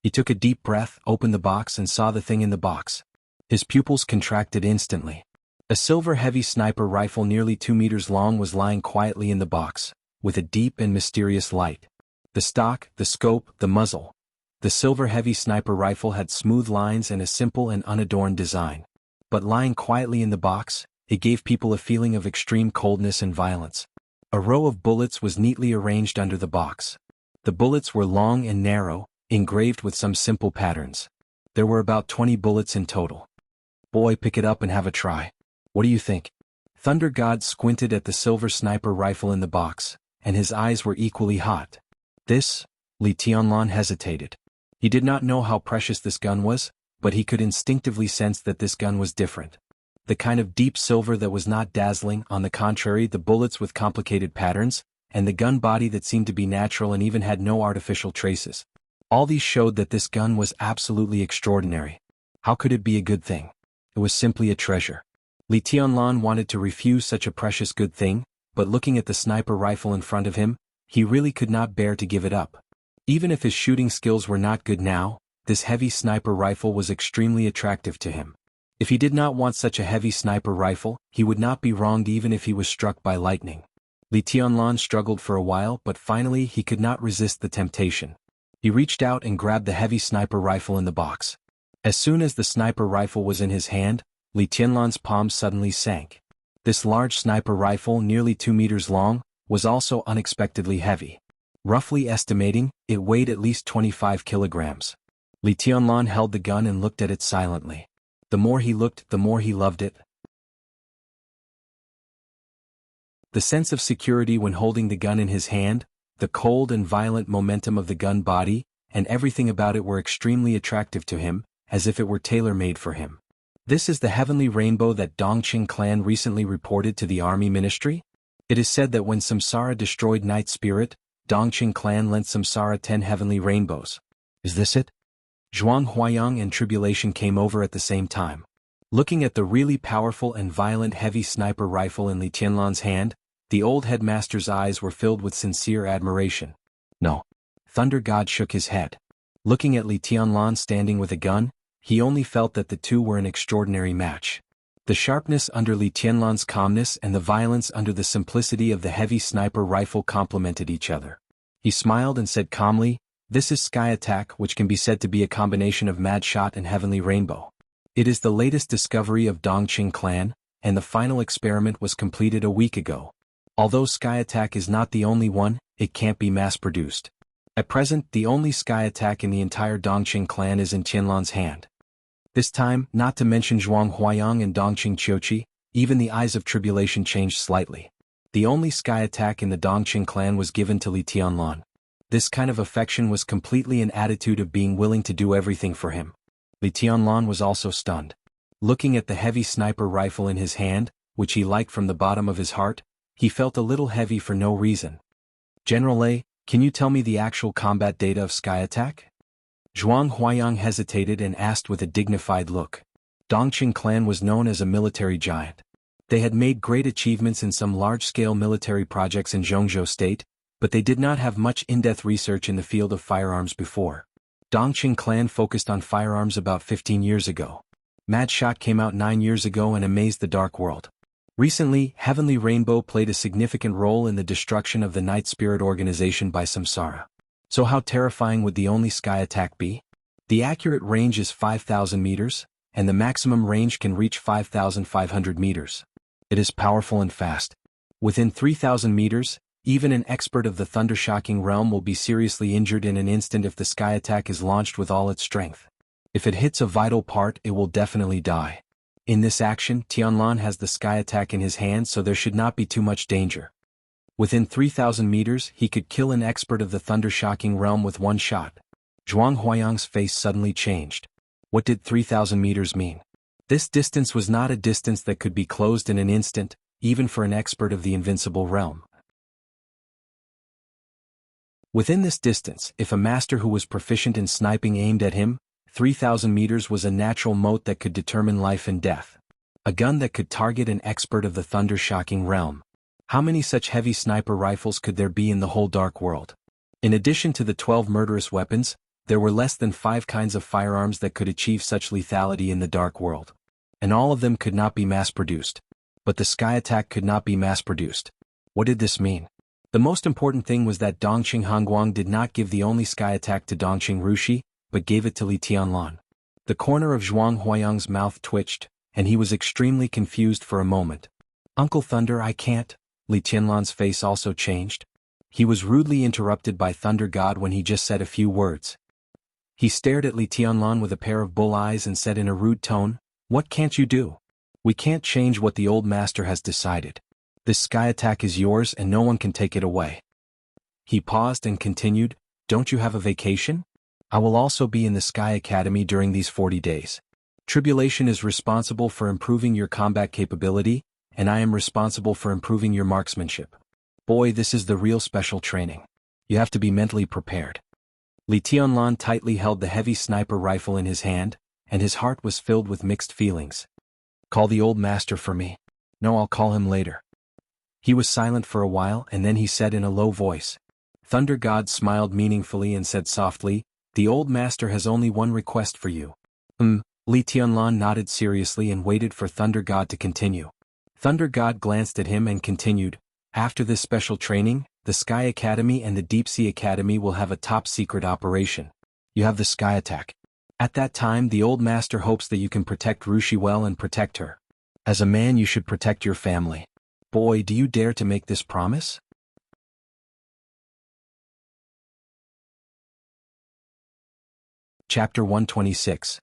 He took a deep breath, opened the box and saw the thing in the box. His pupils contracted instantly. A silver heavy sniper rifle nearly 2 meters long was lying quietly in the box, with a deep and mysterious light. The stock, the scope, the muzzle. The silver heavy sniper rifle had smooth lines and a simple and unadorned design. But lying quietly in the box, it gave people a feeling of extreme coldness and violence. A row of bullets was neatly arranged under the box. The bullets were long and narrow, engraved with some simple patterns. There were about 20 bullets in total. Boy, pick it up and have a try. What do you think? Thunder God squinted at the silver sniper rifle in the box, and his eyes were equally hot. This? Li Tianlan hesitated. He did not know how precious this gun was, but he could instinctively sense that this gun was different. The kind of deep silver that was not dazzling, on the contrary, the bullets with complicated patterns, and the gun body that seemed to be natural and even had no artificial traces. All these showed that this gun was absolutely extraordinary. How could it be a good thing? It was simply a treasure. Li Tianlan wanted to refuse such a precious good thing, but looking at the sniper rifle in front of him, he really could not bear to give it up. Even if his shooting skills were not good now, this heavy sniper rifle was extremely attractive to him. If he did not want such a heavy sniper rifle, he would not be wronged even if he was struck by lightning. Li Tianlan struggled for a while, but finally he could not resist the temptation. He reached out and grabbed the heavy sniper rifle in the box. As soon as the sniper rifle was in his hand, Li Tianlan's palm suddenly sank. This large sniper rifle, nearly 2 meters long, was also unexpectedly heavy. Roughly estimating, it weighed at least 25 kilograms. Li Tianlan held the gun and looked at it silently. The more he looked, the more he loved it. The sense of security when holding the gun in his hand, the cold and violent momentum of the gun body, and everything about it were extremely attractive to him, as if it were tailor-made for him. This is the heavenly rainbow that Dongqing clan recently reported to the army ministry? It is said that when Samsara destroyed Night Spirit, Dongqing clan lent Samsara 10 heavenly rainbows. Is this it? Zhuang Huayang and Tribulation came over at the same time. Looking at the really powerful and violent heavy sniper rifle in Li Tianlan's hand, the old headmaster's eyes were filled with sincere admiration. No. Thunder God shook his head. Looking at Li Tianlan standing with a gun, he only felt that the two were an extraordinary match. The sharpness under Li Tianlan's calmness and the violence under the simplicity of the heavy sniper rifle complemented each other. He smiled and said calmly, "This is Sky Attack, which can be said to be a combination of Mad Shot and Heavenly Rainbow. It is the latest discovery of Dongqing clan, and the final experiment was completed a week ago. Although Sky Attack is not the only one, it can't be mass-produced. At present, the only Sky Attack in the entire Dongqing clan is in Tianlan's hand." This time, not to mention Zhuang Huayang and Dongqing Qiuqi, even the eyes of Tribulation changed slightly. The only Sky Attack in the Dongqing clan was given to Li Tianlan. This kind of affection was completely an attitude of being willing to do everything for him. Li Tianlan was also stunned. Looking at the heavy sniper rifle in his hand, which he liked from the bottom of his heart, he felt a little heavy for no reason. "General A, can you tell me the actual combat data of Sky Attack?" Zhuang Huayang hesitated and asked with a dignified look. Dongqing clan was known as a military giant. They had made great achievements in some large-scale military projects in Jianghu state, but they did not have much in-depth research in the field of firearms before. Dongqing clan focused on firearms about 15 years ago. Mad Shot came out 9 years ago and amazed the dark world. Recently, Heavenly Rainbow played a significant role in the destruction of the Night Spirit organization by Samsara. So how terrifying would the only Sky Attack be? The accurate range is 5,000 meters, and the maximum range can reach 5,500 meters. It is powerful and fast. Within 3,000 meters, even an expert of the thunder-shocking realm will be seriously injured in an instant if the Sky Attack is launched with all its strength. If it hits a vital part, it will definitely die. In this action, Tianlan has the Sky Attack in his hand, so there should not be too much danger. Within 3,000 meters, he could kill an expert of the thunder-shocking realm with one shot. Zhuang Huayang's face suddenly changed. What did 3,000 meters mean? This distance was not a distance that could be closed in an instant, even for an expert of the invincible realm. Within this distance, if a master who was proficient in sniping aimed at him, 3,000 meters was a natural moat that could determine life and death. A gun that could target an expert of the thunder-shocking realm. How many such heavy sniper rifles could there be in the whole dark world? In addition to the 12 murderous weapons, there were less than 5 kinds of firearms that could achieve such lethality in the dark world. And all of them could not be mass-produced. But the sky attack could not be mass-produced. What did this mean? The most important thing was that Dongqing Hongguang did not give the only sky attack to Dongqing Rushi, but gave it to Li Tianlan. The corner of Zhuang Huayang's mouth twitched, and he was extremely confused for a moment. Uncle Thunder, I can't. Li Tianlan's face also changed. He was rudely interrupted by Thunder God when he just said a few words. He stared at Li Tianlan with a pair of bull eyes and said in a rude tone, "What can't you do? We can't change what the old master has decided. This sky attack is yours and no one can take it away." He paused and continued, "Don't you have a vacation? I will also be in the Sky Academy during these 40 days. Tribulation is responsible for improving your combat capability, and I am responsible for improving your marksmanship. Boy, this is the real special training. You have to be mentally prepared." Li Tianlan tightly held the heavy sniper rifle in his hand, and his heart was filled with mixed feelings. "Call the old master for me." "No, I'll call him later." He was silent for a while and then he said in a low voice. Thunder God smiled meaningfully and said softly, "The old master has only one request for you." Li Tianlan nodded seriously and waited for Thunder God to continue. Thunder God glanced at him and continued, "After this special training, the Sky Academy and the Deep Sea Academy will have a top-secret operation. You have the Sky Attack. At that time the old master hopes that you can protect Rushi well and protect her. As a man you should protect your family. Boy, do you dare to make this promise?" Chapter 126.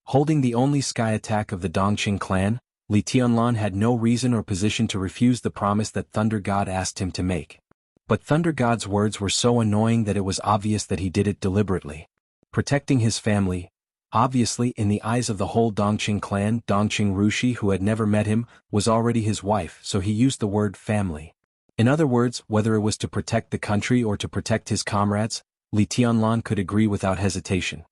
Holding the only sky attack of the Dongqing clan, Li Tianlan had no reason or position to refuse the promise that Thunder God asked him to make. But Thunder God's words were so annoying that it was obvious that he did it deliberately. Protecting his family. Obviously, in the eyes of the whole Dongqing clan, Dongqing Rushi, who had never met him, was already his wife, so he used the word family. In other words, whether it was to protect the country or to protect his comrades, Li Tianlan could agree without hesitation.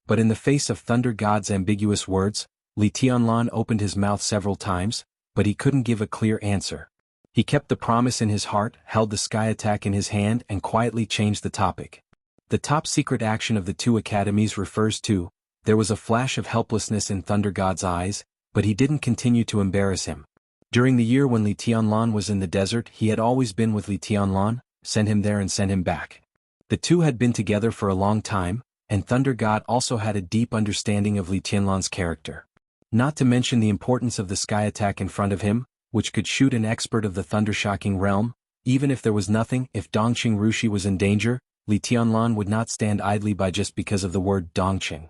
But in the face of Thunder God's ambiguous words, Li Tianlan opened his mouth several times, but he couldn't give a clear answer. He kept the promise in his heart, held the sky attack in his hand, and quietly changed the topic. The top-secret action of the two academies refers to. There was a flash of helplessness in Thunder God's eyes, but he didn't continue to embarrass him. During the year when Li Tianlan was in the desert, he had always been with Li Tianlan, sent him there and sent him back. The two had been together for a long time, and Thunder God also had a deep understanding of Li Tianlan's character. Not to mention the importance of the sky attack in front of him, which could shoot an expert of the thunder-shocking realm. Even if there was nothing, if Dongqing Rushi was in danger, Li Tianlan would not stand idly by just because of the word Dongqing.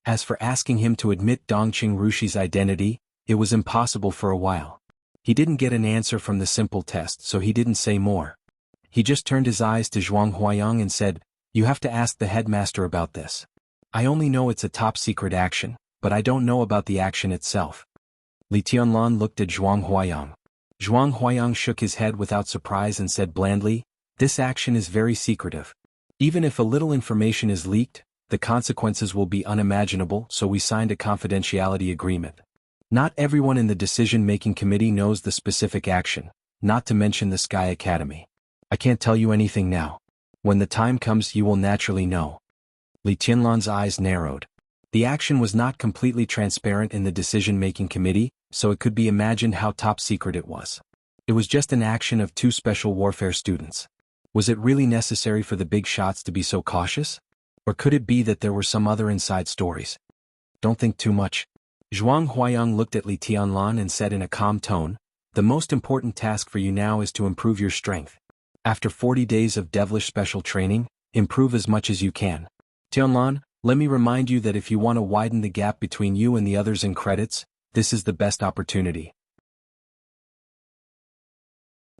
As for asking him to admit Dongqing Rushi's identity, it was impossible for a while. He didn't get an answer from the simple test, so he didn't say more. He just turned his eyes to Zhuang Huayang and said, "You have to ask the headmaster about this. I only know it's a top-secret action, but I don't know about the action itself." Li Tianlan looked at Zhuang Huayang. Zhuang Huayang shook his head without surprise and said blandly, "This action is very secretive. Even if a little information is leaked, the consequences will be unimaginable, so we signed a confidentiality agreement. Not everyone in the decision-making committee knows the specific action, not to mention the Sky Academy. I can't tell you anything now. When the time comes you will naturally know." Li Tianlan's eyes narrowed. The action was not completely transparent in the decision-making committee, so it could be imagined how top-secret it was. It was just an action of two special warfare students. Was it really necessary for the big shots to be so cautious? Or could it be that there were some other inside stories? "Don't think too much." Zhuang Huayang looked at Li Tianlan and said in a calm tone, "The most important task for you now is to improve your strength. After 40 days of devilish special training, improve as much as you can. Tianlan, let me remind you that if you want to widen the gap between you and the others in credits, this is the best opportunity.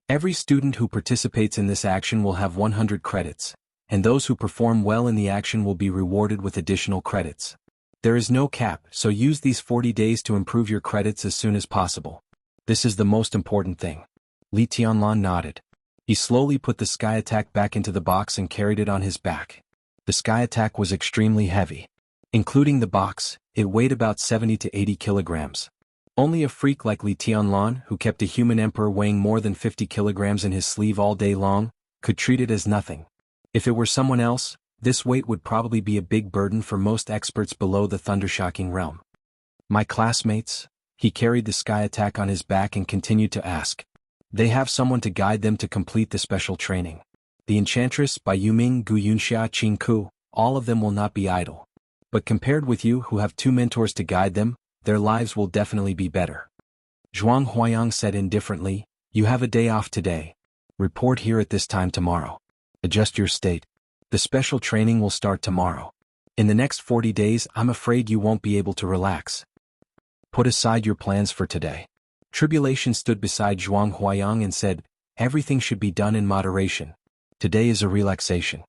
Every student who participates in this action will have 100 credits, and those who perform well in the action will be rewarded with additional credits. There is no cap, so use these 40 days to improve your credits as soon as possible. This is the most important thing. Li Tianlan nodded. He slowly put the sky attack back into the box and carried it on his back. The sky attack was extremely heavy. Including the box, it weighed about 70 to 80 kilograms. Only a freak like Li Tianlan, who kept a human emperor weighing more than 50 kilograms in his sleeve all day long, could treat it as nothing. If it were someone else, this weight would probably be a big burden for most experts below the thundershocking realm. My classmates? He carried the sky attack on his back and continued to ask. They have someone to guide them to complete the special training. The Enchantress by Yuming Gu Yunxia Qingku, all of them will not be idle. But compared with you who have 2 mentors to guide them, their lives will definitely be better. Zhuang Huayang said indifferently, you have a day off today. Report here at this time tomorrow. Adjust your state. The special training will start tomorrow. In the next 40 days, I'm afraid you won't be able to relax. Put aside your plans for today. Tribulation stood beside Zhuang Huayang and said, everything should be done in moderation. Today is a relaxation.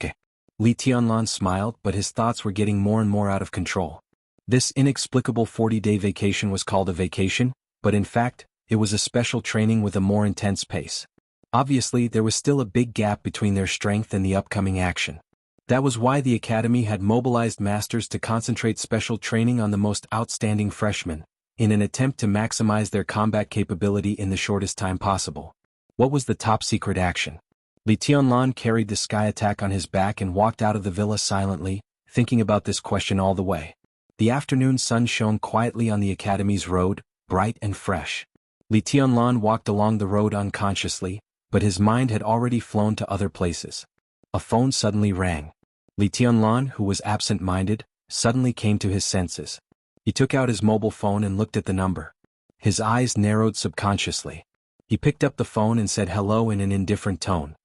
Okay. Li Tianlan smiled, but his thoughts were getting more and more out of control. This inexplicable 40-day vacation was called a vacation, but in fact, it was a special training with a more intense pace. Obviously, there was still a big gap between their strength and the upcoming action. That was why the academy had mobilized masters to concentrate special training on the most outstanding freshmen, in an attempt to maximize their combat capability in the shortest time possible. What was the top-secret action? Li Tianlan carried the sky attack on his back and walked out of the villa silently, thinking about this question all the way. The afternoon sun shone quietly on the academy's road, bright and fresh. Li Tianlan walked along the road unconsciously, but his mind had already flown to other places. A phone suddenly rang. Li Tianlan, who was absent-minded, suddenly came to his senses. He took out his mobile phone and looked at the number. His eyes narrowed subconsciously. He picked up the phone and said hello in an indifferent tone.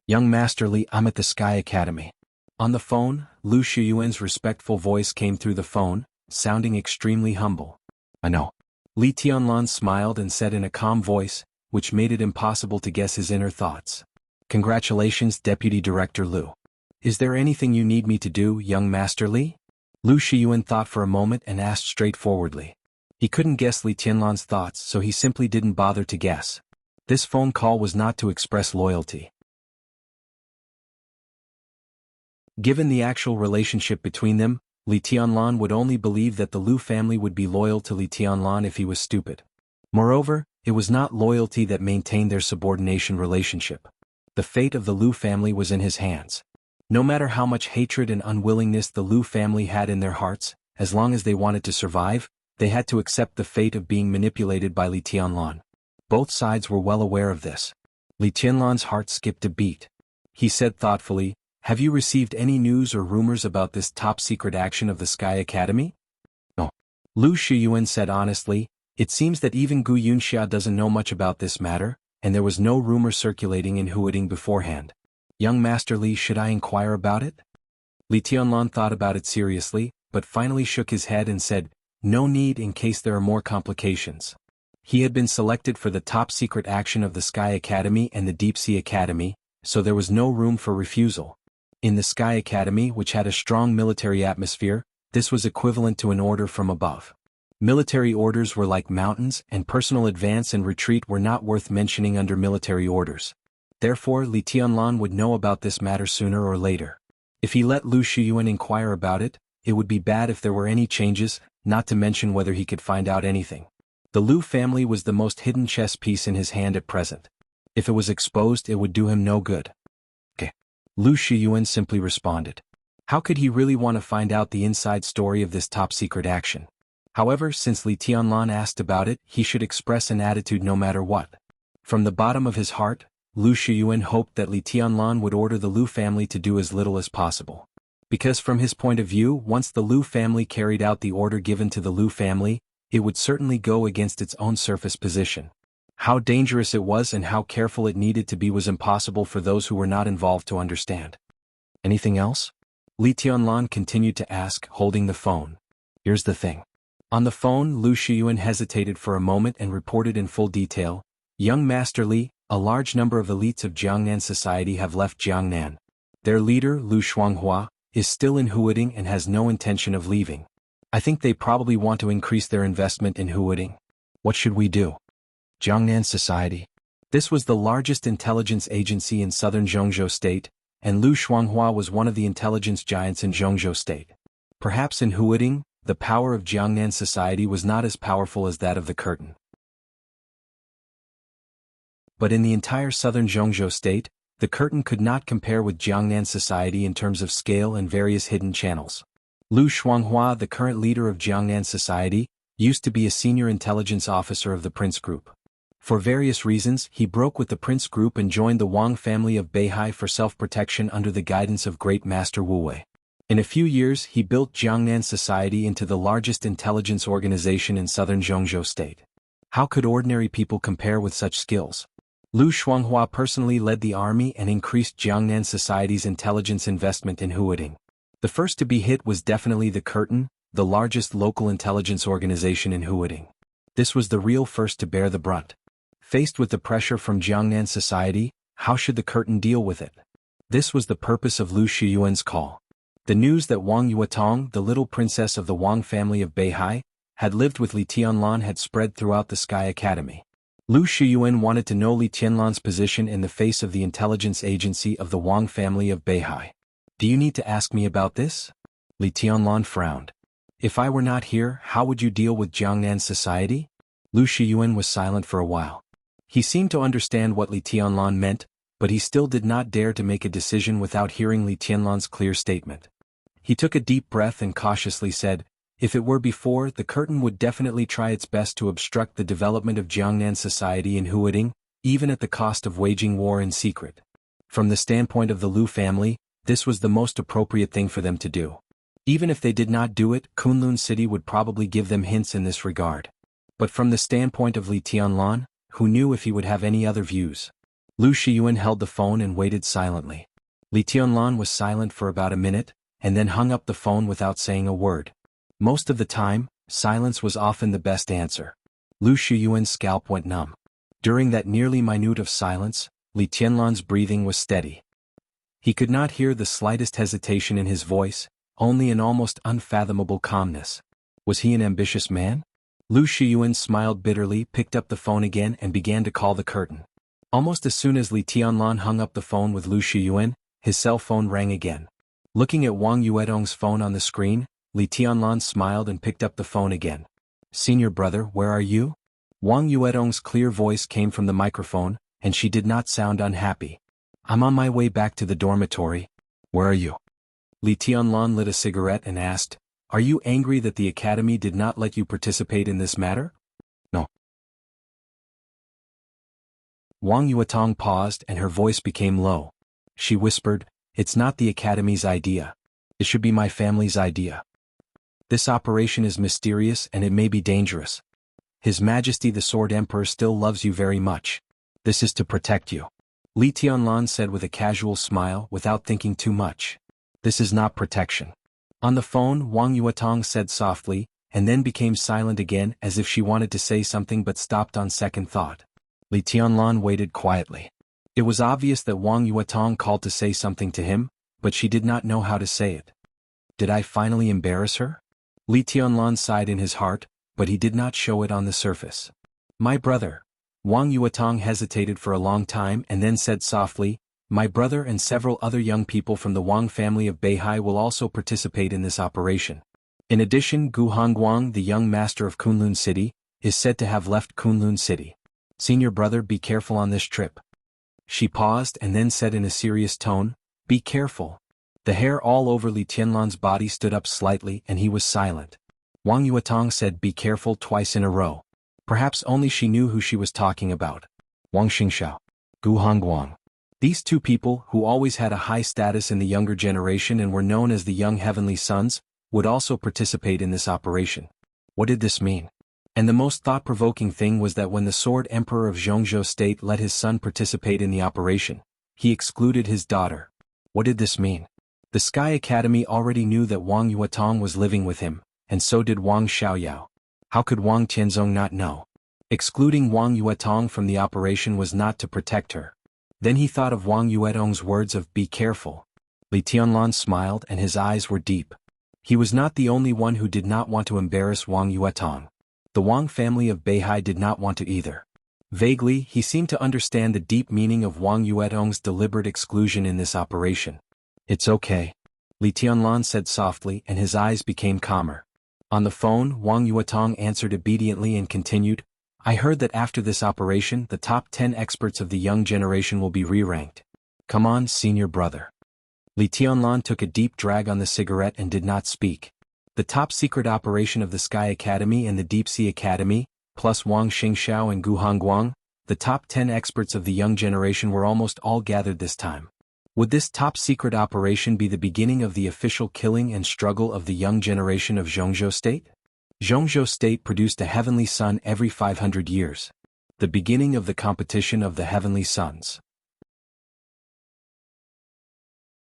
Young Master Li, I'm at the Sky Academy. On the phone, Lu Shiyuan's respectful voice came through the phone, sounding extremely humble. I know. Li Tianlan smiled and said in a calm voice, which made it impossible to guess his inner thoughts. Congratulations, Deputy Director Lu. Is there anything you need me to do, young Master Li? Lu Shiyuan thought for a moment and asked straightforwardly. He couldn't guess Li Tianlan's thoughts, so he simply didn't bother to guess. This phone call was not to express loyalty. Given the actual relationship between them, Li Tianlan would only believe that the Lu family would be loyal to Li Tianlan if he was stupid. Moreover, it was not loyalty that maintained their subordination relationship. The fate of the Lu family was in his hands. No matter how much hatred and unwillingness the Lu family had in their hearts, as long as they wanted to survive, they had to accept the fate of being manipulated by Li Tianlan. Both sides were well aware of this. Li Tianlan's heart skipped a beat. He said thoughtfully, have you received any news or rumors about this top-secret action of the Sky Academy? No. Lu Shiyuan said honestly, it seems that even Gu Yunxia doesn't know much about this matter, and there was no rumor circulating in Huading beforehand. Young Master Li, should I inquire about it? Li Tianlan thought about it seriously, but finally shook his head and said, no need in case there are more complications. He had been selected for the top-secret action of the Sky Academy and the Deep Sea Academy, so there was no room for refusal. In the Sky Academy, which had a strong military atmosphere, this was equivalent to an order from above. Military orders were like mountains, and personal advance and retreat were not worth mentioning under military orders. Therefore, Li Tianlan would know about this matter sooner or later. If he let Lu Shiyuan inquire about it, it would be bad if there were any changes, not to mention whether he could find out anything. The Lu family was the most hidden chess piece in his hand at present. If it was exposed, it would do him no good. Okay. Lu Shiyuan simply responded. How could he really want to find out the inside story of this top-secret action? However, since Li Tianlan asked about it, he should express an attitude no matter what. From the bottom of his heart, Lu Shiyuan hoped that Li Tianlan would order the Lu family to do as little as possible. Because from his point of view, once the Lu family carried out the order given to the Lu family, it would certainly go against its own surface position. How dangerous it was and how careful it needed to be was impossible for those who were not involved to understand. Anything else? Li Tianlan continued to ask, holding the phone. Here's the thing. On the phone, Lu Shiyuan hesitated for a moment and reported in full detail, Young Master Li, a large number of elites of Jiangnan society have left Jiangnan. Their leader, Lu Shuanghua, is still in Huading and has no intention of leaving. I think they probably want to increase their investment in Huading. What should we do? Jiangnan society, This was the largest intelligence agency in southern Jianghu state, and Lu Shuanghua was one of the intelligence giants in Jianghu state. Perhaps in Huading, the power of Jiangnan society was not as powerful as that of the curtain. But in the entire southern Jianghu state, the curtain could not compare with Jiangnan society in terms of scale and various hidden channels. Lu Shuanghua, the current leader of Jiangnan society, used to be a senior intelligence officer of the Prince Group. For various reasons, he broke with the Prince Group and joined the Wang family of Beihai for self-protection under the guidance of Great Master Wu Wei. In a few years, he built Jiangnan society into the largest intelligence organization in southern Jianghu state. How could ordinary people compare with such skills? Lu Shuanghua personally led the army and increased Jiangnan society's intelligence investment in Huading. The first to be hit was definitely the curtain, the largest local intelligence organization in Huading. This was the real first to bear the brunt. Faced with the pressure from Jiangnan society, how should the curtain deal with it? This was the purpose of Lu Shiyuan's call. The news that Wang Yuetong, the little princess of the Wang family of Beihai, had lived with Li Tianlan had spread throughout the Sky Academy. Lu Shiyuan wanted to know Li Tianlan's position in the face of the intelligence agency of the Wang family of Beihai. Do you need to ask me about this? Li Tianlan frowned. If I were not here, how would you deal with Jiangnan society? Lu Shiyuan was silent for a while. He seemed to understand what Li Tianlan meant, but he still did not dare to make a decision without hearing Li Tianlan's clear statement. He took a deep breath and cautiously said, if it were before, the curtain would definitely try its best to obstruct the development of Jiangnan society in Huading, even at the cost of waging war in secret. From the standpoint of the Lu family, this was the most appropriate thing for them to do. Even if they did not do it, Kunlun City would probably give them hints in this regard. But from the standpoint of Li Tianlan, who knew if he would have any other views? Lu Shiyuan held the phone and waited silently. Li Tianlan was silent for about a minute, and then hung up the phone without saying a word. Most of the time, silence was often the best answer. Lu Shiyuan's scalp went numb. During that nearly minute of silence, Li Tianlan's breathing was steady. He could not hear the slightest hesitation in his voice, only an almost unfathomable calmness. Was he an ambitious man? Lu Shiyuan smiled bitterly, picked up the phone again and began to call the curtain. Almost as soon as Li Tianlan hung up the phone with Lu Shiyuan, his cell phone rang again. Looking at Wang Yuetong's phone on the screen, Li Tianlan smiled and picked up the phone again. Senior brother, where are you? Wang Yuetong's clear voice came from the microphone, and she did not sound unhappy. I'm on my way back to the dormitory. Where are you? Li Tianlan lit a cigarette and asked, are you angry that the academy did not let you participate in this matter? No. Wang Yuetong paused and her voice became low. She whispered, it's not the academy's idea. It should be my family's idea. This operation is mysterious and it may be dangerous. His Majesty the Sword Emperor still loves you very much. This is to protect you. Li Tianlan said with a casual smile without thinking too much. This is not protection. On the phone, Wang Yuetong said softly, and then became silent again as if she wanted to say something but stopped on second thought. Li Tianlan waited quietly. It was obvious that Wang Yuetong called to say something to him, but she did not know how to say it. Did I finally embarrass her? Li Tianlan sighed in his heart, but he did not show it on the surface. My brother. Wang Yuetong hesitated for a long time and then said softly, my brother and several other young people from the Wang family of Beihai will also participate in this operation. In addition, Gu Hongguang, the young master of Kunlun City, is said to have left Kunlun City. Senior brother, be careful on this trip. She paused and then said in a serious tone, be careful. The hair all over Li Tianlan's body stood up slightly and he was silent. Wang Yuetong said be careful twice in a row. Perhaps only she knew who she was talking about. Wang Xingxiao. Gu Hongguang. These two people, who always had a high status in the younger generation and were known as the Young Heavenly Sons, would also participate in this operation. What did this mean? And the most thought-provoking thing was that when the Sword Emperor of Jianghu State let his son participate in the operation, he excluded his daughter. What did this mean? The Sky Academy already knew that Wang Yuetong was living with him, and so did Wang Xiaoyao. How could Wang Tianzong not know? Excluding Wang Yuetong from the operation was not to protect her. Then he thought of Wang Yuetong's words of be careful. Li Tianlan smiled and his eyes were deep. He was not the only one who did not want to embarrass Wang Yuetong. The Wang family of Beihai did not want to either. Vaguely, he seemed to understand the deep meaning of Wang Yuetong's deliberate exclusion in this operation. "It's okay," Li Tianlan said softly, and his eyes became calmer. On the phone, Wang Yuetong answered obediently and continued, "I heard that after this operation the top 10 experts of the young generation will be re-ranked. Come on, senior brother." Li Tianlan took a deep drag on the cigarette and did not speak. The top-secret operation of the Sky Academy and the Deep Sea Academy, plus Wang Xingxiao and Gu Hongguang, the top 10 experts of the young generation were almost all gathered this time. Would this top-secret operation be the beginning of the official killing and struggle of the young generation of Jianghu State? Jianghu State produced a heavenly sun every 500 years. The beginning of the competition of the heavenly suns.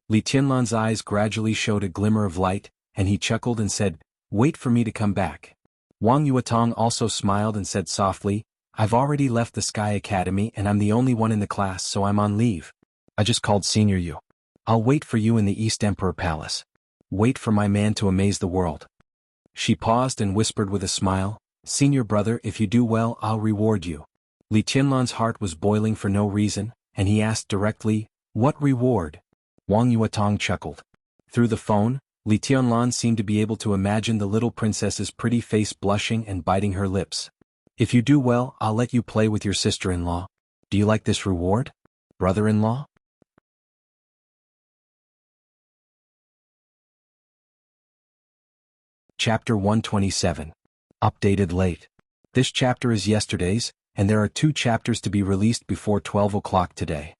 Li Tianlan's eyes gradually showed a glimmer of light, and he chuckled and said, "Wait for me to come back." Wang Yuetong also smiled and said softly, "I've already left the Sky Academy and I'm the only one in the class, so I'm on leave. I just called Senior Yu. I'll wait for you in the East Emperor Palace. Wait for my man to amaze the world." She paused and whispered with a smile, "Senior brother, if you do well, I'll reward you." Li Tianlan's heart was boiling for no reason, and he asked directly, "What reward?" Wang Yuetong chuckled. Through the phone, Li Tianlan seemed to be able to imagine the little princess's pretty face blushing and biting her lips. "If you do well, I'll let you play with your sister-in-law. Do you like this reward, brother-in-law?" Chapter 127. Updated late. This chapter is yesterday's, and there are 2 chapters to be released before 12 o'clock today.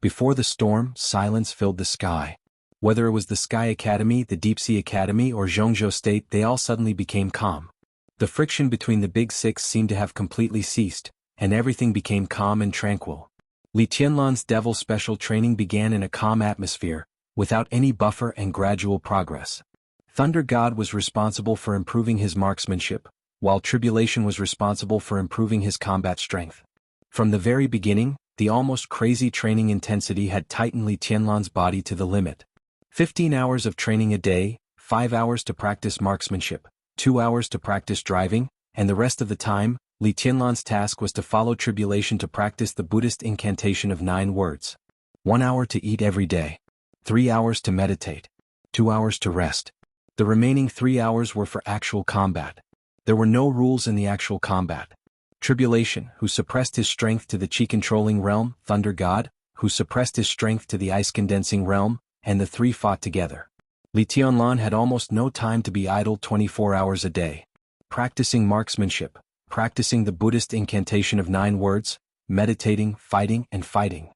Before the storm, silence filled the sky. Whether it was the Sky Academy, the Deep Sea Academy, or Jianghu State, they all suddenly became calm. The friction between the Big Six seemed to have completely ceased, and everything became calm and tranquil. Li Tianlan's Devil Special training began in a calm atmosphere, without any buffer and gradual progress. Thunder God was responsible for improving his marksmanship, while Tribulation was responsible for improving his combat strength. From the very beginning, the almost crazy training intensity had tightened Li Tianlan's body to the limit. 15 hours of training a day, 5 hours to practice marksmanship, 2 hours to practice driving, and the rest of the time, Li Tianlan's task was to follow Tribulation to practice the Buddhist incantation of 9 words. 1 hour to eat every day. 3 hours to meditate. 2 hours to rest. The remaining 3 hours were for actual combat. There were no rules in the actual combat. Tribulation, who suppressed his strength to the chi-controlling realm, Thunder God, who suppressed his strength to the ice-condensing realm, and the 3 fought together. Li Tianlan had almost no time to be idle 24 hours a day. Practicing marksmanship, practicing the Buddhist incantation of 9 words, meditating, fighting, and fighting.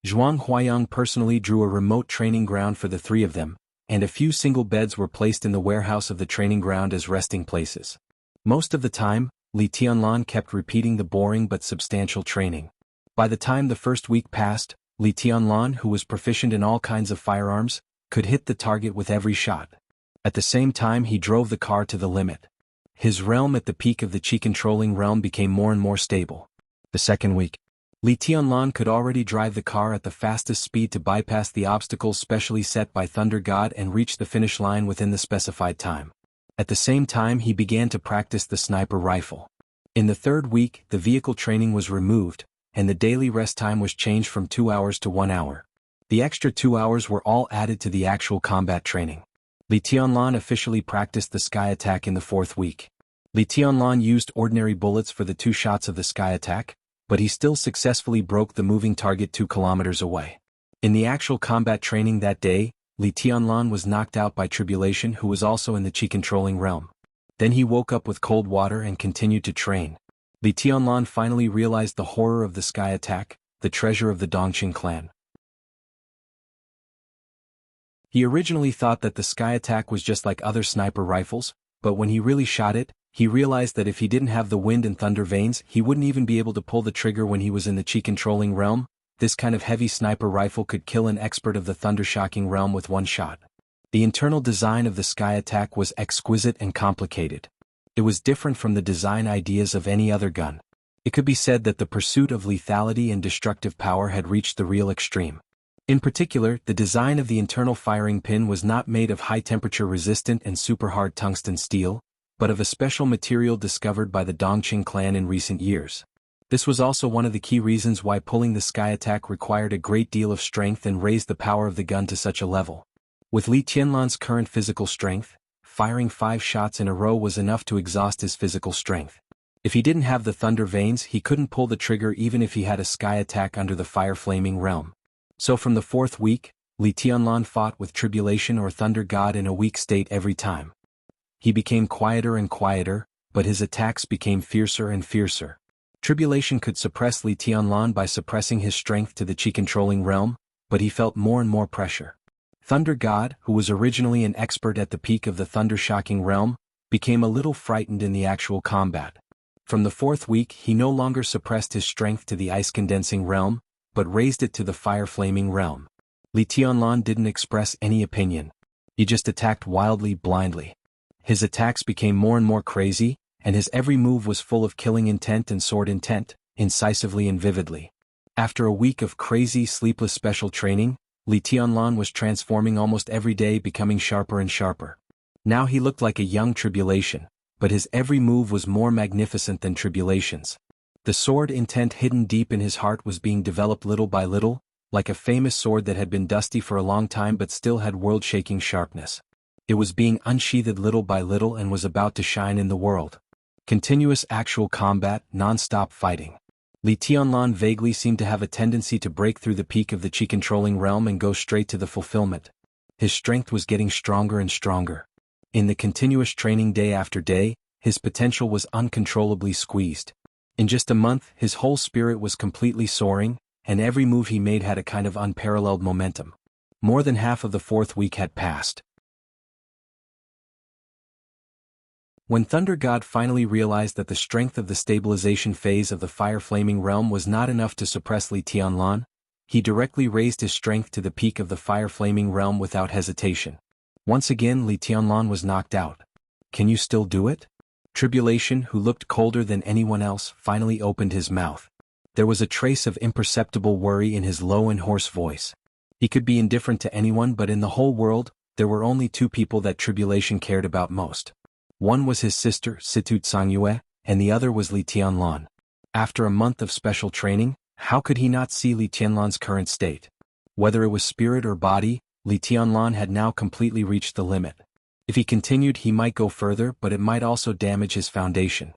Zhuang Huayang personally drew a remote training ground for the 3 of them, and a few single beds were placed in the warehouse of the training ground as resting places. Most of the time, Li Tianlan kept repeating the boring but substantial training. By the time the first week passed, Li Tianlan, who was proficient in all kinds of firearms, could hit the target with every shot. At the same time he drove the car to the limit. His realm at the peak of the chi-controlling realm became more and more stable. The second week, Li Tianlan could already drive the car at the fastest speed to bypass the obstacles specially set by Thunder God and reach the finish line within the specified time. At the same time he began to practice the sniper rifle. In the third week, the vehicle training was removed, and the daily rest time was changed from 2 hours to 1 hour. The extra 2 hours were all added to the actual combat training. Li Tianlan officially practiced the sky attack in the 4th week. Li Tianlan used ordinary bullets for the 2 shots of the sky attack, but he still successfully broke the moving target 2 kilometers away. In the actual combat training that day, Li Tianlan was knocked out by Tribulation, who was also in the chi-controlling realm. Then he woke up with cold water and continued to train. Li Tianlan finally realized the horror of the sky attack, the treasure of the Dongqing clan. He originally thought that the sky attack was just like other sniper rifles, but when he really shot it, he realized that if he didn't have the wind and thunder veins, he wouldn't even be able to pull the trigger when he was in the chi-controlling realm. This kind of heavy sniper rifle could kill an expert of the thunder-shocking realm with 1 shot. The internal design of the sky attack was exquisite and complicated. It was different from the design ideas of any other gun. It could be said that the pursuit of lethality and destructive power had reached the real extreme. In particular, the design of the internal firing pin was not made of high-temperature resistant and super-hard tungsten steel, but of a special material discovered by the Dongqing clan in recent years. This was also one of the key reasons why pulling the sky attack required a great deal of strength and raised the power of the gun to such a level. With Li Tianlan's current physical strength, firing 5 shots in a row was enough to exhaust his physical strength. If he didn't have the thunder veins, he couldn't pull the trigger even if he had a sky attack under the fire-flaming realm. So from the 4th week, Li Tianlan fought with Tribulation or Thunder God in a weak state every time. He became quieter and quieter, but his attacks became fiercer and fiercer. Tribulation could suppress Li Tianlan by suppressing his strength to the Qi-controlling realm, but he felt more and more pressure. Thunder God, who was originally an expert at the peak of the thunder-shocking realm, became a little frightened in the actual combat. From the 4th week he no longer suppressed his strength to the ice-condensing realm, but raised it to the fire-flaming realm. Li Tianlan didn't express any opinion. He just attacked wildly, blindly. His attacks became more and more crazy, and his every move was full of killing intent and sword intent, incisively and vividly. After a week of crazy, sleepless special training, Li Tianlan was transforming almost every day, becoming sharper and sharper. Now he looked like a young Tribulation, but his every move was more magnificent than Tribulation's. The sword intent hidden deep in his heart was being developed little by little, like a famous sword that had been dusty for a long time but still had world-shaking sharpness. It was being unsheathed little by little and was about to shine in the world. Continuous actual combat, non-stop fighting. Li Tianlan vaguely seemed to have a tendency to break through the peak of the Qi-controlling realm and go straight to the fulfillment. His strength was getting stronger and stronger. In the continuous training day after day, his potential was uncontrollably squeezed. In just a month, his whole spirit was completely soaring, and every move he made had a kind of unparalleled momentum. More than half of the 4th week had passed. When Thunder God finally realized that the strength of the stabilization phase of the fire-flaming realm was not enough to suppress Li Tianlan, he directly raised his strength to the peak of the fire-flaming realm without hesitation. Once again Li Tianlan was knocked out. "Can you still do it?" Tribulation, who looked colder than anyone else, finally opened his mouth. There was a trace of imperceptible worry in his low and hoarse voice. He could be indifferent to anyone, but in the whole world, there were only 2 people that Tribulation cared about most. One was his sister, Situ Tsangyue, and the other was Li Tianlan. After a month of special training, how could he not see Li Tianlan's current state? Whether it was spirit or body, Li Tianlan had now completely reached the limit. If he continued, he might go further, but it might also damage his foundation.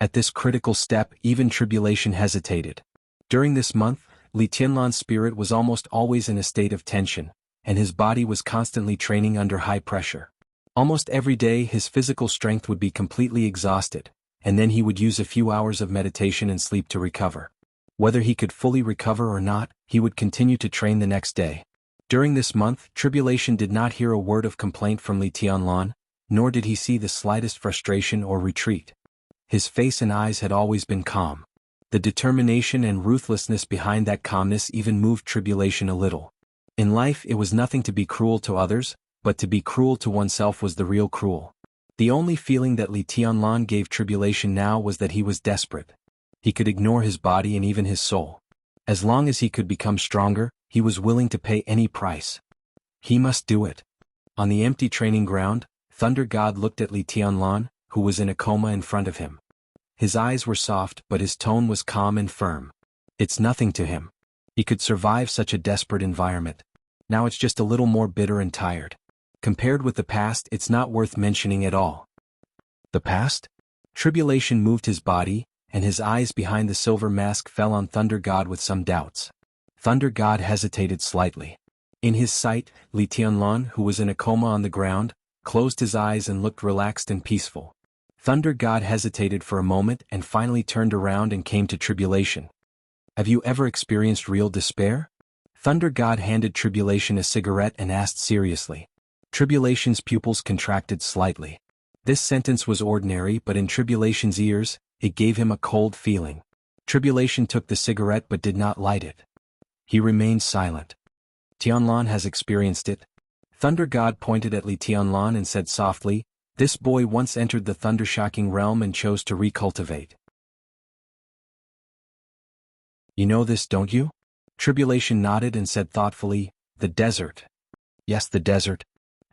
At this critical step, even Tribulation hesitated. During this month, Li Tianlan's spirit was almost always in a state of tension, and his body was constantly training under high pressure. Almost every day his physical strength would be completely exhausted, and then he would use a few hours of meditation and sleep to recover. Whether he could fully recover or not, he would continue to train the next day. During this month, Tribulation did not hear a word of complaint from Li Tianlan, nor did he see the slightest frustration or retreat. His face and eyes had always been calm. The determination and ruthlessness behind that calmness even moved Tribulation a little. In life it was nothing to be cruel to others, but to be cruel to oneself was the real cruel. The only feeling that Li Tianlan gave Tribulation now was that he was desperate. He could ignore his body and even his soul. As long as he could become stronger, he was willing to pay any price. He must do it. On the empty training ground, Thunder God looked at Li Tianlan, who was in a coma in front of him. His eyes were soft, but his tone was calm and firm. It's nothing to him. He could survive such a desperate environment. Now it's just a little more bitter and tired. Compared with the past, it's not worth mentioning at all. The past? Tribulation moved his body, and his eyes behind the silver mask fell on Thunder God with some doubts. Thunder God hesitated slightly. In his sight, Li Tianlan, who was in a coma on the ground, closed his eyes and looked relaxed and peaceful. Thunder God hesitated for a moment and finally turned around and came to Tribulation. "Have you ever experienced real despair?" Thunder God handed Tribulation a cigarette and asked seriously. Tribulation's pupils contracted slightly. This sentence was ordinary, but in Tribulation's ears, it gave him a cold feeling. Tribulation took the cigarette but did not light it. He remained silent. "Tianlan has experienced it." Thunder God pointed at Li Tianlan and said softly, "This boy once entered the thunder-shocking realm and chose to recultivate. You know this, don't you?" Tribulation nodded and said thoughtfully, "The desert." "Yes, the desert."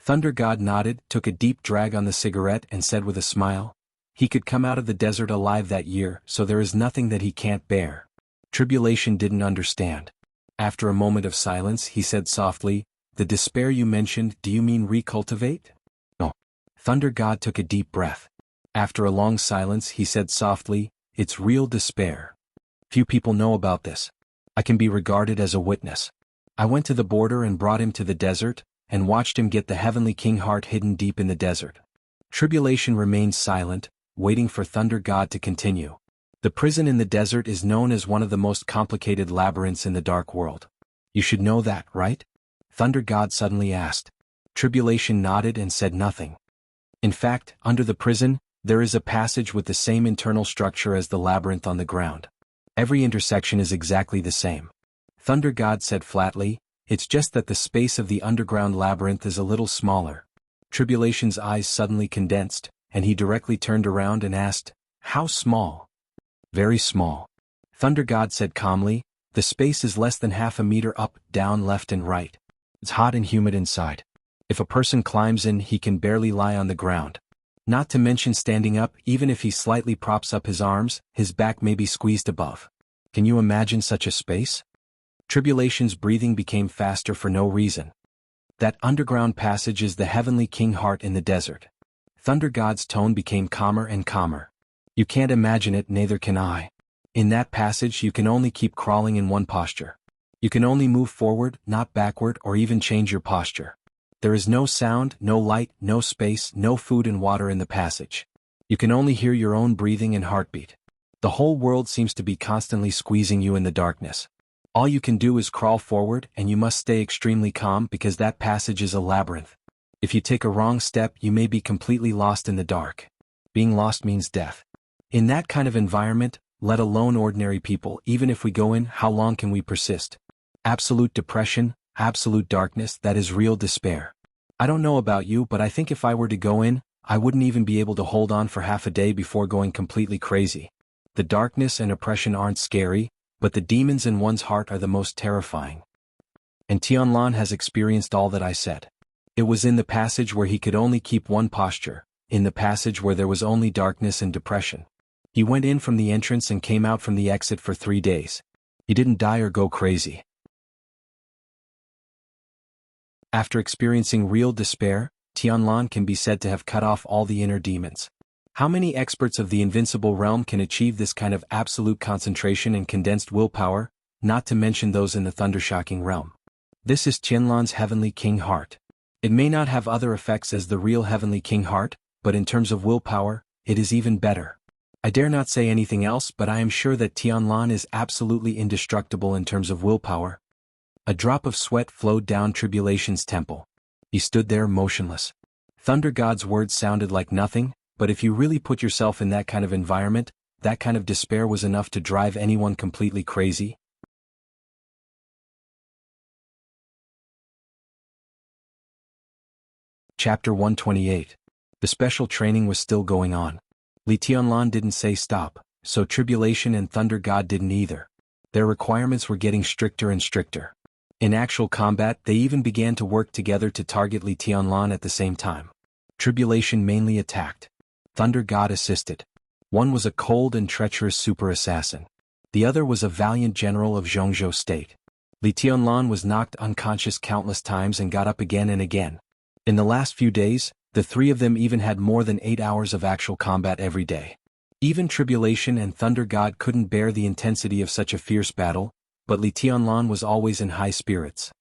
Thunder God nodded, took a deep drag on the cigarette and said with a smile, He could come out of the desert alive that year, so there is nothing that he can't bear. Tribulation didn't understand. After a moment of silence, he said softly, "The despair you mentioned, do you mean recultivate?" "No." Thunder God took a deep breath. After a long silence, he said softly, "It's real despair. Few people know about this. I can be regarded as a witness. I went to the border and brought him to the desert, and watched him get the heavenly king heart hidden deep in the desert." Tribulation remained silent, waiting for Thunder God to continue. The prison in the desert is known as one of the most complicated labyrinths in the dark world. You should know that, right? Thunder God suddenly asked. Tribulation nodded and said nothing. In fact, under the prison, there is a passage with the same internal structure as the labyrinth on the ground. Every intersection is exactly the same. Thunder God said flatly, "It's just that the space of the underground labyrinth is a little smaller." Tribulation's eyes suddenly condensed, and he directly turned around and asked, "How small?" "Very small." Thunder God said calmly, "The space is less than half a meter up, down, left and right. It's hot and humid inside. If a person climbs in, he can barely lie on the ground. Not to mention standing up, even if he slightly props up his arms, his back may be squeezed above. Can you imagine such a space?" Tribulation's breathing became faster for no reason. That underground passage is the heavenly king heart in the desert. Thunder God's tone became calmer and calmer. "You can't imagine it, neither can I. In that passage you can only keep crawling in one posture. You can only move forward, not backward, or even change your posture. There is no sound, no light, no space, no food and water in the passage. You can only hear your own breathing and heartbeat. The whole world seems to be constantly squeezing you in the darkness. All you can do is crawl forward, and you must stay extremely calm because that passage is a labyrinth. If you take a wrong step, you may be completely lost in the dark. Being lost means death. In that kind of environment, let alone ordinary people, even if we go in, how long can we persist? Absolute depression, absolute darkness, that is real despair. I don't know about you, but I think if I were to go in, I wouldn't even be able to hold on for half a day before going completely crazy. The darkness and oppression aren't scary, but the demons in one's heart are the most terrifying. And Tianlan has experienced all that I said. It was in the passage where he could only keep one posture, in the passage where there was only darkness and depression. He went in from the entrance and came out from the exit for 3 days. He didn't die or go crazy. After experiencing real despair, Tianlan can be said to have cut off all the inner demons. How many experts of the invincible realm can achieve this kind of absolute concentration and condensed willpower, not to mention those in the thundershocking realm? This is Tianlan's heavenly king heart. It may not have other effects as the real heavenly king heart, but in terms of willpower, it is even better. I dare not say anything else, but I am sure that Tianlan is absolutely indestructible in terms of willpower. A drop of sweat flowed down Tribulation's temple. He stood there motionless. Thunder God's words sounded like nothing, but if you really put yourself in that kind of environment, that kind of despair was enough to drive anyone completely crazy. Chapter 128. The special training was still going on. Li Tianlan didn't say stop, so Tribulation and Thunder God didn't either. Their requirements were getting stricter and stricter. In actual combat, they even began to work together to target Li Tianlan at the same time. Tribulation mainly attacked. Thunder God assisted. One was a cold and treacherous super assassin. The other was a valiant general of Jianghu state. Li Tianlan was knocked unconscious countless times and got up again and again. In the last few days, the three of them even had more than 8 hours of actual combat every day. Even Tribulation and Thunder God couldn't bear the intensity of such a fierce battle, but Li Tianlan was always in high spirits.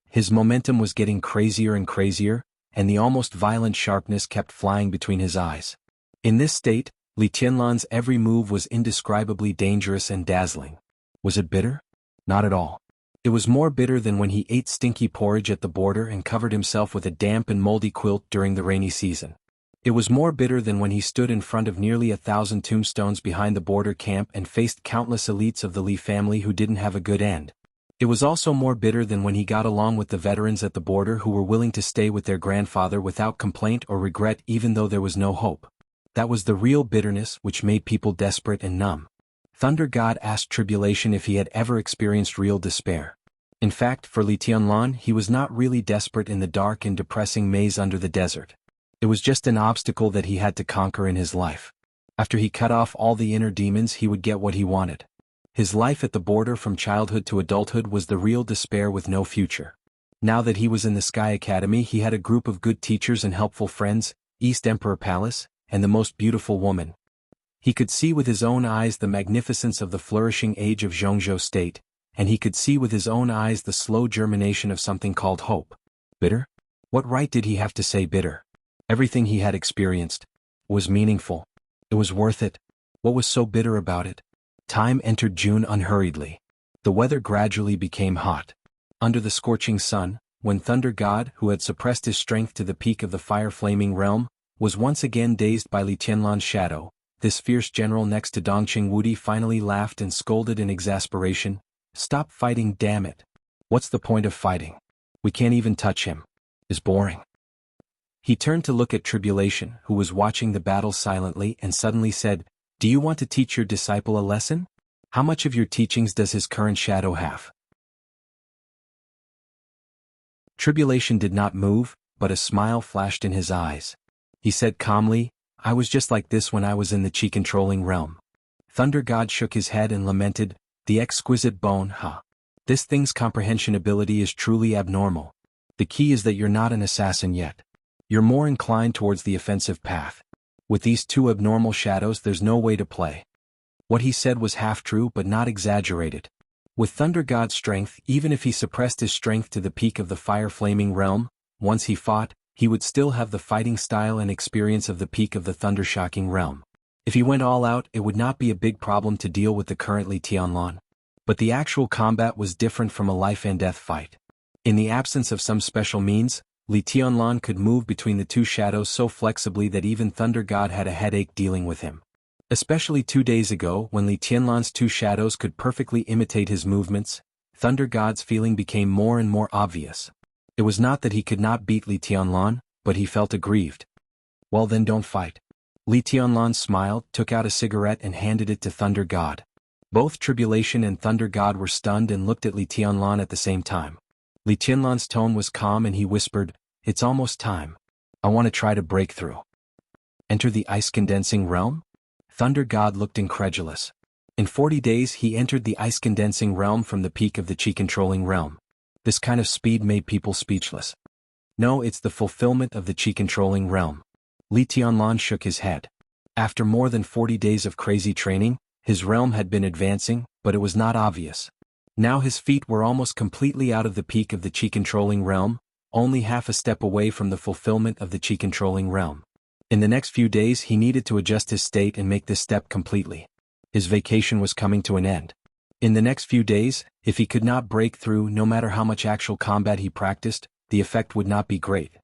His momentum was getting crazier and crazier, and the almost violent sharpness kept flying between his eyes. In this state, Li Tianlan's every move was indescribably dangerous and dazzling. Was it bitter? Not at all. It was more bitter than when he ate stinky porridge at the border and covered himself with a damp and moldy quilt during the rainy season. It was more bitter than when he stood in front of nearly 1,000 tombstones behind the border camp and faced countless elites of the Li family who didn't have a good end. It was also more bitter than when he got along with the veterans at the border who were willing to stay with their grandfather without complaint or regret even though there was no hope. That was the real bitterness which made people desperate and numb. Thunder God asked Tribulation if he had ever experienced real despair. In fact, for Li Tianlan, he was not really desperate in the dark and depressing maze under the desert. It was just an obstacle that he had to conquer in his life. After he cut off all the inner demons, he would get what he wanted. His life at the border from childhood to adulthood was the real despair with no future. Now that he was in the Sky Academy, he had a group of good teachers and helpful friends, East Emperor Palace, and the most beautiful woman. He could see with his own eyes the magnificence of the flourishing age of Jianghu state, and he could see with his own eyes the slow germination of something called hope. Bitter? What right did he have to say bitter? Everything he had experienced was meaningful. It was worth it. What was so bitter about it? Time entered June unhurriedly. The weather gradually became hot. Under the scorching sun, when Thunder God, who had suppressed his strength to the peak of the fire-flaming realm, was once again dazed by Li Tianlan's shadow, this fierce general next to Dongqing Wudi finally laughed and scolded in exasperation. "Stop fighting, damn it. What's the point of fighting? We can't even touch him. It's boring." He turned to look at Tribulation, who was watching the battle silently, and suddenly said, "Do you want to teach your disciple a lesson? How much of your teachings does his current shadow have?" Tribulation did not move, but a smile flashed in his eyes. He said calmly, "I was just like this when I was in the chi-controlling realm." Thunder God shook his head and lamented, "The exquisite bone, huh? This thing's comprehension ability is truly abnormal. The key is that you're not an assassin yet. You're more inclined towards the offensive path. With these two abnormal shadows, there's no way to play." What he said was half true but not exaggerated. With Thunder God's strength, even if he suppressed his strength to the peak of the fire-flaming realm, once he fought, he would still have the fighting style and experience of the peak of the thunder-shocking realm. If he went all out, it would not be a big problem to deal with the current Li Tianlan. But the actual combat was different from a life-and-death fight. In the absence of some special means, Li Tianlan could move between the two shadows so flexibly that even Thunder God had a headache dealing with him. Especially 2 days ago, when Li Tianlan's two shadows could perfectly imitate his movements, Thunder God's feeling became more and more obvious. It was not that he could not beat Li Tianlan, but he felt aggrieved. "Well then, don't fight." Li Tianlan smiled, took out a cigarette and handed it to Thunder God. Both Tribulation and Thunder God were stunned and looked at Li Tianlan at the same time. Li Tianlan's tone was calm and he whispered, "It's almost time. I want to try to break through." "Enter the ice-condensing realm?" Thunder God looked incredulous. In 40 days he entered the ice-condensing realm from the peak of the chi-controlling realm. This kind of speed made people speechless. "No, it's the fulfillment of the chi-controlling realm." Li Tianlan shook his head. After more than 40 days of crazy training, his realm had been advancing, but it was not obvious. Now his feet were almost completely out of the peak of the chi-controlling realm, only half a step away from the fulfillment of the chi-controlling realm. In the next few days he needed to adjust his state and make this step completely. His vacation was coming to an end. In the next few days, if he could not break through, no matter how much actual combat he practiced, the effect would not be great.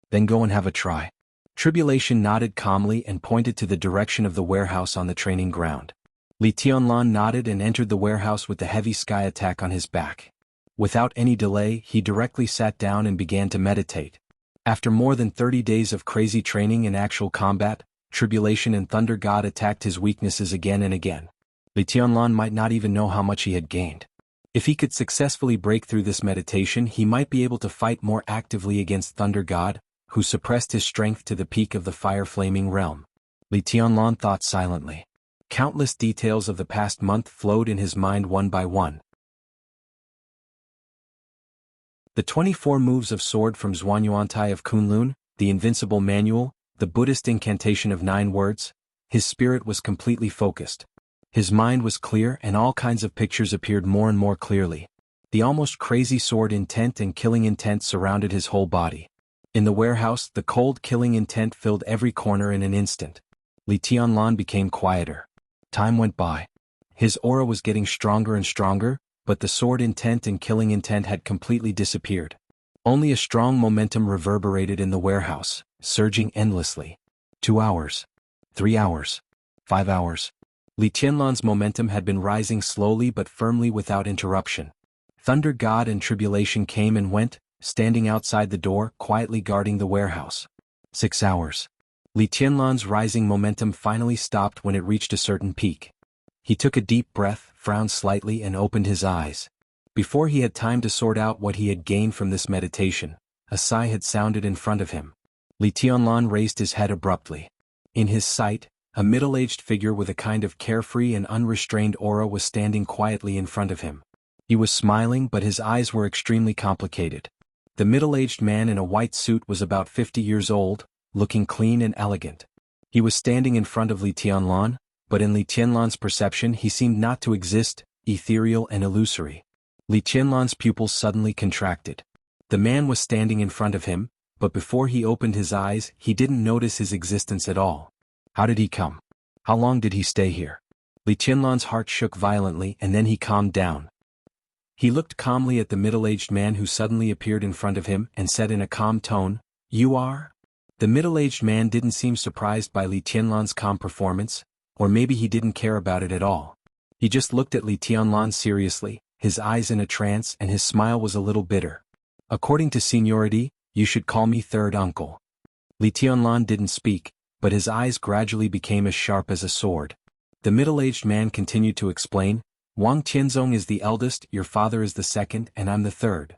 "Then go and have a try." Tribulation nodded calmly and pointed to the direction of the warehouse on the training ground. Li Tianlan nodded and entered the warehouse with the heavy sky attack on his back. Without any delay, he directly sat down and began to meditate. After more than 30 days of crazy training and actual combat, Tribulation and Thunder God attacked his weaknesses again and again. Li Tianlan might not even know how much he had gained. If he could successfully break through this meditation, he might be able to fight more actively against Thunder God, who suppressed his strength to the peak of the fire-flaming realm. Li Tianlan thought silently. Countless details of the past month flowed in his mind one by one. The 24 moves of sword from Zhuanyuantai of Kunlun, the invincible manual, the Buddhist incantation of 9 words. His spirit was completely focused. His mind was clear and all kinds of pictures appeared more and more clearly. The almost crazy sword intent and killing intent surrounded his whole body. In the warehouse, the cold killing intent filled every corner in an instant. Li Tianlan became quieter. Time went by. His aura was getting stronger and stronger, but the sword intent and killing intent had completely disappeared. Only a strong momentum reverberated in the warehouse, surging endlessly. 2 hours. 3 hours. 5 hours. Li Tianlan's momentum had been rising slowly but firmly without interruption. Thunder God and Tribulation came and went, standing outside the door, quietly guarding the warehouse. 6 hours. Li Tianlan's rising momentum finally stopped when it reached a certain peak. He took a deep breath, frowned slightly and opened his eyes. Before he had time to sort out what he had gained from this meditation, a sigh had sounded in front of him. Li Tianlan raised his head abruptly. In his sight, A middle-aged figure with a kind of carefree and unrestrained aura was standing quietly in front of him. He was smiling, but his eyes were extremely complicated. The middle-aged man in a white suit was about 50 years old, looking clean and elegant. He was standing in front of Li Tianlan, but in Li Tianlan's perception he seemed not to exist, ethereal and illusory. Li Tianlan's pupils suddenly contracted. The man was standing in front of him, but before he opened his eyes he didn't notice his existence at all. How did he come? How long did he stay here? Li Tianlan's heart shook violently and then he calmed down. He looked calmly at the middle-aged man who suddenly appeared in front of him and said in a calm tone, "You are?" The middle-aged man didn't seem surprised by Li Tianlan's calm performance, or maybe he didn't care about it at all. He just looked at Li Tianlan seriously, his eyes in a trance, and his smile was a little bitter. "According to seniority, you should call me third uncle." Li Tianlan didn't speak, but his eyes gradually became as sharp as a sword. The middle-aged man continued to explain, "Wang Tianzong is the eldest, your father is the second, and I'm the third."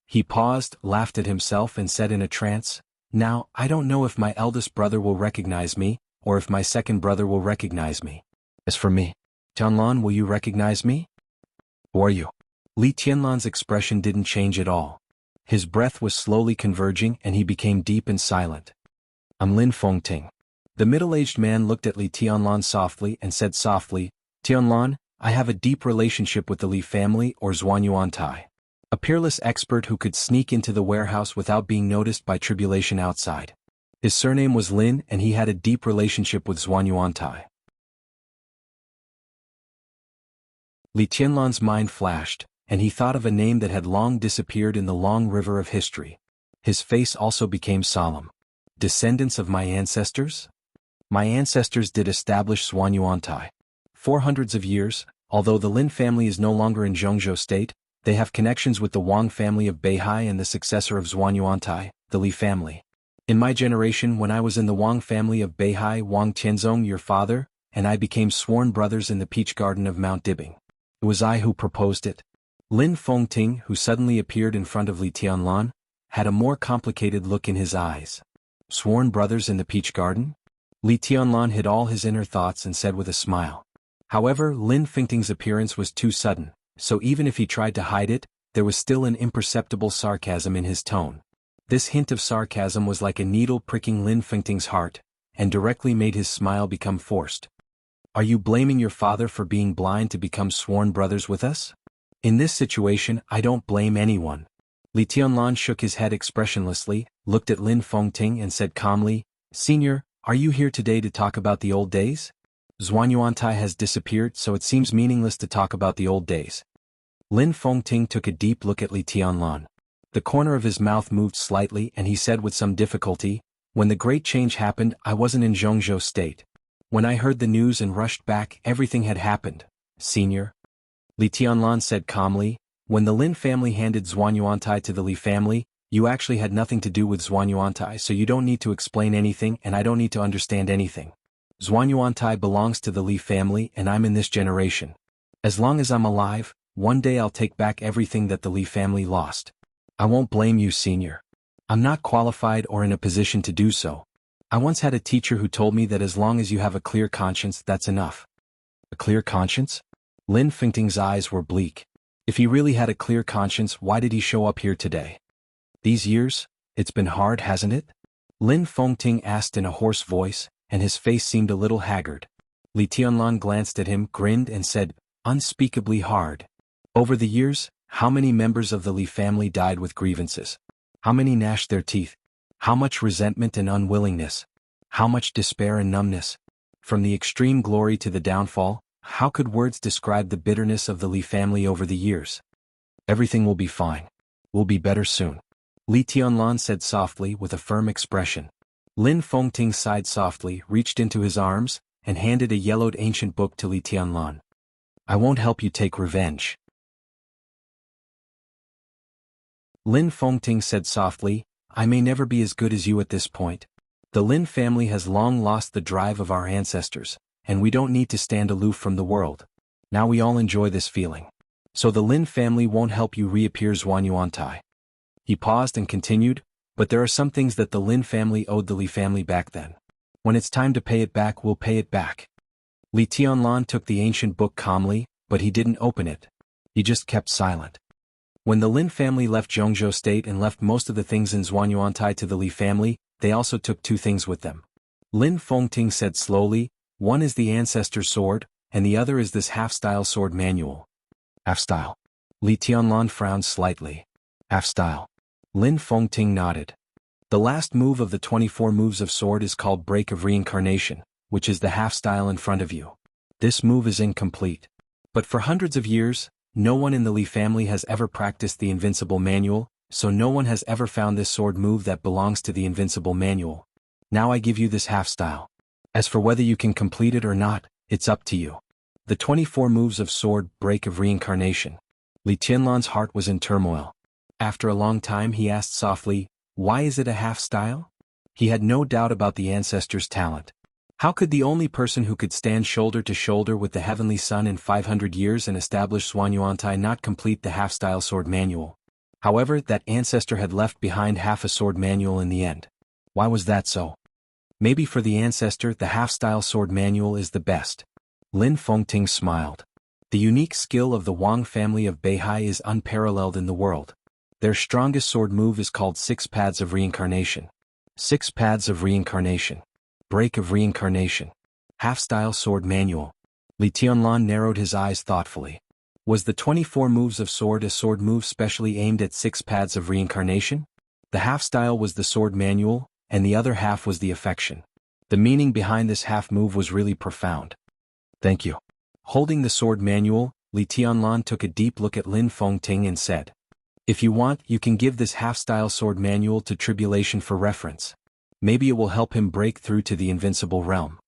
He paused, laughed at himself and said in a trance, "Now, I don't know if my eldest brother will recognize me, or if my second brother will recognize me. As for me, Tianlan, will you recognize me? Who are you?" Li Tianlan's expression didn't change at all. His breath was slowly converging and he became deep and silent. "I'm Lin Fengting." The middle-aged man looked at Li Tianlan softly and said softly, "Tianlan, I have a deep relationship with the Li family or Zhuanyuantai. A peerless expert who could sneak into the warehouse without being noticed by tribulation outside. His surname was Lin and he had a deep relationship with Zhuanyuantai." Li Tianlan's mind flashed, and he thought of a name that had long disappeared in the long river of history. His face also became solemn. "Descendants of my ancestors? My ancestors did establish Zhuanyuantai. For hundreds of years, although the Lin family is no longer in Jianghu state, they have connections with the Wang family of Beihai and the successor of Zhuanyuantai, the Li family. In my generation, when I was in the Wang family of Beihai, Wang Tianzong, your father, and I became sworn brothers in the peach garden of Mount Dibing. It was I who proposed it." Lin Fengting, who suddenly appeared in front of Li Tianlan, had a more complicated look in his eyes. "Sworn brothers in the peach garden?" Li Tianlan hid all his inner thoughts and said with a smile. However, Lin Fengting's appearance was too sudden, so even if he tried to hide it, there was still an imperceptible sarcasm in his tone. This hint of sarcasm was like a needle pricking Lin Fengting's heart, and directly made his smile become forced. "Are you blaming your father for being blind to become sworn brothers with us?" "In this situation, I don't blame anyone." Li Tianlan shook his head expressionlessly, looked at Lin Fengting and said calmly, "Senior, are you here today to talk about the old days? Zhuanyuantai has disappeared, so it seems meaningless to talk about the old days." Lin Fengting took a deep look at Li Tianlan. The corner of his mouth moved slightly and he said with some difficulty, "When the great change happened, I wasn't in Jianghu state. When I heard the news and rushed back, everything had happened, senior." Li Tianlan said calmly, "When the Lin family handed Zhuanyuantai to the Li family, you actually had nothing to do with Zhuanyuantai, so you don't need to explain anything and I don't need to understand anything. Zhuanyuantai belongs to the Li family and I'm in this generation. As long as I'm alive, one day I'll take back everything that the Li family lost. I won't blame you, senior. I'm not qualified or in a position to do so. I once had a teacher who told me that as long as you have a clear conscience, that's enough." A clear conscience? Lin Fengting's eyes were bleak. If he really had a clear conscience, why did he show up here today? "These years, it's been hard, hasn't it?" Lin Fengting asked in a hoarse voice, and his face seemed a little haggard. Li Tianlan glanced at him, grinned and said, "Unspeakably hard. Over the years, how many members of the Li family died with grievances? How many gnashed their teeth? How much resentment and unwillingness? How much despair and numbness? From the extreme glory to the downfall, how could words describe the bitterness of the Li family over the years? Everything will be fine. We'll be better soon." Li Tianlan said softly with a firm expression. Lin Fengting sighed softly, reached into his arms, and handed a yellowed ancient book to Li Tianlan. "I won't help you take revenge." Lin Fengting said softly, "I may never be as good as you at this point. The Lin family has long lost the drive of our ancestors, and we don't need to stand aloof from the world. Now we all enjoy this feeling. So the Lin family won't help you reappear Zhuanyuantai." He paused and continued, "But there are some things that the Lin family owed the Li family back then. When it's time to pay it back, we'll pay it back. Li Tianlan took the ancient book calmly, but he didn't open it. He just kept silent. When the Lin family left Jianghu state and left most of the things in Zhuanyuantai to the Li family, they also took two things with them. Lin Fengting said slowly, one is the ancestor's sword, and the other is this half-style sword manual. Half-style. Li Tianlan frowned slightly. Half-style. Lin Fengting nodded. The last move of the 24 moves of sword is called Break of Reincarnation, which is the half-style in front of you. This move is incomplete. But for hundreds of years, no one in the Li family has ever practiced the Invincible Manual, so no one has ever found this sword move that belongs to the Invincible Manual. Now I give you this half-style. As for whether you can complete it or not, it's up to you. The 24 moves of sword Break of Reincarnation. Li Tianlan's heart was in turmoil. After a long time he asked softly, why is it a half-style? He had no doubt about the ancestor's talent. How could the only person who could stand shoulder to shoulder with the Heavenly Sun in 500 years and establish Zhuanyuantai not complete the half-style sword manual? However, that ancestor had left behind half a sword manual in the end. Why was that so? Maybe for the ancestor the half-style sword manual is the best. Lin Fengting smiled. The unique skill of the Wang family of Beihai is unparalleled in the world. Their strongest sword move is called 6 Paths of Reincarnation. 6 Paths of Reincarnation. Break of Reincarnation. Half-style sword manual. Li Tianlan narrowed his eyes thoughtfully. Was the 24 moves of sword a sword move specially aimed at 6 Paths of Reincarnation? The half-style was the sword manual, and the other half was the affection. The meaning behind this half move was really profound. Thank you. Holding the sword manual, Li Tianlan took a deep look at Lin Fengting and said, if you want, you can give this half-style sword manual to Tribulation for reference. Maybe it will help him break through to the invincible realm.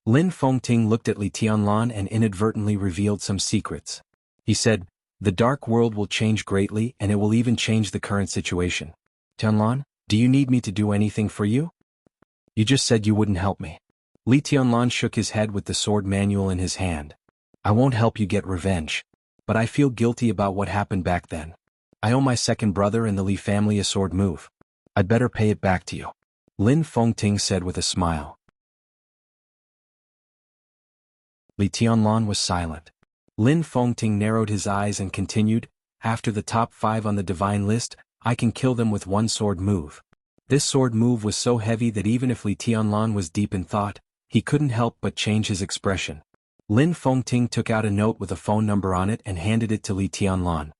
Lin Fengting looked at Li Tianlan and inadvertently revealed some secrets. He said, the dark world will change greatly and it will even change the current situation. Tianlan, do you need me to do anything for you? You just said you wouldn't help me. Li Tianlan shook his head with the sword manual in his hand. I won't help you get revenge. But I feel guilty about what happened back then. I owe my second brother and the Li family a sword move. I'd better pay it back to you. Lin Fengting said with a smile. Li Tianlan was silent. Lin Fengting narrowed his eyes and continued, after the top 5 on the divine list, I can kill them with one sword move. This sword move was so heavy that even if Li Tianlan was deep in thought, he couldn't help but change his expression. Lin Fengting took out a note with a phone number on it and handed it to Li Tianlan.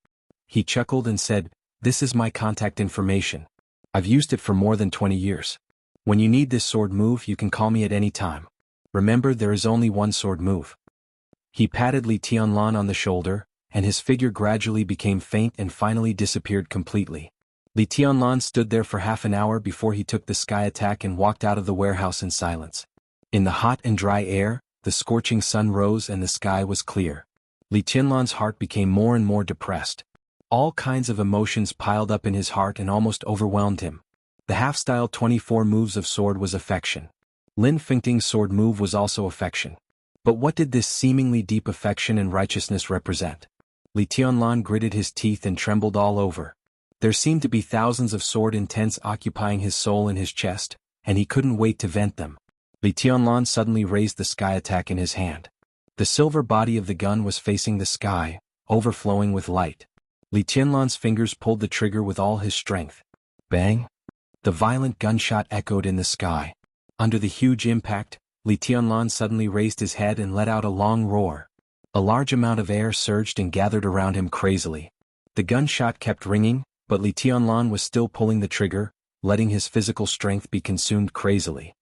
He chuckled and said, this is my contact information. I've used it for more than 20 years. When you need this sword move you can call me at any time. Remember there is only one sword move. He patted Li Tianlan on the shoulder, and his figure gradually became faint and finally disappeared completely. Li Tianlan stood there for half an hour before he took the sky attack and walked out of the warehouse in silence. In the hot and dry air, the scorching sun rose and the sky was clear. Li Tianlan's heart became more and more depressed. All kinds of emotions piled up in his heart and almost overwhelmed him. The half-style 24 moves of sword was affection. Lin Fengting's sword move was also affection. But what did this seemingly deep affection and righteousness represent? Li Tianlan gritted his teeth and trembled all over. There seemed to be thousands of sword intents occupying his soul and his chest, and he couldn't wait to vent them. Li Tianlan suddenly raised the sky attack in his hand. The silver body of the gun was facing the sky, overflowing with light. Li Tianlan's fingers pulled the trigger with all his strength. Bang! The violent gunshot echoed in the sky. Under the huge impact, Li Tianlan suddenly raised his head and let out a long roar. A large amount of air surged and gathered around him crazily. The gunshot kept ringing, but Li Tianlan was still pulling the trigger, letting his physical strength be consumed crazily.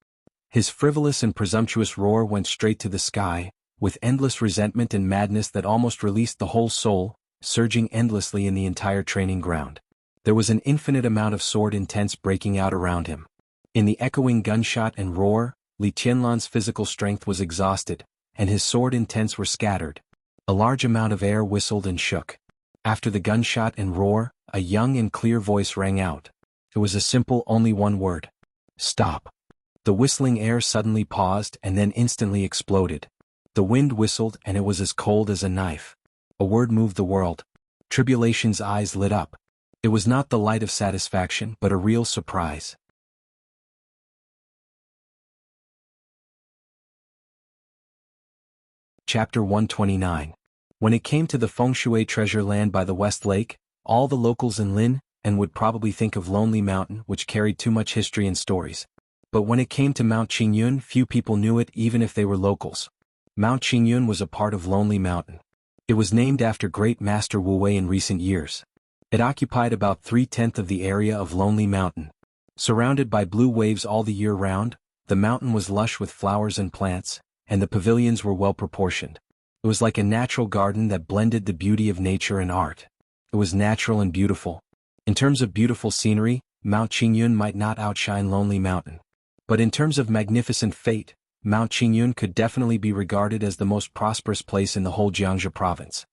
His frivolous and presumptuous roar went straight to the sky, with endless resentment and madness that almost released the whole soul, surging endlessly in the entire training ground. There was an infinite amount of sword intents breaking out around him. In the echoing gunshot and roar, Li Tianlan's physical strength was exhausted, and his sword intents were scattered. A large amount of air whistled and shook. After the gunshot and roar, a young and clear voice rang out. It was a simple only one word. Stop. The whistling air suddenly paused and then instantly exploded. The wind whistled and it was as cold as a knife. A word moved the world. Tribulation's eyes lit up. It was not the light of satisfaction but a real surprise. Chapter 129. When it came to the fengshui treasure land by the West Lake, all the locals in Lin and would probably think of Lonely Mountain, which carried too much history and stories. But when it came to Mount Qingyun, few people knew it even if they were locals. Mount Qingyun was a part of Lonely Mountain. It was named after Great Master Wu Wei in recent years. It occupied about 3/10 of the area of Lonely Mountain. Surrounded by blue waves all the year round, the mountain was lush with flowers and plants, and the pavilions were well proportioned. It was like a natural garden that blended the beauty of nature and art. It was natural and beautiful. In terms of beautiful scenery, Mount Qingyun might not outshine Lonely Mountain. But in terms of magnificent fate, Mount Qingyun could definitely be regarded as the most prosperous place in the whole Jianghu province.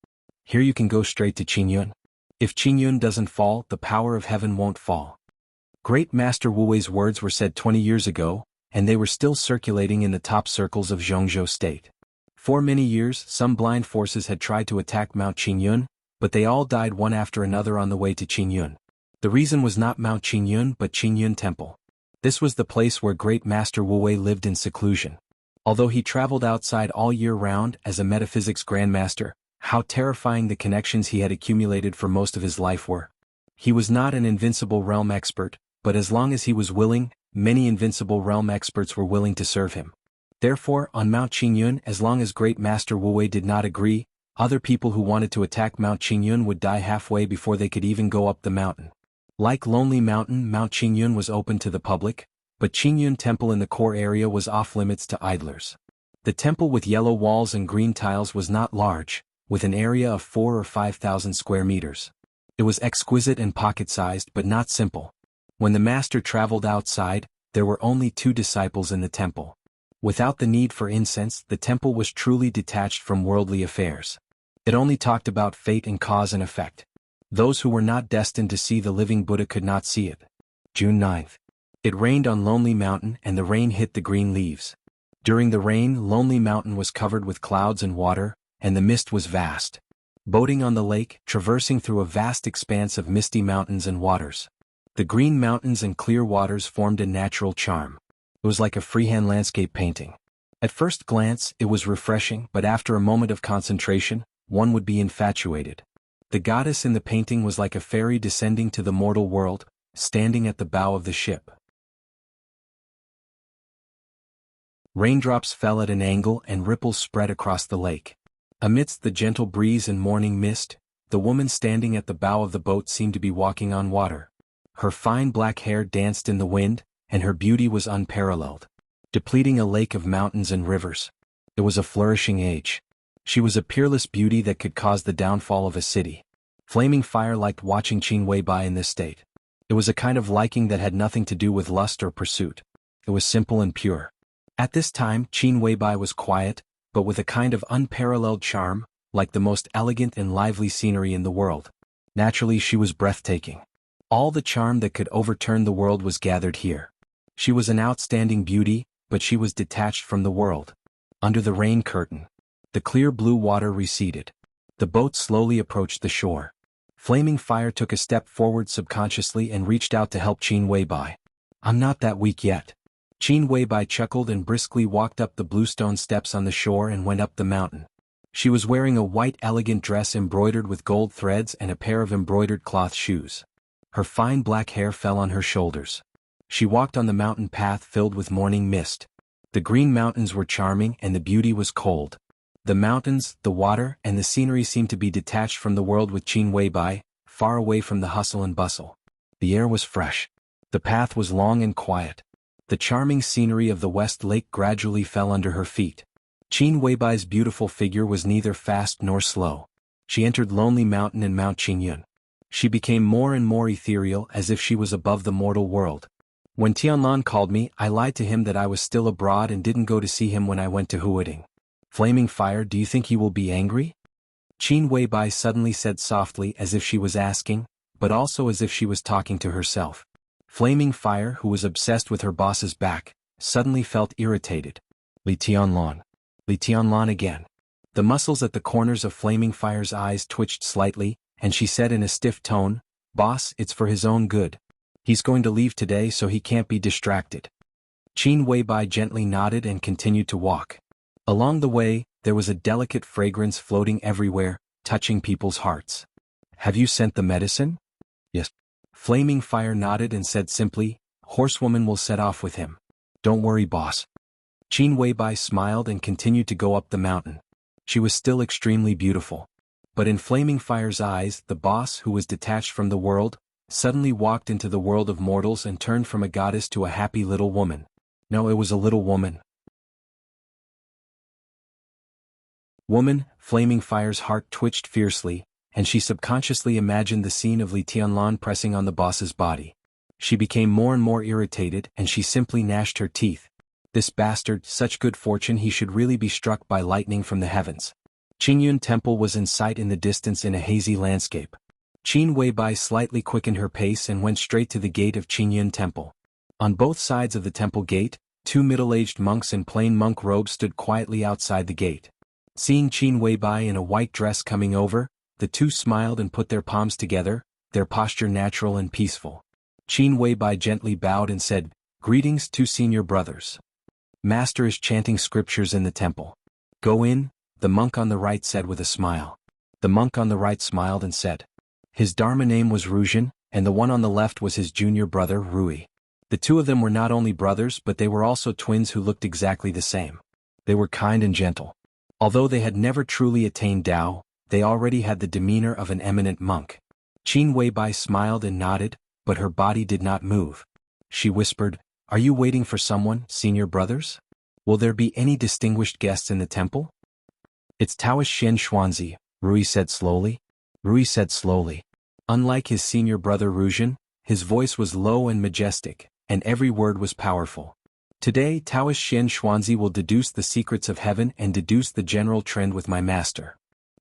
Here you can go straight to Qingyun. If Qingyun doesn't fall, the power of heaven won't fall. Great Master Wu Wei's words were said 20 years ago, and they were still circulating in the top circles of Jianghu state. For many years, some blind forces had tried to attack Mount Qingyun, but they all died one after another on the way to Qingyun. The reason was not Mount Qingyun but Qingyun Temple. This was the place where Great Master Wu Wei lived in seclusion. Although he traveled outside all year round as a metaphysics grandmaster, how terrifying the connections he had accumulated for most of his life were. He was not an invincible realm expert, but as long as he was willing, many invincible realm experts were willing to serve him. Therefore, on Mount Qingyun, as long as Great Master Wu Wei did not agree, other people who wanted to attack Mount Qingyun would die halfway before they could even go up the mountain. Like Lonely Mountain, Mount Qingyun was open to the public, but Qingyun Temple in the core area was off-limits to idlers. The temple with yellow walls and green tiles was not large, with an area of 4,000 or 5,000 square meters. It was exquisite and pocket-sized but not simple. When the master traveled outside, there were only 2 disciples in the temple. Without the need for incense, the temple was truly detached from worldly affairs. It only talked about fate and cause and effect. Those who were not destined to see the living Buddha could not see it. June 9th. It rained on Lonely Mountain and the rain hit the green leaves. During the rain, Lonely Mountain was covered with clouds and water, and the mist was vast. Boating on the lake, traversing through a vast expanse of misty mountains and waters. The green mountains and clear waters formed a natural charm. It was like a freehand landscape painting. At first glance, it was refreshing, but after a moment of concentration, one would be infatuated. The goddess in the painting was like a fairy descending to the mortal world, standing at the bow of the ship. Raindrops fell at an angle and ripples spread across the lake. Amidst the gentle breeze and morning mist, the woman standing at the bow of the boat seemed to be walking on water. Her fine black hair danced in the wind, and her beauty was unparalleled, depleting a lake of mountains and rivers. It was a flourishing age. She was a peerless beauty that could cause the downfall of a city. Flaming Fire liked watching Qin Weibai in this state. It was a kind of liking that had nothing to do with lust or pursuit. It was simple and pure. At this time, Qin Weibai was quiet, but with a kind of unparalleled charm, like the most elegant and lively scenery in the world. Naturally, she was breathtaking. All the charm that could overturn the world was gathered here. She was an outstanding beauty, but she was detached from the world. Under the rain curtain, the clear blue water receded. The boat slowly approached the shore. Flaming Fire took a step forward subconsciously and reached out to help Qin Weibai. "I'm not that weak yet." Qin Weibai chuckled and briskly walked up the bluestone steps on the shore and went up the mountain. She was wearing a white elegant dress embroidered with gold threads and a pair of embroidered cloth shoes. Her fine black hair fell on her shoulders. She walked on the mountain path filled with morning mist. The green mountains were charming and the beauty was cold. The mountains, the water, and the scenery seemed to be detached from the world with Qin Weibai, far away from the hustle and bustle. The air was fresh. The path was long and quiet. The charming scenery of the West Lake gradually fell under her feet. Qin Weibai's beautiful figure was neither fast nor slow. She entered Lonely Mountain and Mount Qingyun. She became more and more ethereal as if she was above the mortal world. When Tianlan called me, I lied to him that I was still abroad and didn't go to see him when I went to Huading. "Flaming Fire, do you think he will be angry?" Qin Weibai suddenly said softly as if she was asking, but also as if she was talking to herself. Flaming Fire, who was obsessed with her boss's back, suddenly felt irritated. Li Tianlan. Li Tianlan again. The muscles at the corners of Flaming Fire's eyes twitched slightly, and she said in a stiff tone, "Boss, it's for his own good. He's going to leave today so he can't be distracted." Qin Weibai gently nodded and continued to walk. Along the way, there was a delicate fragrance floating everywhere, touching people's hearts. "Have you sent the medicine?" "Yes." Flaming Fire nodded and said simply, "Horsewoman will set off with him. Don't worry, boss." Qin Weibai smiled and continued to go up the mountain. She was still extremely beautiful. But in Flaming Fire's eyes, the boss, who was detached from the world, suddenly walked into the world of mortals and turned from a goddess to a happy little woman. No, it was a little woman. Woman, Flaming Fire's heart twitched fiercely, and she subconsciously imagined the scene of Li Tianlan pressing on the boss's body. She became more and more irritated and she simply gnashed her teeth. This bastard, such good fortune, he should really be struck by lightning from the heavens. Qingyun Temple was in sight in the distance in a hazy landscape. Qin Weibai slightly quickened her pace and went straight to the gate of Qingyun Temple. On both sides of the temple gate, two middle-aged monks in plain monk robes stood quietly outside the gate. Seeing Qin Weibai in a white dress coming over, the two smiled and put their palms together, their posture natural and peaceful. Qin Weibai gently bowed and said, "Greetings, two senior brothers. Master is chanting scriptures in the temple." "Go in," the monk on the right said with a smile. The monk on the right smiled and said. His Dharma name was Ruzhen, and the one on the left was his junior brother Rui. The two of them were not only brothers but they were also twins who looked exactly the same. They were kind and gentle. Although they had never truly attained Tao, they already had the demeanor of an eminent monk. Qin Weibai smiled and nodded, but her body did not move. She whispered, "Are you waiting for someone, senior brothers? Will there be any distinguished guests in the temple?" "It's Taoist Xian Xuanzi," Rui said slowly. Unlike his senior brother Ruzhen, his voice was low and majestic, and every word was powerful. "Today Taoist Xian Xuanzi will deduce the secrets of heaven and deduce the general trend with my master."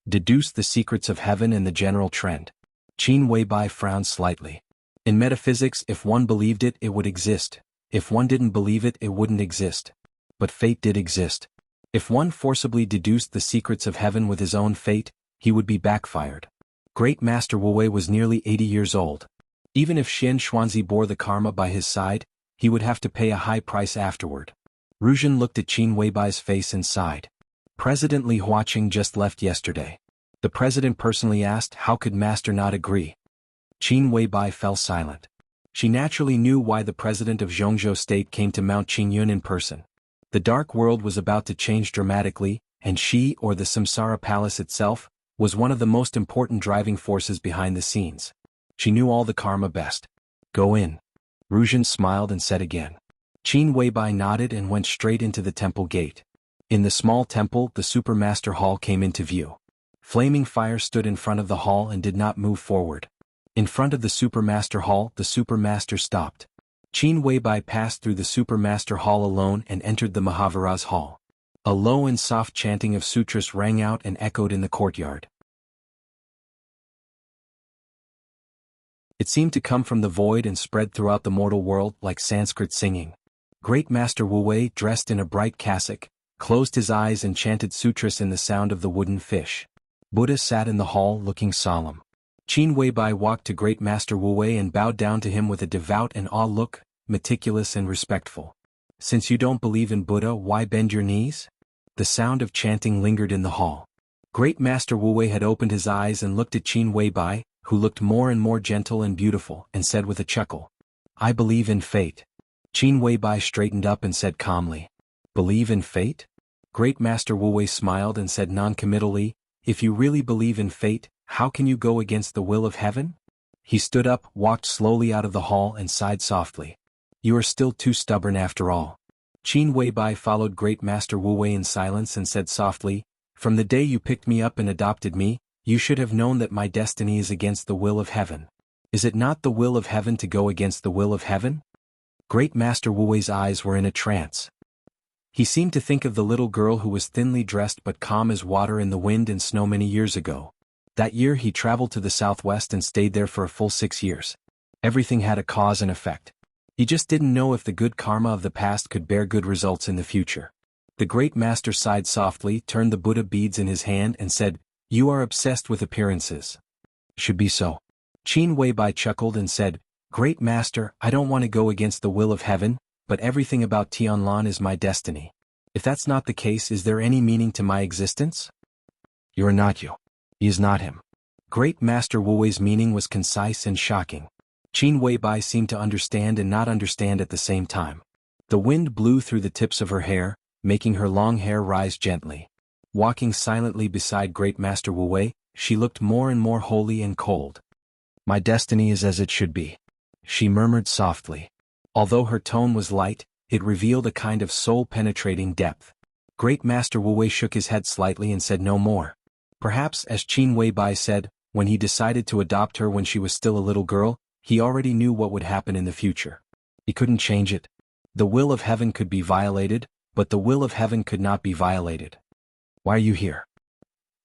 Deduce the secrets of heaven and the general trend. Qin Weibai frowned slightly. In metaphysics, if one believed it, it would exist. If one didn't believe it, it wouldn't exist. But fate did exist. If one forcibly deduced the secrets of heaven with his own fate, he would be backfired. Great Master Wu Wei was nearly 80 years old. Even if Xian Xuanzi bore the karma by his side, he would have to pay a high price afterward. Ruzhen looked at Qin Weibai's face and sighed. President Li Huaqing just left yesterday. The president personally asked how could Master not agree. Qin Weibai fell silent. She naturally knew why the president of Jianghu state came to Mount Qingyun in person. The dark world was about to change dramatically, and she, or the Samsara Palace itself, was one of the most important driving forces behind the scenes. She knew all the karma best. "Go in." Ruzhen smiled and said again. Qin Weibai nodded and went straight into the temple gate. In the small temple, the Supermaster Hall came into view. Flaming Fire stood in front of the hall and did not move forward. In front of the Supermaster Hall, the Supermaster stopped. Qin Weibai passed through the Supermaster Hall alone and entered the Mahavira's Hall. A low and soft chanting of sutras rang out and echoed in the courtyard. It seemed to come from the void and spread throughout the mortal world like Sanskrit singing. Great Master Wu Wei, dressed in a bright cassock, closed his eyes and chanted sutras in the sound of the wooden fish. Buddha sat in the hall looking solemn. Qin Weibai walked to Great Master Wu Wei and bowed down to him with a devout and awe look, meticulous and respectful. "Since you don't believe in Buddha, why bend your knees?" The sound of chanting lingered in the hall. Great Master Wu Wei had opened his eyes and looked at Qin Weibai, who looked more and more gentle and beautiful, and said with a chuckle, "I believe in fate." Qin Weibai straightened up and said calmly, "Believe in fate?" Great Master Wu Wei smiled and said non-committally, "If you really believe in fate, how can you go against the will of heaven?" He stood up, walked slowly out of the hall and sighed softly. "You are still too stubborn after all." Qin Weibai followed Great Master Wu Wei in silence and said softly, "From the day you picked me up and adopted me, you should have known that my destiny is against the will of heaven. Is it not the will of heaven to go against the will of heaven?" Great Master Wu Wei's eyes were in a trance. He seemed to think of the little girl who was thinly dressed but calm as water in the wind and snow many years ago. That year he traveled to the southwest and stayed there for a full 6 years. Everything had a cause and effect. He just didn't know if the good karma of the past could bear good results in the future. The Great Master sighed softly, turned the Buddha beads in his hand and said, "You are obsessed with appearances." "Should be so." Qin Weibai chuckled and said, "Great Master, I don't want to go against the will of heaven, but everything about Tianlan is my destiny. If that's not the case, is there any meaning to my existence? You are not you. He is not him. Great Master Wu Wei's meaning was concise and shocking. Qin Weibai seemed to understand and not understand at the same time. The wind blew through the tips of her hair, making her long hair rise gently. Walking silently beside Great Master Wu Wei, she looked more and more holy and cold. My destiny is as it should be, she murmured softly. Although her tone was light, it revealed a kind of soul-penetrating depth. Great Master Wu Wei shook his head slightly and said no more. Perhaps, as Qin Weibai said, when he decided to adopt her when she was still a little girl, he already knew what would happen in the future. He couldn't change it. The will of heaven could be violated, but the will of heaven could not be violated. Why are you here?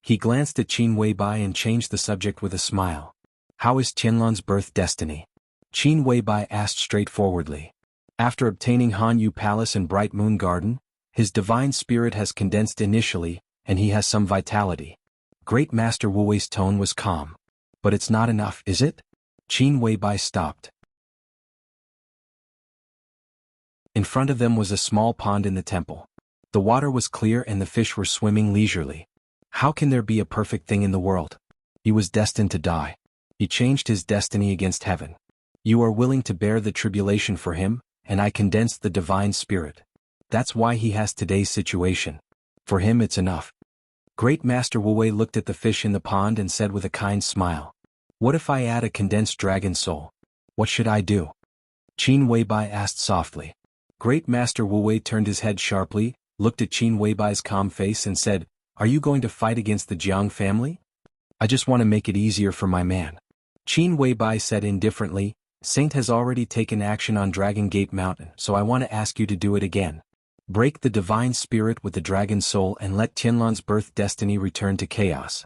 He glanced at Qin Weibai and changed the subject with a smile. How is Tianlan's birth destiny? Qin Weibai asked straightforwardly. After obtaining Hanyu Palace and Bright Moon Garden, his divine spirit has condensed initially, and he has some vitality. Great Master Wu Wei's tone was calm. But it's not enough, is it? Qin Weibai stopped. In front of them was a small pond in the temple. The water was clear and the fish were swimming leisurely. How can there be a perfect thing in the world? He was destined to die. He changed his destiny against heaven. You are willing to bear the tribulation for him, and I condensed the divine spirit. That's why he has today's situation. For him it's enough. Great Master Wu Wei looked at the fish in the pond and said with a kind smile. What if I add a condensed dragon soul? What should I do? Qin Weibai asked softly. Great Master Wu Wei turned his head sharply, looked at Qin Weibai's calm face and said, Are you going to fight against the Jiang family? I just want to make it easier for my man. Qin Weibai said indifferently, Saint has already taken action on Dragon Gate Mountain, so I want to ask you to do it again. Break the divine spirit with the dragon soul and let Tianlan's birth destiny return to chaos.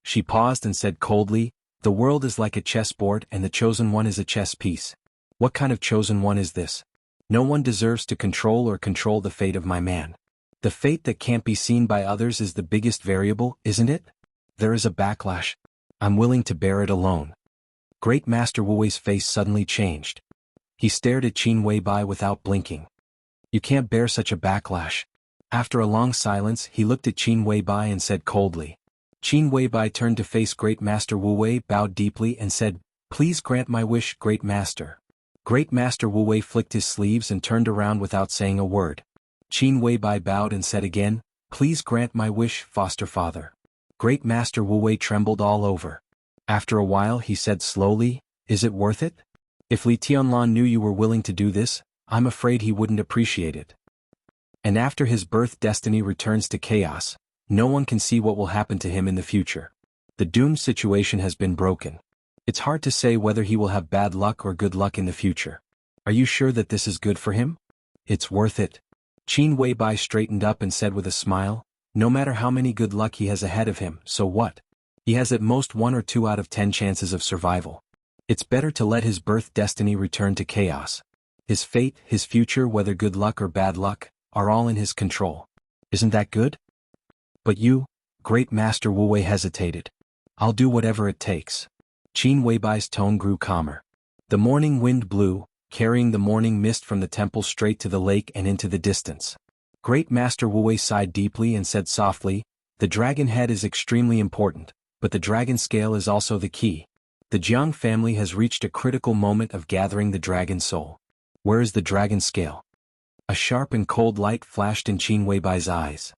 She paused and said coldly, The world is like a chessboard and the chosen one is a chess piece. What kind of chosen one is this? No one deserves to control the fate of my man. The fate that can't be seen by others is the biggest variable, isn't it? There is a backlash. I'm willing to bear it alone. Great Master Wu Wei's face suddenly changed. He stared at Qin Weibai without blinking. You can't bear such a backlash. After a long silence, he looked at Qin Weibai and said coldly. Qin Weibai turned to face Great Master Wu Wei, bowed deeply and said, Please grant my wish, Great Master. Great Master Wu Wei flicked his sleeves and turned around without saying a word. Qin Weibai bowed and said again, Please grant my wish, foster father. Great Master Wu Wei trembled all over. After a while he said slowly, Is it worth it? If Li Tianlan knew you were willing to do this, I'm afraid he wouldn't appreciate it. And after his birth destiny returns to chaos, no one can see what will happen to him in the future. The doomed situation has been broken. It's hard to say whether he will have bad luck or good luck in the future. Are you sure that this is good for him? It's worth it. Qin Weibai straightened up and said with a smile, No matter how many good luck he has ahead of him, so what? He has at most 1 or 2 out of 10 chances of survival. It's better to let his birth destiny return to chaos. His fate, his future, whether good luck or bad luck, are all in his control. Isn't that good? But you, Great Master Wu Wei hesitated. I'll do whatever it takes. Qin Weibai's tone grew calmer. The morning wind blew, carrying the morning mist from the temple straight to the lake and into the distance. Great Master Wu Wei sighed deeply and said softly, The dragon head is extremely important, but the dragon scale is also the key. The Jiang family has reached a critical moment of gathering the dragon soul. Where is the dragon scale? A sharp and cold light flashed in Qin Weibai's eyes.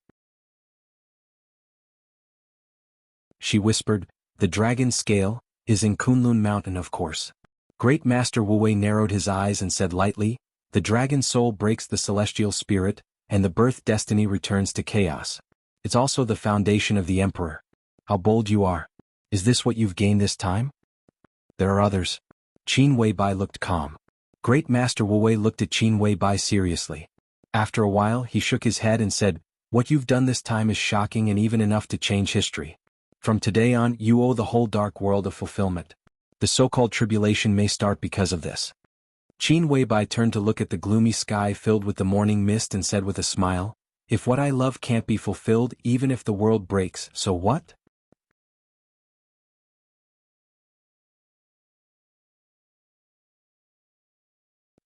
She whispered, The dragon scale is in Kunlun Mountain, of course. Great Master Wu Wei narrowed his eyes and said lightly, The dragon soul breaks the celestial spirit, and the birth destiny returns to chaos. It's also the foundation of the emperor. How bold you are. Is this what you've gained this time? There are others. Qin Weibai looked calm. Great Master Wu Wei looked at Qin Weibai seriously. After a while he shook his head and said, What you've done this time is shocking and even enough to change history. From today on you owe the whole dark world a fulfillment. The so-called tribulation may start because of this. Qin Weibai turned to look at the gloomy sky filled with the morning mist and said with a smile, If what I love can't be fulfilled even if the world breaks, so what?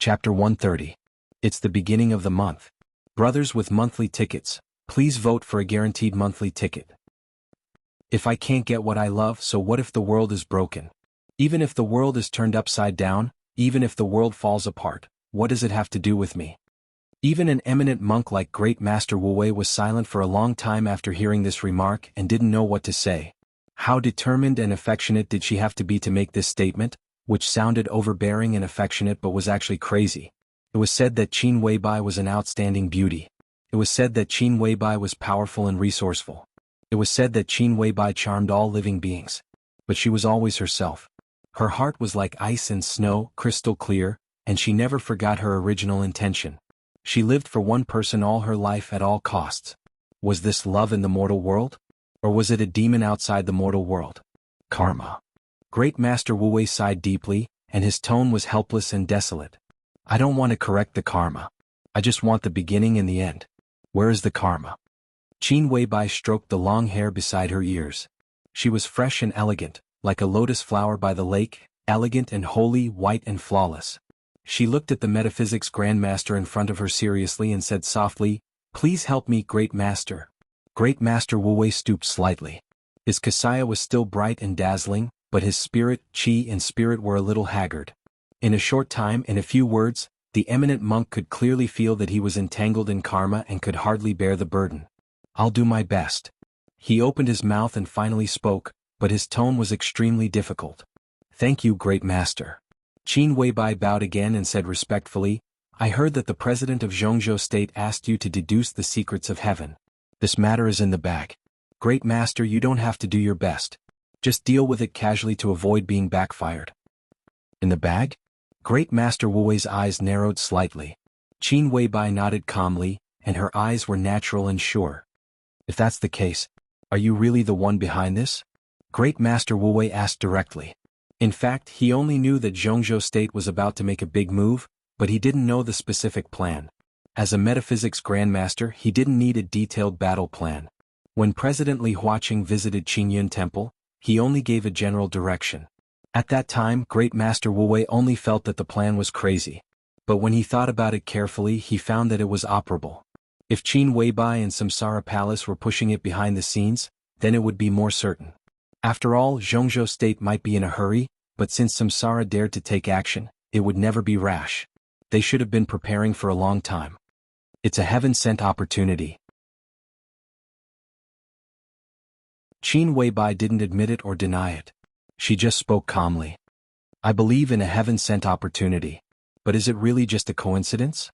Chapter 130. It's the beginning of the month. Brothers with monthly tickets, please vote for a guaranteed monthly ticket. If I can't get what I love, so what if the world is broken? Even if the world is turned upside down, even if the world falls apart, what does it have to do with me? Even an eminent monk like Great Master Wu Wei was silent for a long time after hearing this remark and didn't know what to say. How determined and affectionate did she have to be to make this statement, which sounded overbearing and affectionate but was actually crazy? It was said that Qin Weibai was an outstanding beauty. It was said that Qin Weibai was powerful and resourceful. It was said that Qin Weibai charmed all living beings. But she was always herself. Her heart was like ice and snow, crystal clear, and she never forgot her original intention. She lived for one person all her life at all costs. Was this love in the mortal world? Or was it a demon outside the mortal world? Karma. Great Master Wu Wei sighed deeply, and his tone was helpless and desolate. I don't want to correct the karma. I just want the beginning and the end. Where is the karma? Qin Weibai stroked the long hair beside her ears. She was fresh and elegant, like a lotus flower by the lake, elegant and holy, white and flawless. She looked at the metaphysics grandmaster in front of her seriously and said softly, "Please help me, Great Master." Great Master Wu Wei stooped slightly. His kasaya was still bright and dazzling, but his spirit, qi and spirit were a little haggard. In a short time, in a few words, the eminent monk could clearly feel that he was entangled in karma and could hardly bear the burden. I'll do my best. He opened his mouth and finally spoke, but his tone was extremely difficult. Thank you, Great Master. Qin Weibai bowed again and said respectfully, I heard that the president of Jianghu state asked you to deduce the secrets of heaven. This matter is in the bag. Great Master, you don't have to do your best. Just deal with it casually to avoid being backfired. In the bag? Great Master Wu Wei's eyes narrowed slightly. Qin Weibai nodded calmly, and her eyes were natural and sure. If that's the case, are you really the one behind this? Great Master Wu Wei asked directly. In fact, he only knew that Jianghu state was about to make a big move, but he didn't know the specific plan. As a metaphysics grandmaster, he didn't need a detailed battle plan. When President Li Huaqing visited Qingyun Temple, he only gave a general direction. At that time, Great Master Wu Wei only felt that the plan was crazy. But when he thought about it carefully, he found that it was operable. If Qin Weibai and Samsara Palace were pushing it behind the scenes, then it would be more certain. After all, Jianghu state might be in a hurry, but since Samsara dared to take action, it would never be rash. They should have been preparing for a long time. It's a heaven-sent opportunity. Qin Weibai didn't admit it or deny it. She just spoke calmly. I believe in a heaven-sent opportunity. But is it really just a coincidence?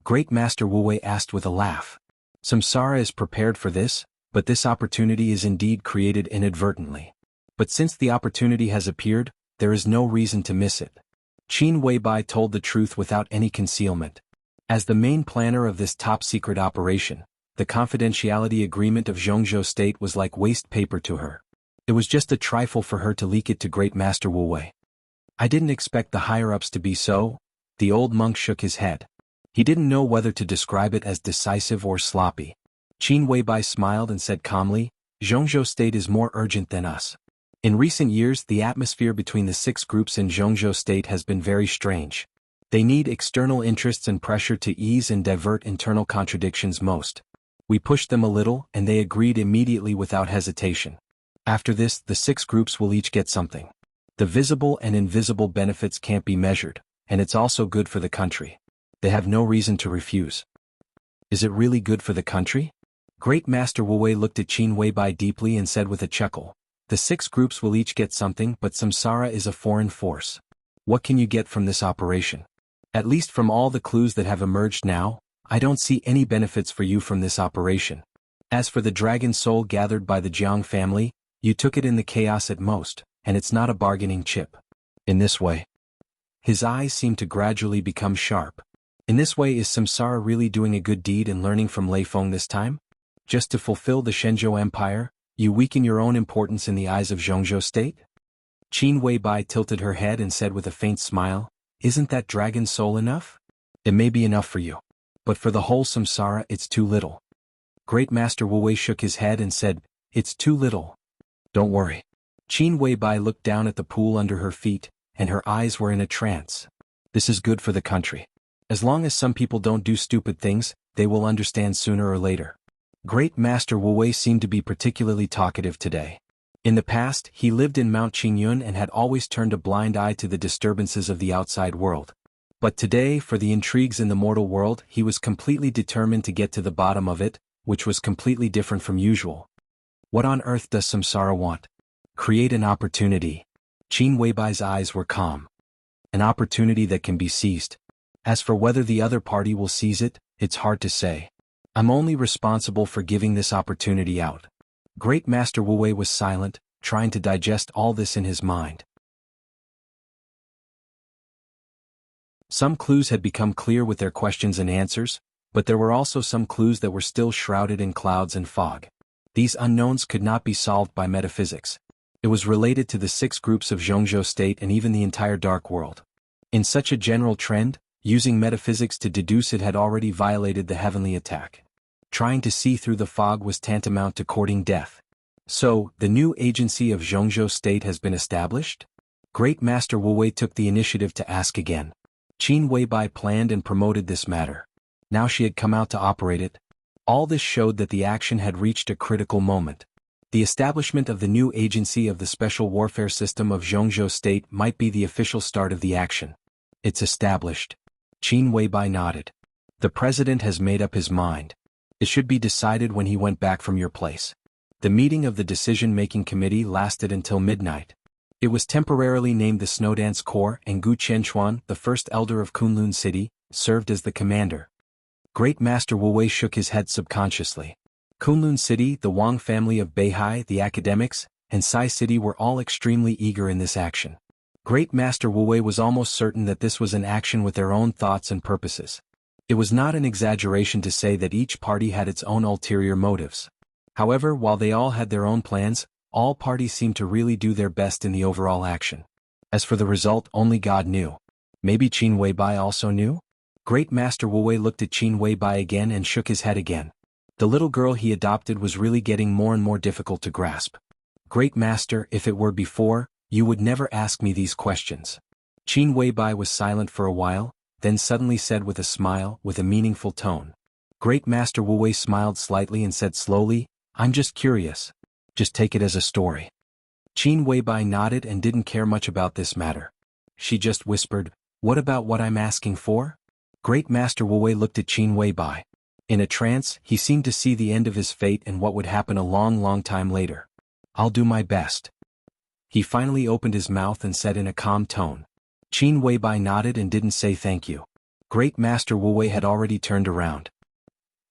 Great Master Wu Wei asked with a laugh. Samsara is prepared for this, but this opportunity is indeed created inadvertently. But since the opportunity has appeared, there is no reason to miss it. Qin Weibai told the truth without any concealment. As the main planner of this top-secret operation, the confidentiality agreement of Jianghu state was like waste paper to her. It was just a trifle for her to leak it to Great Master Wu Wei. I didn't expect the higher-ups to be so. The old monk shook his head. He didn't know whether to describe it as decisive or sloppy. Qin Weibai smiled and said calmly, Jianghu state is more urgent than us. In recent years, the atmosphere between the 6 groups in Jianghu state has been very strange. They need external interests and pressure to ease and divert internal contradictions most. We pushed them a little, and they agreed immediately without hesitation. After this, the 6 groups will each get something. The visible and invisible benefits can't be measured, and it's also good for the country. They have no reason to refuse. Is it really good for the country? Great Master Wu Wei looked at Qin Weibai deeply and said with a chuckle, the 6 groups will each get something, but Samsara is a foreign force. What can you get from this operation? At least from all the clues that have emerged now, I don't see any benefits for you from this operation. As for the dragon soul gathered by the Jiang family, you took it in the chaos at most, and it's not a bargaining chip. In this way. His eyes seemed to gradually become sharp. In this way, is Samsara really doing a good deed and learning from Lei Feng this time? Just to fulfill the Shenzhou Empire, you weaken your own importance in the eyes of Jianghu state? Qin Weibai tilted her head and said with a faint smile, isn't that dragon soul enough? It may be enough for you. But for the whole Samsara, it's too little. Great Master Wu Wei shook his head and said, it's too little. Don't worry. Qin Weibai looked down at the pool under her feet, and her eyes were in a trance. This is good for the country. As long as some people don't do stupid things, they will understand sooner or later. Great Master Wu Wei seemed to be particularly talkative today. In the past, he lived in Mount Qingyun and had always turned a blind eye to the disturbances of the outside world. But today, for the intrigues in the mortal world, he was completely determined to get to the bottom of it, which was completely different from usual. What on earth does Samsara want? Create an opportunity. Qin Weibai's eyes were calm. An opportunity that can be seized. As for whether the other party will seize it, it's hard to say. I'm only responsible for giving this opportunity out. Great Master Wu Wei was silent, trying to digest all this in his mind. Some clues had become clear with their questions and answers, but there were also some clues that were still shrouded in clouds and fog. These unknowns could not be solved by metaphysics. It was related to the 6 groups of Jianghu state and even the entire dark world. In such a general trend, using metaphysics to deduce it had already violated the heavenly attack. Trying to see through the fog was tantamount to courting death. So, the new agency of Jianghu state has been established? Great Master Wu Wei took the initiative to ask again. Qin Weibai planned and promoted this matter. Now she had come out to operate it. All this showed that the action had reached a critical moment. The establishment of the new agency of the special warfare system of Jianghu state might be the official start of the action. It's established. Qin Weibai nodded. The president has made up his mind. It should be decided when he went back from your place. The meeting of the decision-making committee lasted until midnight. It was temporarily named the Snowdance Corps, and Gu Qianchuan, the first elder of Kunlun City, served as the commander. Great Master Wu Wei shook his head subconsciously. Kunlun City, the Wang family of Beihai, the academics, and Sai City were all extremely eager in this action. Great Master Wu Wei was almost certain that this was an action with their own thoughts and purposes. It was not an exaggeration to say that each party had its own ulterior motives. However, while they all had their own plans, all parties seemed to really do their best in the overall action. As for the result, only God knew. Maybe Qin Weibai also knew? Great Master Wu Wei looked at Qin Weibai again and shook his head again. The little girl he adopted was really getting more and more difficult to grasp. Great Master, if it were before, you would never ask me these questions. Qin Weibai was silent for a while, then suddenly said with a smile, with a meaningful tone. Great Master Wu Wei smiled slightly and said slowly, I'm just curious. Just take it as a story. Qin Weibai nodded and didn't care much about this matter. She just whispered, what about what I'm asking for? Great Master Wu Wei looked at Qin Weibai. In a trance, he seemed to see the end of his fate and what would happen a long time later. I'll do my best. He finally opened his mouth and said in a calm tone. Qin Weibai nodded and didn't say thank you. Great Master Wu Wei had already turned around.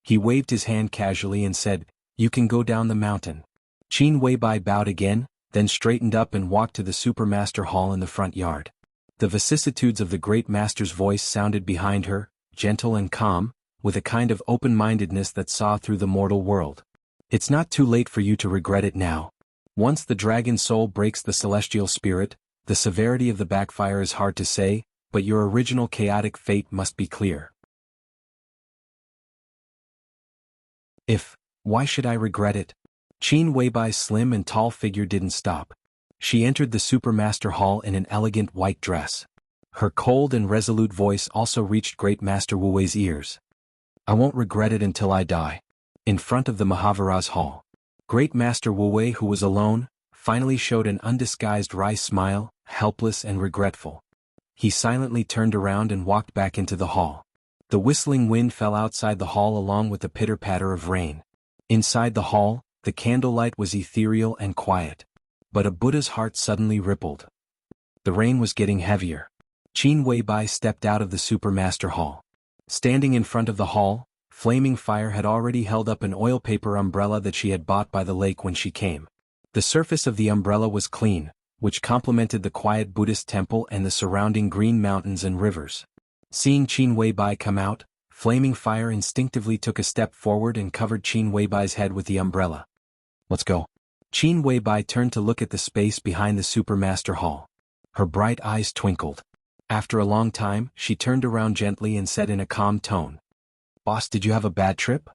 He waved his hand casually and said, you can go down the mountain. Qin Weibai bowed again, then straightened up and walked to the Supermaster Hall in the front yard. The vicissitudes of the Great Master's voice sounded behind her, gentle and calm, with a kind of open-mindedness that saw through the mortal world. It's not too late for you to regret it now. Once the dragon soul breaks the celestial spirit, the severity of the backfire is hard to say, but your original chaotic fate must be clear. Why should I regret it? Qin Weibai's slim and tall figure didn't stop. She entered the Supermaster Hall in an elegant white dress. Her cold and resolute voice also reached Great Master Wu Wei's ears. I won't regret it until I die. In front of the Mahavira's hall, Great Master Wu Wei, who was alone, finally showed an undisguised wry smile, helpless and regretful. He silently turned around and walked back into the hall. The whistling wind fell outside the hall along with the pitter-patter of rain. Inside the hall, the candlelight was ethereal and quiet. But a Buddha's heart suddenly rippled. The rain was getting heavier. Qin Weibai stepped out of the Supermaster Hall. Standing in front of the hall, Flaming Fire had already held up an oil paper umbrella that she had bought by the lake when she came. The surface of the umbrella was clean, which complemented the quiet Buddhist temple and the surrounding green mountains and rivers. Seeing Qin Weibai come out, Flaming Fire instinctively took a step forward and covered Qin Weibai's head with the umbrella. Let's go. Qin Weibai turned to look at the space behind the Supermaster Hall. Her bright eyes twinkled. After a long time, she turned around gently and said in a calm tone. Boss, did you have a bad trip?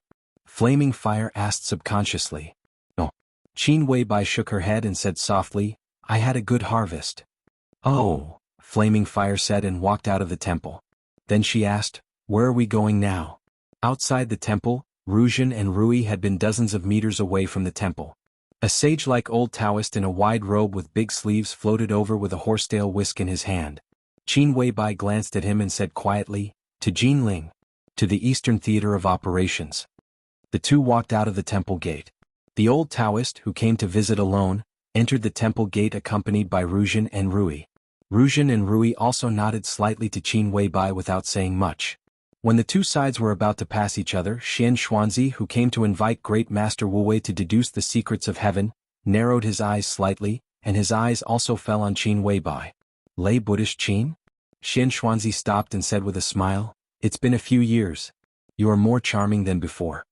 Flaming Fire asked subconsciously. No. Qin Weibai shook her head and said softly, I had a good harvest. Oh, Flaming Fire said and walked out of the temple. Then she asked, where are we going now? Outside the temple, Ruzhen and Rui had been dozens of meters away from the temple. A sage-like old Taoist in a wide robe with big sleeves floated over with a horsetail whisk in his hand. Qin Weibai glanced at him and said quietly, "To Jinling. To the Eastern Theater of Operations." The two walked out of the temple gate. The old Taoist, who came to visit alone, entered the temple gate accompanied by Ruzhen and Rui. Ruzhen and Rui also nodded slightly to Qin Weibai without saying much. When the two sides were about to pass each other, Xian Xuanzi, who came to invite Great Master Wu Wei to deduce the secrets of heaven, narrowed his eyes slightly, and his eyes also fell on Qin Weibai. "Lay Buddhist Qin?" Xian Xuanzi stopped and said with a smile, "It's been a few years. You are more charming than before."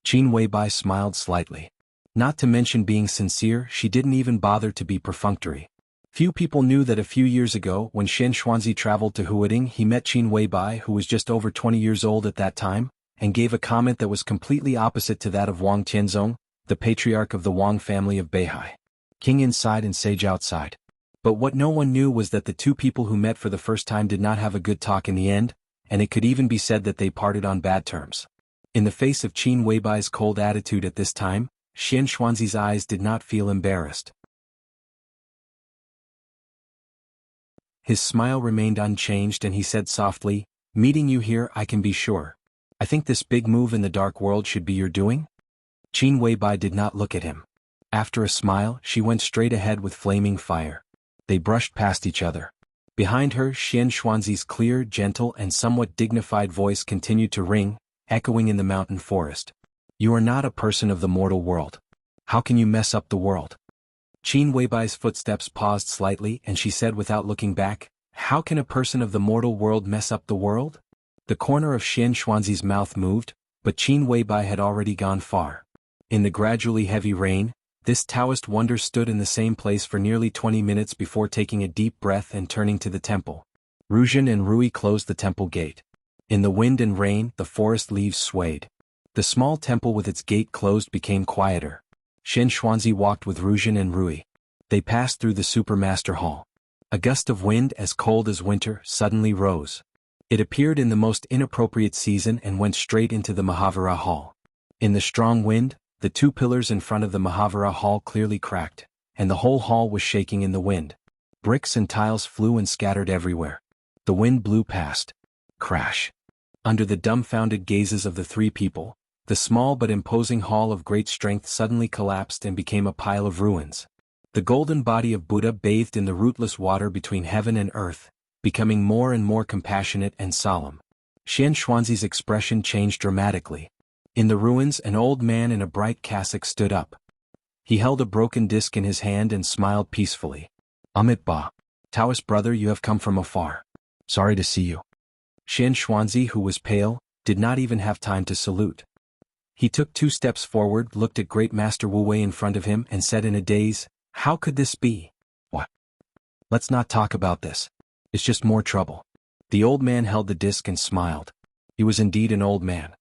Qin Weibai smiled slightly. Not to mention being sincere, she didn't even bother to be perfunctory. Few people knew that a few years ago, when Xian Xuanzi traveled to Huading, he met Qin Weibai, who was just over 20 years old at that time, and gave a comment that was completely opposite to that of Wang Tianzong, the patriarch of the Wang family of Beihai. King inside and sage outside. But what no one knew was that the two people who met for the first time did not have a good talk in the end, and it could even be said that they parted on bad terms. In the face of Qin Weibai's cold attitude at this time, Xian Xuanzi's eyes did not feel embarrassed. His smile remained unchanged and he said softly, "Meeting you here I can be sure. I think this big move in the dark world should be your doing?" Qin Weibai did not look at him. After a smile, she went straight ahead with flaming fire. They brushed past each other. Behind her, Xian Xuanzi's clear, gentle and somewhat dignified voice continued to ring, echoing in the mountain forest. "You are not a person of the mortal world. How can you mess up the world?" Qin Weibai's footsteps paused slightly and she said without looking back, "How can a person of the mortal world mess up the world?" The corner of Xian Xuanzi's mouth moved, but Qin Weibai had already gone far. In the gradually heavy rain, this Taoist wonder stood in the same place for nearly 20 minutes before taking a deep breath and turning to the temple. Ruzhen and Rui closed the temple gate. In the wind and rain, the forest leaves swayed. The small temple with its gate closed became quieter. Xian Xuanzi walked with Ruzhen and Rui. They passed through the Supermaster Hall. A gust of wind as cold as winter suddenly rose. It appeared in the most inappropriate season and went straight into the Mahavira Hall. In the strong wind, the two pillars in front of the Mahavira Hall clearly cracked, and the whole hall was shaking in the wind. Bricks and tiles flew and scattered everywhere. The wind blew past. Crash. Under the dumbfounded gazes of the three people, the small but imposing hall of great strength suddenly collapsed and became a pile of ruins. The golden body of Buddha bathed in the rootless water between heaven and earth, becoming more and more compassionate and solemn. Xian Xuanzi's expression changed dramatically. In the ruins, an old man in a bright cassock stood up. He held a broken disc in his hand and smiled peacefully. "Amit Ba. Taoist brother, you have come from afar. Sorry to see you." Xian Xuanzi, who was pale, did not even have time to salute. He took 2 steps forward, looked at Great Master Wu Wei in front of him and said in a daze, "How could this be?" "What? Let's not talk about this. It's just more trouble." The old man held the disc and smiled. He was indeed an old man.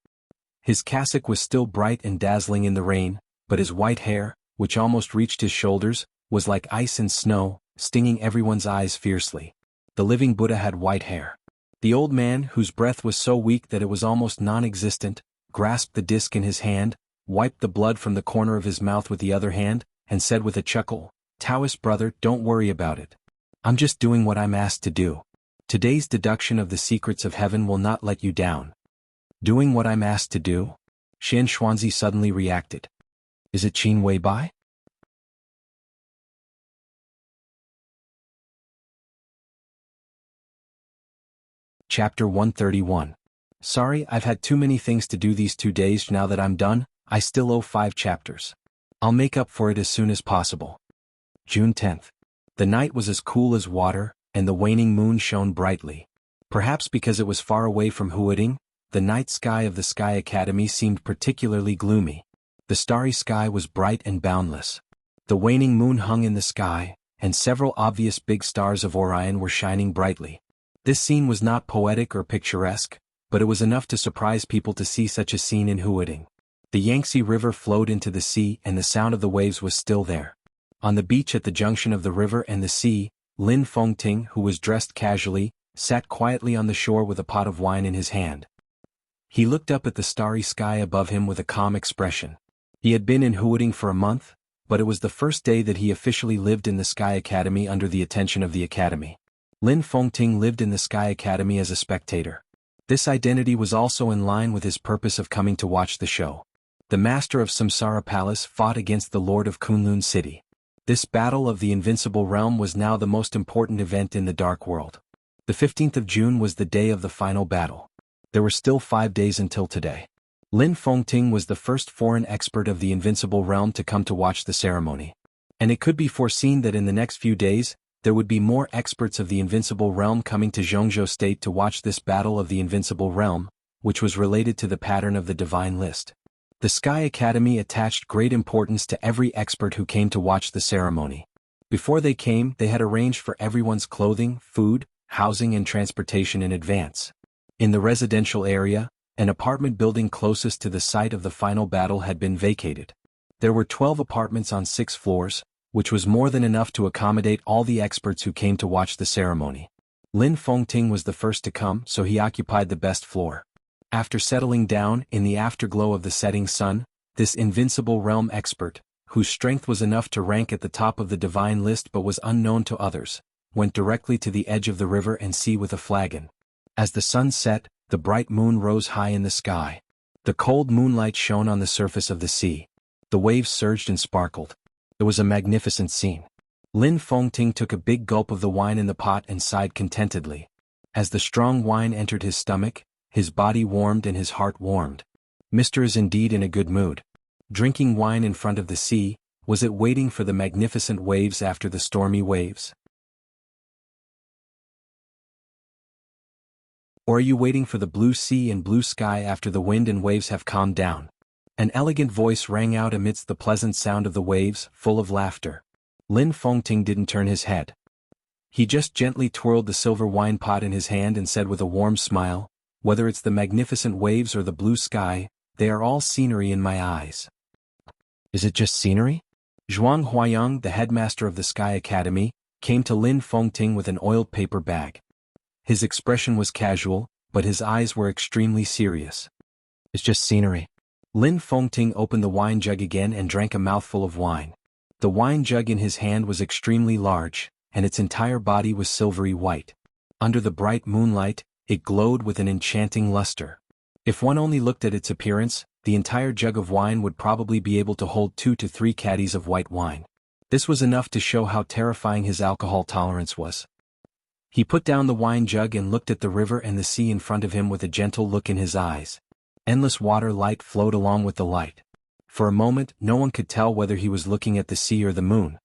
His cassock was still bright and dazzling in the rain, but his white hair, which almost reached his shoulders, was like ice and snow, stinging everyone's eyes fiercely. The living Buddha had white hair. The old man, whose breath was so weak that it was almost non-existent, grasped the disc in his hand, wiped the blood from the corner of his mouth with the other hand, and said with a chuckle, "Taoist brother, don't worry about it. I'm just doing what I'm asked to do. Today's deduction of the secrets of heaven will not let you down." "Doing what I'm asked to do?" Xian Xuanzi suddenly reacted. "Is it Qin Weibai?" Chapter 131. Sorry, I've had too many things to do these 2 days. Now that I'm done, I still owe 5 chapters. I'll make up for it as soon as possible. June 10th. The night was as cool as water, and the waning moon shone brightly. Perhaps because it was far away from Huading, the night sky of the Sky Academy seemed particularly gloomy. The starry sky was bright and boundless. The waning moon hung in the sky, and several obvious big stars of Orion were shining brightly. This scene was not poetic or picturesque, but it was enough to surprise people to see such a scene in Huading. The Yangtze River flowed into the sea and the sound of the waves was still there. On the beach at the junction of the river and the sea, Lin Fengting, who was dressed casually, sat quietly on the shore with a pot of wine in his hand. He looked up at the starry sky above him with a calm expression. He had been in Huading for a month, but it was the first day that he officially lived in the Sky Academy under the attention of the Academy. Lin Fengting lived in the Sky Academy as a spectator. This identity was also in line with his purpose of coming to watch the show. The Master of Samsara Palace fought against the Lord of Kunlun City. This battle of the Invincible Realm was now the most important event in the Dark World. The 15th of June was the day of the final battle. There were still 5 days until today. Lin Fengting was the first foreign expert of the Invincible Realm to come to watch the ceremony. And it could be foreseen that in the next few days, there would be more experts of the Invincible Realm coming to Jianghu State to watch this battle of the Invincible Realm, which was related to the pattern of the Divine List. The Sky Academy attached great importance to every expert who came to watch the ceremony. Before they came, they had arranged for everyone's clothing, food, housing and transportation in advance. In the residential area, an apartment building closest to the site of the final battle had been vacated. There were 12 apartments on 6 floors, which was more than enough to accommodate all the experts who came to watch the ceremony. Lin Fengting was the first to come, so he occupied the best floor. After settling down in the afterglow of the setting sun, this Invincible Realm expert, whose strength was enough to rank at the top of the Divine List but was unknown to others, went directly to the edge of the river and sea with a flagon. As the sun set, the bright moon rose high in the sky. The cold moonlight shone on the surface of the sea. The waves surged and sparkled. It was a magnificent scene. Lin Fengting took a big gulp of the wine in the pot and sighed contentedly. As the strong wine entered his stomach, his body warmed and his heart warmed. Mr. is indeed in a good mood. Drinking wine in front of the sea, was it waiting for the magnificent waves after the stormy waves? Or are you waiting for the blue sea and blue sky after the wind and waves have calmed down? An elegant voice rang out amidst the pleasant sound of the waves, full of laughter. Lin Fengting didn't turn his head. He just gently twirled the silver wine pot in his hand and said with a warm smile, "Whether it's the magnificent waves or the blue sky, they are all scenery in my eyes." Is it just scenery? Zhuang Huayang, the headmaster of the Sky Academy, came to Lin Fengting with an oiled paper bag. His expression was casual, but his eyes were extremely serious. It's just scenery. Lin Fengting opened the wine jug again and drank a mouthful of wine. The wine jug in his hand was extremely large, and its entire body was silvery white. Under the bright moonlight, it glowed with an enchanting luster. If one only looked at its appearance, the entire jug of wine would probably be able to hold 2 to 3 caddies of white wine. This was enough to show how terrifying his alcohol tolerance was. He put down the wine jug and looked at the river and the sea in front of him with a gentle look in his eyes. Endless water light flowed along with the light. For a moment, no one could tell whether he was looking at the sea or the moon.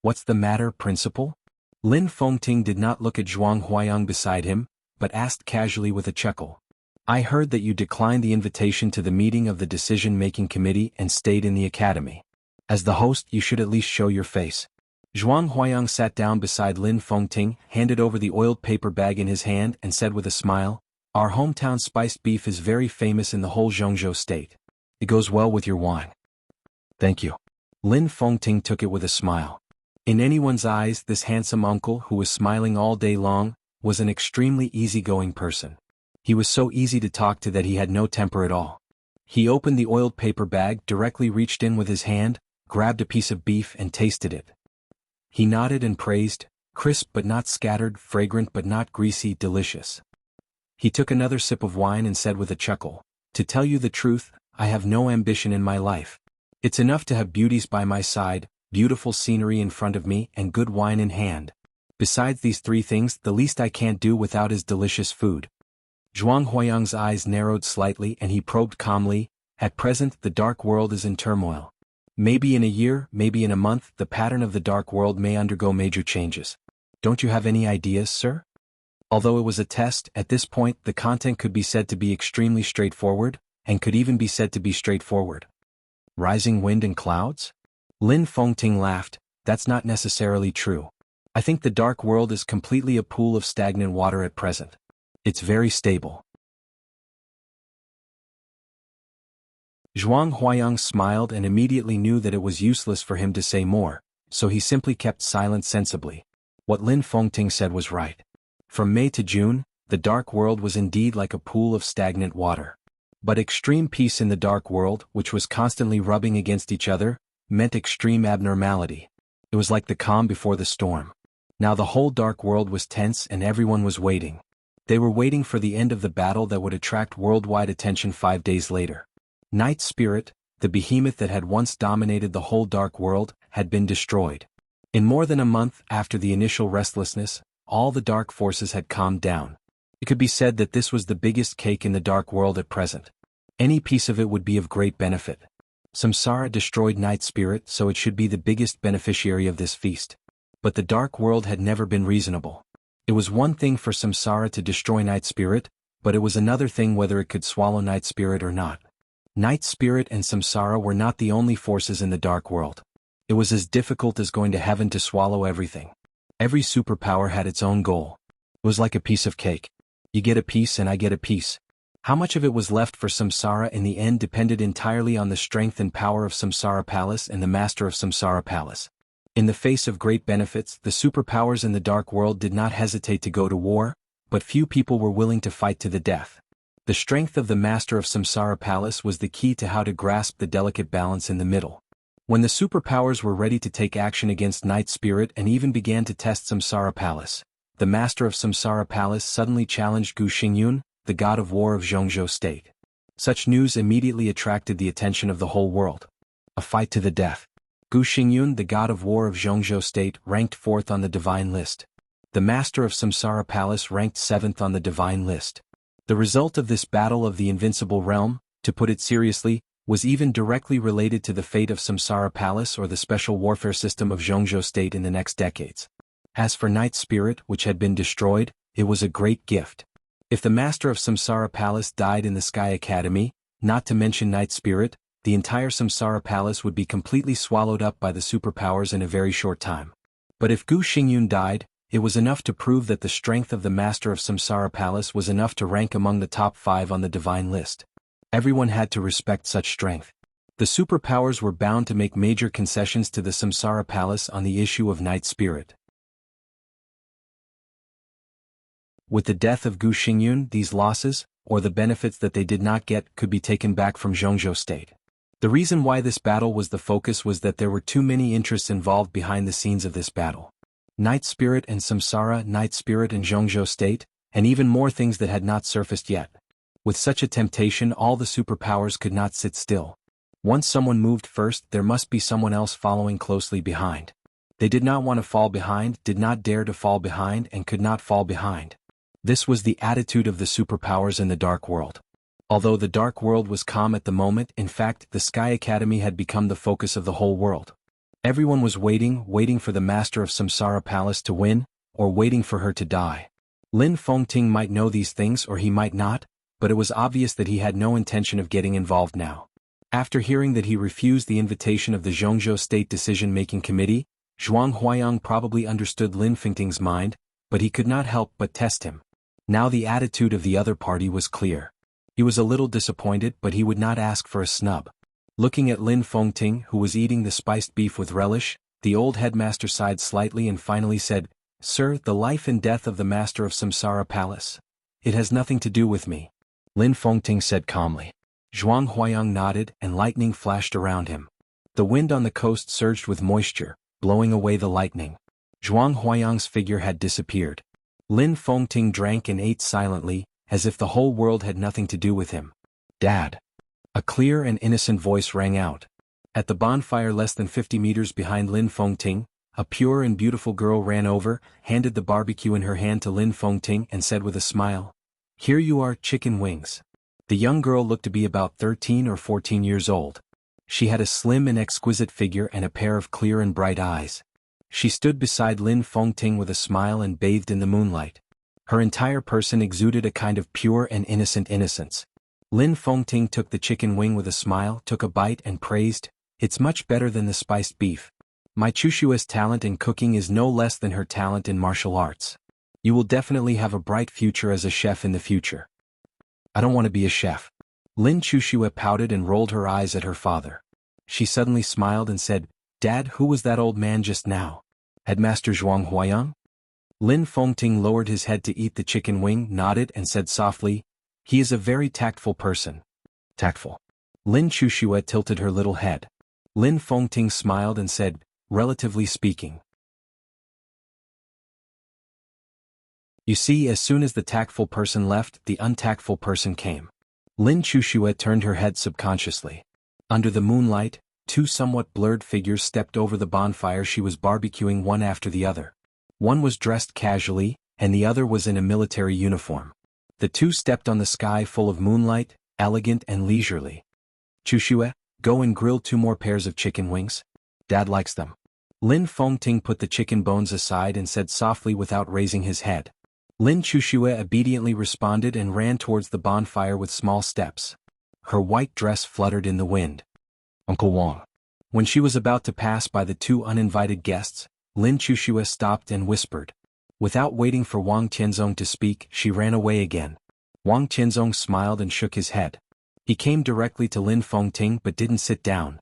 "What's the matter, Principal?" Lin Fengting did not look at Zhuang Huayang beside him, but asked casually with a chuckle. "I heard that you declined the invitation to the meeting of the decision-making committee and stayed in the academy. As the host, you should at least show your face." Zhuang Huayang sat down beside Lin Fengting, handed over the oiled paper bag in his hand and said with a smile, "Our hometown spiced beef is very famous in the whole Jianghu state. It goes well with your wine." "Thank you." Lin Fengting took it with a smile. In anyone's eyes, this handsome uncle who was smiling all day long, was an extremely easygoing person. He was so easy to talk to that he had no temper at all. He opened the oiled paper bag, directly reached in with his hand, grabbed a piece of beef and tasted it. He nodded and praised, "Crisp but not scattered, fragrant but not greasy, delicious." He took another sip of wine and said with a chuckle, "To tell you the truth, I have no ambition in my life. It's enough to have beauties by my side, beautiful scenery in front of me and good wine in hand. Besides these 3 things, the least I can't do without is delicious food." Zhuang Huayang's eyes narrowed slightly and he probed calmly, "At present the dark world is in turmoil. Maybe in a year, maybe in a month, the pattern of the dark world may undergo major changes. Don't you have any ideas, sir?" Although it was a test, at this point the content could be said to be extremely straightforward, and could even be said to be straightforward. Rising wind and clouds? Lin Fengting laughed, "That's not necessarily true. I think the dark world is completely a pool of stagnant water at present. It's very stable." Zhuang Huayang smiled and immediately knew that it was useless for him to say more, so he simply kept silent sensibly. What Lin Fengting said was right. From May to June, the dark world was indeed like a pool of stagnant water. But extreme peace in the dark world, which was constantly rubbing against each other, meant extreme abnormality. It was like the calm before the storm. Now the whole dark world was tense and everyone was waiting. They were waiting for the end of the battle that would attract worldwide attention 5 days later. Night Spirit, the behemoth that had once dominated the whole dark world, had been destroyed. In more than a month after the initial restlessness, all the dark forces had calmed down. It could be said that this was the biggest cake in the dark world at present. Any piece of it would be of great benefit. Samsara destroyed Night Spirit, so it should be the biggest beneficiary of this feast. But the dark world had never been reasonable. It was one thing for Samsara to destroy Night Spirit, but it was another thing whether it could swallow Night Spirit or not. Night Spirit and Samsara were not the only forces in the dark world. It was as difficult as going to heaven to swallow everything. Every superpower had its own goal. It was like a piece of cake. You get a piece and I get a piece. How much of it was left for Samsara in the end depended entirely on the strength and power of Samsara Palace and the master of Samsara Palace. In the face of great benefits, the superpowers in the dark world did not hesitate to go to war, but few people were willing to fight to the death. The strength of the master of Samsara Palace was the key to how to grasp the delicate balance in the middle. When the superpowers were ready to take action against Night Spirit and even began to test Samsara Palace, the master of Samsara Palace suddenly challenged Gu Xingyun, the god of war of Jianghu state. Such news immediately attracted the attention of the whole world. A fight to the death. Gu Xingyun, the god of war of Jianghu state, ranked 4th on the divine list. The master of Samsara Palace ranked 7th on the divine list. The result of this battle of the invincible realm, to put it seriously, was even directly related to the fate of Samsara Palace or the special warfare system of Jianghu state in the next decades. As for Night Spirit, which had been destroyed, it was a great gift. If the master of Samsara Palace died in the Sky Academy, not to mention Night Spirit, the entire Samsara Palace would be completely swallowed up by the superpowers in a very short time. But if Gu Xingyun died, it was enough to prove that the strength of the master of Samsara Palace was enough to rank among the top 5 on the divine list. Everyone had to respect such strength. The superpowers were bound to make major concessions to the Samsara Palace on the issue of Night Spirit. With the death of Gu Xingyun, these losses, or the benefits that they did not get, could be taken back from Jianghu state. The reason why this battle was the focus was that there were too many interests involved behind the scenes of this battle. Night Spirit and Samsara, Night Spirit and Jianghu state, and even more things that had not surfaced yet. With such a temptation, all the superpowers could not sit still. Once someone moved first, there must be someone else following closely behind. They did not want to fall behind, did not dare to fall behind, and could not fall behind. This was the attitude of the superpowers in the dark world. Although the dark world was calm at the moment, in fact, the Sky Academy had become the focus of the whole world. Everyone was waiting for the master of Samsara Palace to win, or waiting for her to die. Lin Fengting might know these things or he might not, but it was obvious that he had no intention of getting involved now. After hearing that he refused the invitation of the Jianghu State Decision-Making Committee, Zhuang Huayang probably understood Lin Fengting's mind, but he could not help but test him. Now the attitude of the other party was clear. He was a little disappointed, but he would not ask for a snub. Looking at Lin Fengting, who was eating the spiced beef with relish, the old headmaster sighed slightly and finally said, "Sir, the life and death of the master of Samsara Palace. It has nothing to do with me." Lin Fengting said calmly. Zhuang Huayang nodded and lightning flashed around him. The wind on the coast surged with moisture, blowing away the lightning. Zhuang Huayang's figure had disappeared. Lin Fengting drank and ate silently, as if the whole world had nothing to do with him. "Dad." A clear and innocent voice rang out. At the bonfire less than 50 meters behind Lin Fengting, a pure and beautiful girl ran over, handed the barbecue in her hand to Lin Fengting and said with a smile, "Here you are, chicken wings." The young girl looked to be about 13 or 14 years old. She had a slim and exquisite figure and a pair of clear and bright eyes. She stood beside Lin Fengting with a smile and bathed in the moonlight. Her entire person exuded a kind of pure and innocent innocence. Lin Fengting took the chicken wing with a smile, took a bite and praised, "It's much better than the spiced beef. My Chushua's talent in cooking is no less than her talent in martial arts. You will definitely have a bright future as a chef in the future." "I don't want to be a chef." Lin Chushua pouted and rolled her eyes at her father. She suddenly smiled and said, "Dad, who was that old man just now? Headmaster Zhuang Huayang?" Lin Fengting lowered his head to eat the chicken wing, nodded and said softly, "He is a very tactful person. Tactful. Lin Chuxue tilted her little head. Lin Fengting smiled and said, relatively speaking. You see, as soon as the tactful person left, the untactful person came. Lin Chuxue turned her head subconsciously. Under the moonlight, two somewhat blurred figures stepped over the bonfire she was barbecuing one after the other. One was dressed casually, and the other was in a military uniform. The two stepped on the sky full of moonlight, elegant and leisurely. Chuxue, go and grill 2 more pairs of chicken wings. Dad likes them. Lin Fengting put the chicken bones aside and said softly without raising his head. Lin Chuxue obediently responded and ran towards the bonfire with small steps. Her white dress fluttered in the wind. Uncle Wang. When she was about to pass by the 2 uninvited guests, Lin Chuxue stopped and whispered. Without waiting for Wang Tianzong to speak, she ran away again. Wang Tianzong smiled and shook his head. He came directly to Lin Fengting but didn't sit down.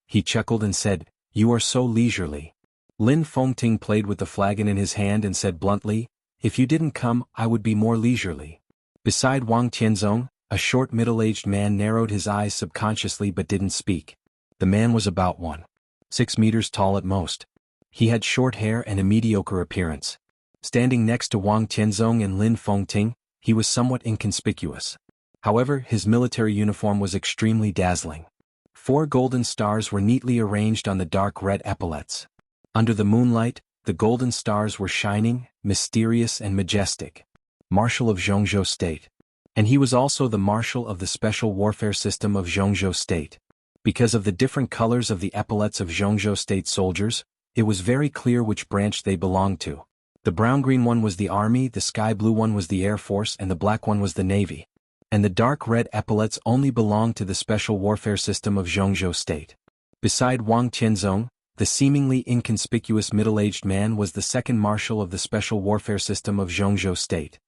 He chuckled and said, "You are so leisurely." Lin Fengting played with the flagon in his hand and said bluntly, "If you didn't come, I would be more leisurely." Beside Wang Tianzong, a short middle-aged man narrowed his eyes subconsciously but didn't speak. The man was about 1.6 meters tall at most. He had short hair and a mediocre appearance. Standing next to Wang Tianzong and Lin Fengting, he was somewhat inconspicuous. However, his military uniform was extremely dazzling. 4 golden stars were neatly arranged on the dark red epaulets. Under the moonlight, the golden stars were shining, mysterious and majestic. Marshal of Jianghu State. And he was also the Marshal of the Special Warfare System of Jianghu State. Because of the different colors of the epaulets of Jianghu State soldiers, it was very clear which branch they belonged to. The brown-green one was the Army, the sky-blue one was the Air Force, and the black one was the Navy. And the dark red epaulets only belonged to the Special Warfare System of Jianghu State. Beside Wang Tianzong, the seemingly inconspicuous middle-aged man was the second marshal of the Special Warfare System of Jianghu State.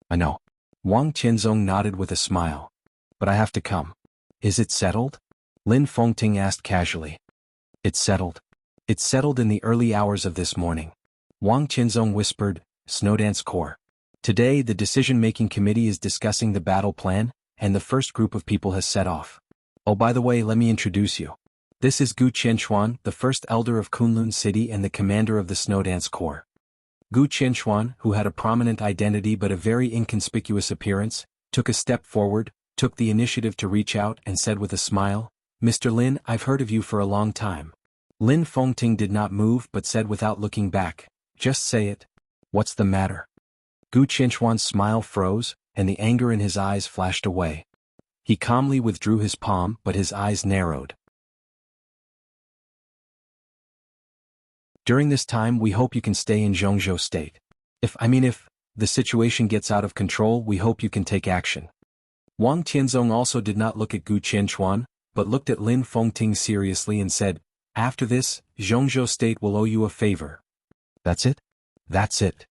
I know. Wang Tianzong nodded with a smile. But I have to come. Is it settled? Lin Fengting asked casually. It's settled. It's settled in the early hours of this morning. Wang Tianzong whispered, Snowdance Corps. Today the decision-making committee is discussing the battle plan, and the first group of people has set off. Oh, by the way, let me introduce you. This is Gu Qianchuan, the first elder of Kunlun City and the commander of the Snowdance Corps. Gu Qianchuan, who had a prominent identity but a very inconspicuous appearance, took a step forward, took the initiative to reach out and said with a smile, Mr. Lin, I've heard of you for a long time. Lin Fengting did not move but said without looking back, just say it. What's the matter? Gu Qianchuan's smile froze, and the anger in his eyes flashed away. He calmly withdrew his palm but his eyes narrowed. During this time we hope you can stay in Jianghu State. If the situation gets out of control, we hope you can take action. Wang Tianzong also did not look at Gu Qianchuan, but looked at Lin Fengting seriously and said, After this, Jianghu State will owe you a favor. That's it? That's it.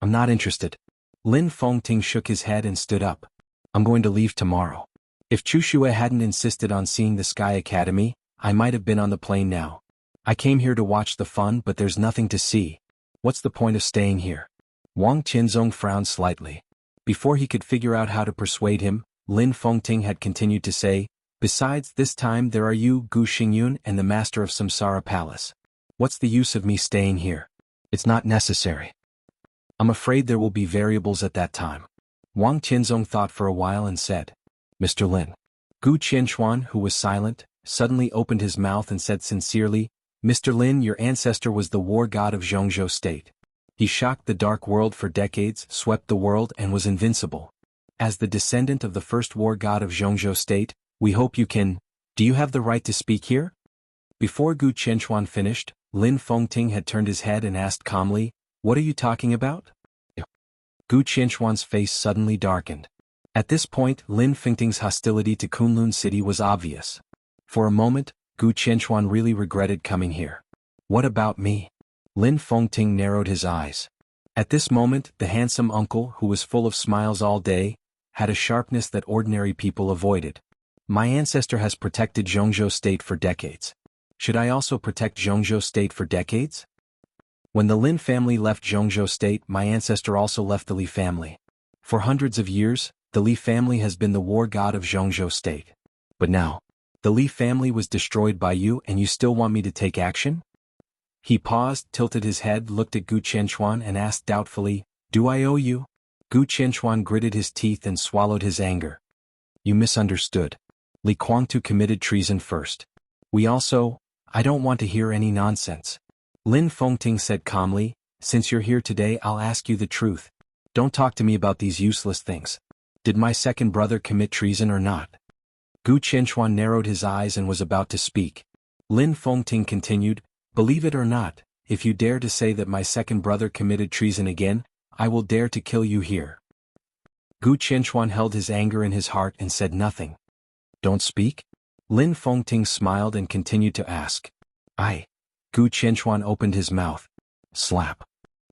I'm not interested. Lin Fengting shook his head and stood up. I'm going to leave tomorrow. If Chuxue hadn't insisted on seeing the Sky Academy, I might have been on the plane now. I came here to watch the fun but there's nothing to see. What's the point of staying here? Wang Tianzong frowned slightly. Before he could figure out how to persuade him, Lin Fengting had continued to say, Besides, this time there are you, Gu Xingyun, and the master of Samsara Palace. What's the use of me staying here? It's not necessary. I'm afraid there will be variables at that time. Wang Tianzong thought for a while and said, Mr. Lin. Gu Qianchuan, who was silent, suddenly opened his mouth and said sincerely, Mr. Lin, your ancestor was the war god of Jianghu State. He shocked the dark world for decades, swept the world and was invincible. As the descendant of the first war god of Jianghu State, we hope you can. Do you have the right to speak here? Before Gu Qianchuan finished, Lin Fengting had turned his head and asked calmly, What are you talking about? Gu Qianchuan's face suddenly darkened. At this point, Lin Fengting's hostility to Kunlun City was obvious. For a moment, Gu Qianchuan really regretted coming here. What about me? Lin Fengting narrowed his eyes. At this moment, the handsome uncle, who was full of smiles all day, had a sharpness that ordinary people avoided. My ancestor has protected Jianghu State for decades. Should I also protect Jianghu State for decades? When the Lin family left Jianghu State, my ancestor also left the Li family. For hundreds of years, the Li family has been the war god of Jianghu State. But now, the Li family was destroyed by you and you still want me to take action? He paused, tilted his head, looked at Gu Qianchuan and asked doubtfully, do I owe you? Gu Qianchuan gritted his teeth and swallowed his anger. You misunderstood. Li Guangtu committed treason first. I don't want to hear any nonsense. Lin Fengting said calmly, since you're here today I'll ask you the truth. Don't talk to me about these useless things. Did my second brother commit treason or not? Gu Qianchuan narrowed his eyes and was about to speak. Lin Fengting continued, believe it or not, if you dare to say that my second brother committed treason again, I will dare to kill you here. Gu Qianchuan held his anger in his heart and said nothing. Don't speak? Lin Fengting smiled and continued to ask. Gu Qianchuan opened his mouth. Slap.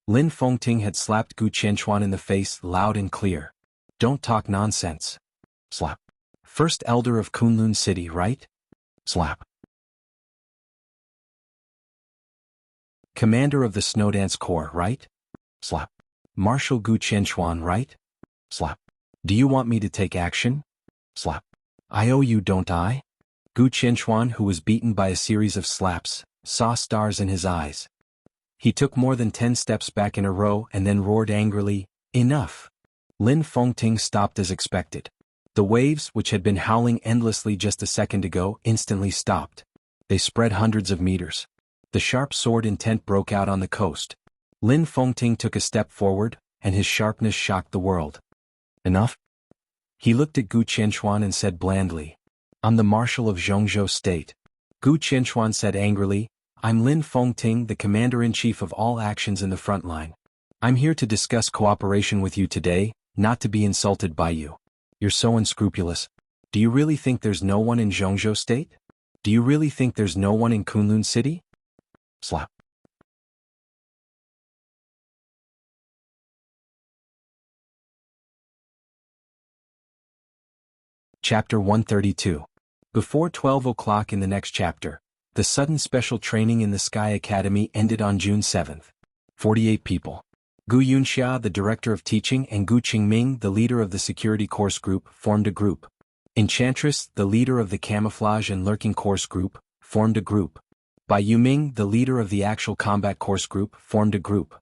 Lin Fengting had slapped Gu Qianchuan in the face loud and clear. Don't talk nonsense. Slap. First elder of Kunlun City, right? Slap. Commander of the Snowdance Corps, right? Slap. Marshal Gu Qianchuan, right? Slap. Do you want me to take action? Slap. I owe you, don't I? Gu Qianchuan, who was beaten by a series of slaps, saw stars in his eyes. He took more than 10 steps back in a row and then roared angrily, enough. Lin Fengting stopped as expected. The waves, which had been howling endlessly just a second ago, instantly stopped. They spread hundreds of meters. The sharp sword intent broke out on the coast. Lin Fengting took a step forward, and his sharpness shocked the world. Enough? He looked at Gu Qianchuan and said blandly, I'm the Marshal of Jianghu State. Gu Qianchuan said angrily, I'm Lin Fengting, the Commander-in-Chief of all actions in the front line. I'm here to discuss cooperation with you today, not to be insulted by you. You're so unscrupulous. Do you really think there's no one in Jianghu State? Do you really think there's no one in Kunlun City? Slap. Chapter 132. Before 12 o'clock in the next chapter, the sudden special training in the Sky Academy ended on June 7th. 48 people. Gu Yunxia, the director of teaching, and Gu Qingming, the leader of the security course group, formed a group. Enchantress, the leader of the camouflage and lurking course group, formed a group. Bai Yuming, the leader of the actual combat course group, formed a group.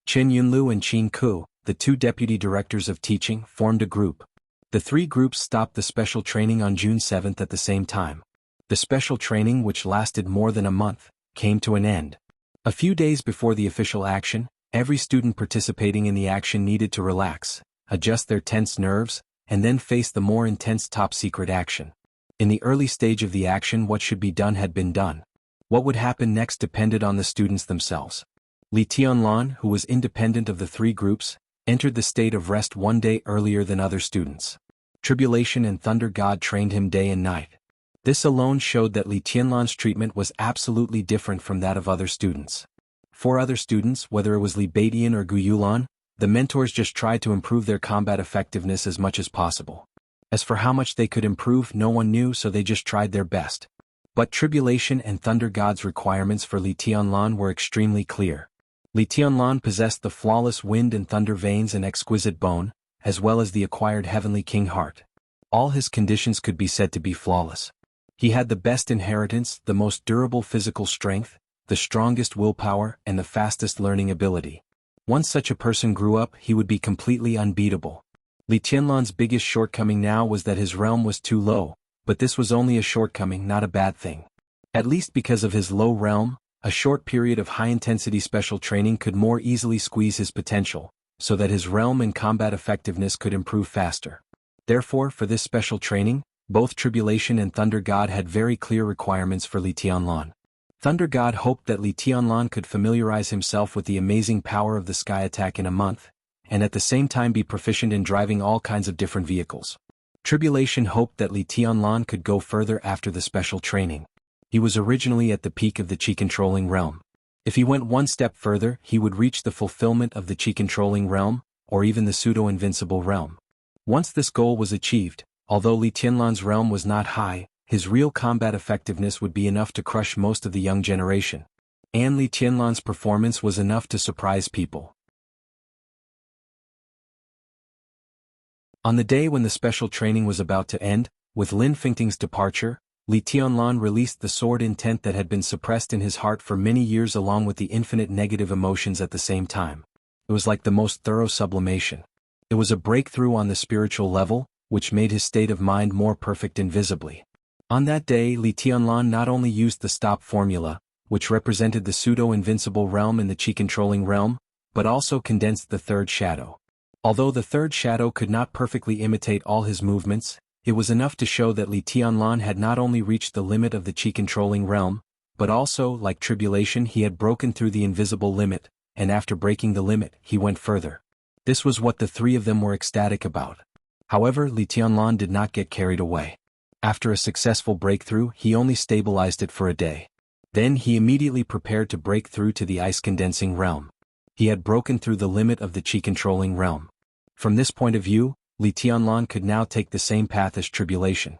Chen Yunlu and Qin Ku, the two deputy directors of teaching, formed a group. The three groups stopped the special training on June 7th at the same time. The special training, which lasted more than a month, came to an end. A few days before the official action, every student participating in the action needed to relax, adjust their tense nerves, and then face the more intense top-secret action. In the early stage of the action, what should be done had been done. What would happen next depended on the students themselves. Li Tianlan, who was independent of the three groups, entered the state of rest one day earlier than other students. Tribulation and Thunder God trained him day and night. This alone showed that Li Tianlan's treatment was absolutely different from that of other students. For other students, whether it was Li Beidian or Gu Yulan, the mentors just tried to improve their combat effectiveness as much as possible. As for how much they could improve, no one knew, so they just tried their best. But Tribulation and Thunder God's requirements for Li Tianlan were extremely clear. Li Tianlan possessed the flawless wind and thunder veins and exquisite bone, as well as the acquired heavenly king heart. All his conditions could be said to be flawless. He had the best inheritance, the most durable physical strength, the strongest willpower, and the fastest learning ability. Once such a person grew up, he would be completely unbeatable. Li Tianlan's biggest shortcoming now was that his realm was too low, but this was only a shortcoming, not a bad thing. At least because of his low realm, a short period of high-intensity special training could more easily squeeze his potential, so that his realm and combat effectiveness could improve faster. Therefore, for this special training, both Tribulation and Thunder God had very clear requirements for Li Tianlan. Thunder God hoped that Li Tianlan could familiarize himself with the amazing power of the sky attack in a month, and at the same time be proficient in driving all kinds of different vehicles. Tribulation hoped that Li Tianlan could go further after the special training. He was originally at the peak of the Qi-controlling realm. If he went one step further, he would reach the fulfillment of the Qi-controlling realm, or even the pseudo-invincible realm. Once this goal was achieved, although Li Tianlan's realm was not high, his real combat effectiveness would be enough to crush most of the young generation. And Li Tianlan's performance was enough to surprise people. On the day when the special training was about to end, With Lin Fengting's departure, Li Tianlan released the sword intent that had been suppressed in his heart for many years along with the infinite negative emotions at the same time. It was like the most thorough sublimation. It was a breakthrough on the spiritual level, which made his state of mind more perfect invisibly. On that day, Li Tianlan not only used the stop formula, which represented the pseudo-invincible realm in the chi-controlling realm, but also condensed the third shadow. Although the third shadow could not perfectly imitate all his movements, it was enough to show that Li Tianlan had not only reached the limit of the chi-controlling realm, but also, like tribulation, he had broken through the invisible limit, and after breaking the limit, he went further. This was what the three of them were ecstatic about. However, Li Tianlan did not get carried away. After a successful breakthrough, he only stabilized it for a day. Then he immediately prepared to break through to the ice-condensing realm. He had broken through the limit of the chi-controlling realm. From this point of view, Li Tianlan could now take the same path as tribulation.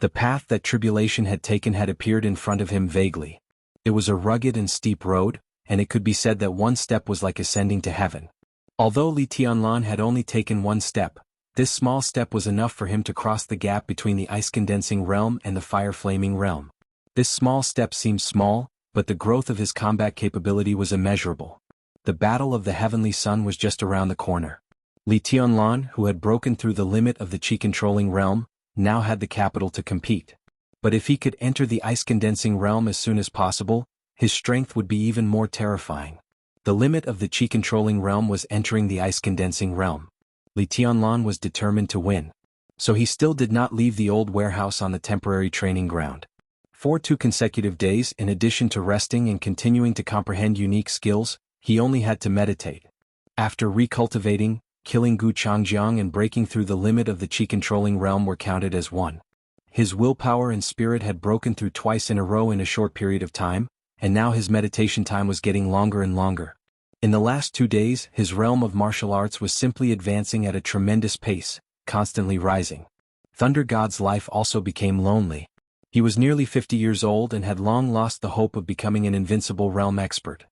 The path that tribulation had taken had appeared in front of him vaguely. It was a rugged and steep road, and it could be said that one step was like ascending to heaven. Although Li Tianlan had only taken one step, this small step was enough for him to cross the gap between the ice-condensing realm and the fire-flaming realm. This small step seemed small, but the growth of his combat capability was immeasurable. The battle of the heavenly sun was just around the corner. Li Tianlan, who had broken through the limit of the chi-controlling realm, now had the capital to compete. But if he could enter the ice-condensing realm as soon as possible, his strength would be even more terrifying. The limit of the chi-controlling realm was entering the ice-condensing realm. Li Tianlan was determined to win. So he still did not leave the old warehouse on the temporary training ground. For 2 consecutive days, in addition to resting and continuing to comprehend unique skills, he only had to meditate. After recultivating, killing Gu Changjiang and breaking through the limit of the chi-controlling realm were counted as one. His willpower and spirit had broken through twice in a row in a short period of time, and now his meditation time was getting longer and longer. In the last 2 days, his realm of martial arts was simply advancing at a tremendous pace, constantly rising. Thunder God's life also became lonely. He was nearly 50 years old and had long lost the hope of becoming an invincible realm expert.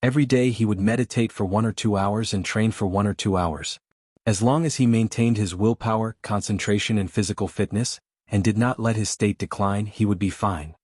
Every day he would meditate for 1 or 2 hours and train for 1 or 2 hours. As long as he maintained his willpower, concentration and physical fitness, and did not let his state decline, he would be fine.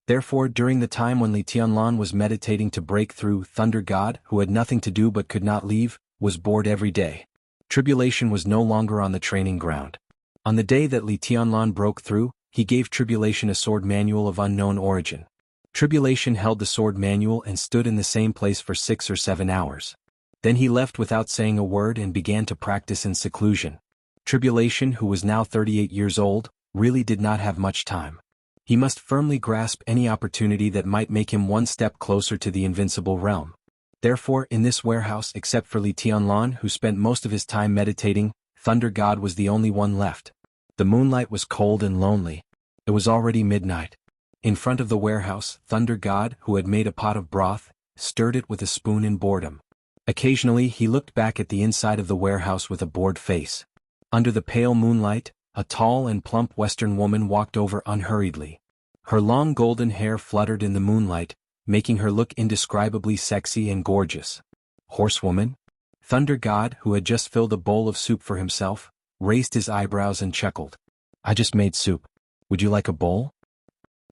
Therefore, during the time when Li Tianlan was meditating to break through, Thunder God, who had nothing to do but could not leave, was bored every day. Tribulation was no longer on the training ground. On the day that Li Tianlan broke through, he gave Tribulation a sword manual of unknown origin. Tribulation held the sword manual and stood in the same place for 6 or 7 hours. Then he left without saying a word and began to practice in seclusion. Tribulation, who was now 38 years old, really did not have much time. He must firmly grasp any opportunity that might make him one step closer to the invincible realm. Therefore, in this warehouse, except for Li Tianlan, who spent most of his time meditating, Thunder God was the only one left. The moonlight was cold and lonely. It was already midnight. In front of the warehouse, Thunder God, who had made a pot of broth, stirred it with a spoon in boredom. Occasionally he looked back at the inside of the warehouse with a bored face. Under the pale moonlight, a tall and plump Western woman walked over unhurriedly. Her long golden hair fluttered in the moonlight, making her look indescribably sexy and gorgeous. Horsewoman? Thunder God, who had just filled a bowl of soup for himself, raised his eyebrows and chuckled. I just made soup. Would you like a bowl?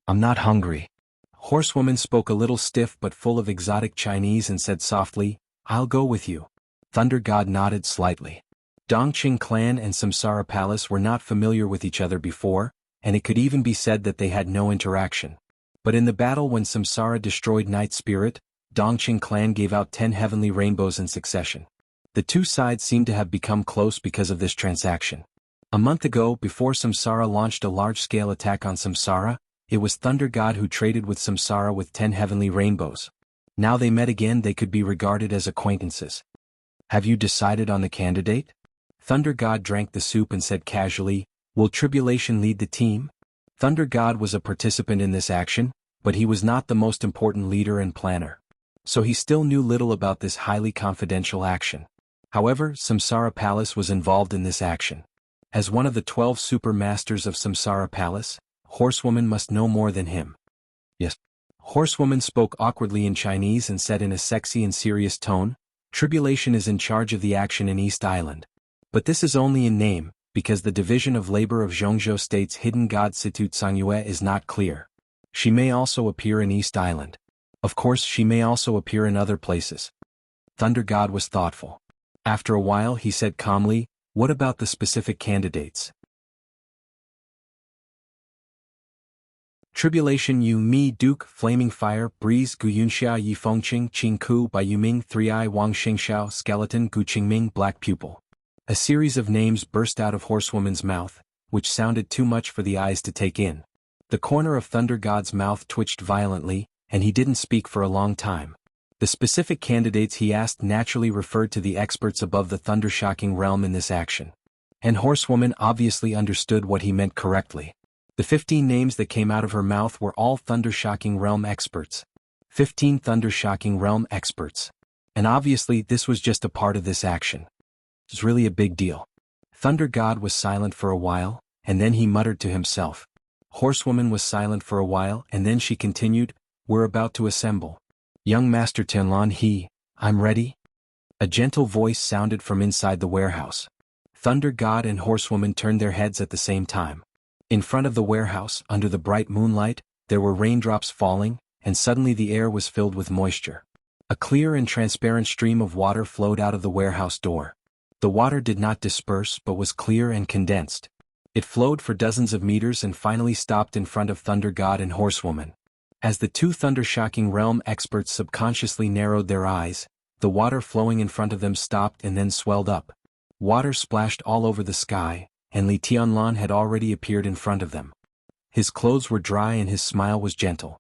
I'm not hungry. Horsewoman spoke a little stiff but full of exotic Chinese and said softly, I'll go with you. Thunder God nodded slightly. Dongqing clan and Samsara Palace were not familiar with each other before, and it could even be said that they had no interaction. But in the battle when Samsara destroyed Night Spirit, Dongqing clan gave out 10 heavenly rainbows in succession. The two sides seemed to have become close because of this transaction. A month ago, before Samsara launched a large-scale attack on Samsara, it was Thunder God who traded with Samsara with 10 heavenly rainbows. Now they met again, they could be regarded as acquaintances. Have you decided on the candidate? Thunder God drank the soup and said casually, Will Tribulation lead the team? Thunder God was a participant in this action, but he was not the most important leader and planner. So he still knew little about this highly confidential action. However, Samsara Palace was involved in this action. As one of the 12 super masters of Samsara Palace, Horsewoman must know more than him. Yes. Horsewoman spoke awkwardly in Chinese and said in a sexy and serious tone, Tribulation is in charge of the action in East Island. But this is only in name, because the division of labor of Jianghu State's hidden god Situ Tsangyue is not clear. She may also appear in East Island. Of course she may also appear in other places. Thunder God was thoughtful. After a while he said calmly, what about the specific candidates? Tribulation Yu Mi Duke Flaming Fire Breeze Gu Yunxia Yi Fengqing Qing Ku Bai Yuming 3-Eye Wang Xingxiao Skeleton Gu Qingming Black Pupil. A series of names burst out of Horsewoman's mouth, which sounded too much for the eyes to take in. The corner of Thunder God's mouth twitched violently, and he didn't speak for a long time. The specific candidates he asked naturally referred to the experts above the thunder-shocking realm in this action. And Horsewoman obviously understood what he meant correctly. The 15 names that came out of her mouth were all thunder-shocking realm experts. 15 thunder-shocking realm experts. And obviously this was just a part of this action. It was really a big deal. Thunder God was silent for a while, and then he muttered to himself. Horsewoman was silent for a while, and then she continued, we're about to assemble. Young Master Tianlan I'm ready? A gentle voice sounded from inside the warehouse. Thunder God and Horsewoman turned their heads at the same time. In front of the warehouse, under the bright moonlight, there were raindrops falling, and suddenly the air was filled with moisture. A clear and transparent stream of water flowed out of the warehouse door. The water did not disperse but was clear and condensed. It flowed for dozens of meters and finally stopped in front of Thunder God and Horsewoman. As the two thunder-shocking realm experts subconsciously narrowed their eyes, the water flowing in front of them stopped and then swelled up. Water splashed all over the sky, and Li Tianlan had already appeared in front of them. His clothes were dry and his smile was gentle.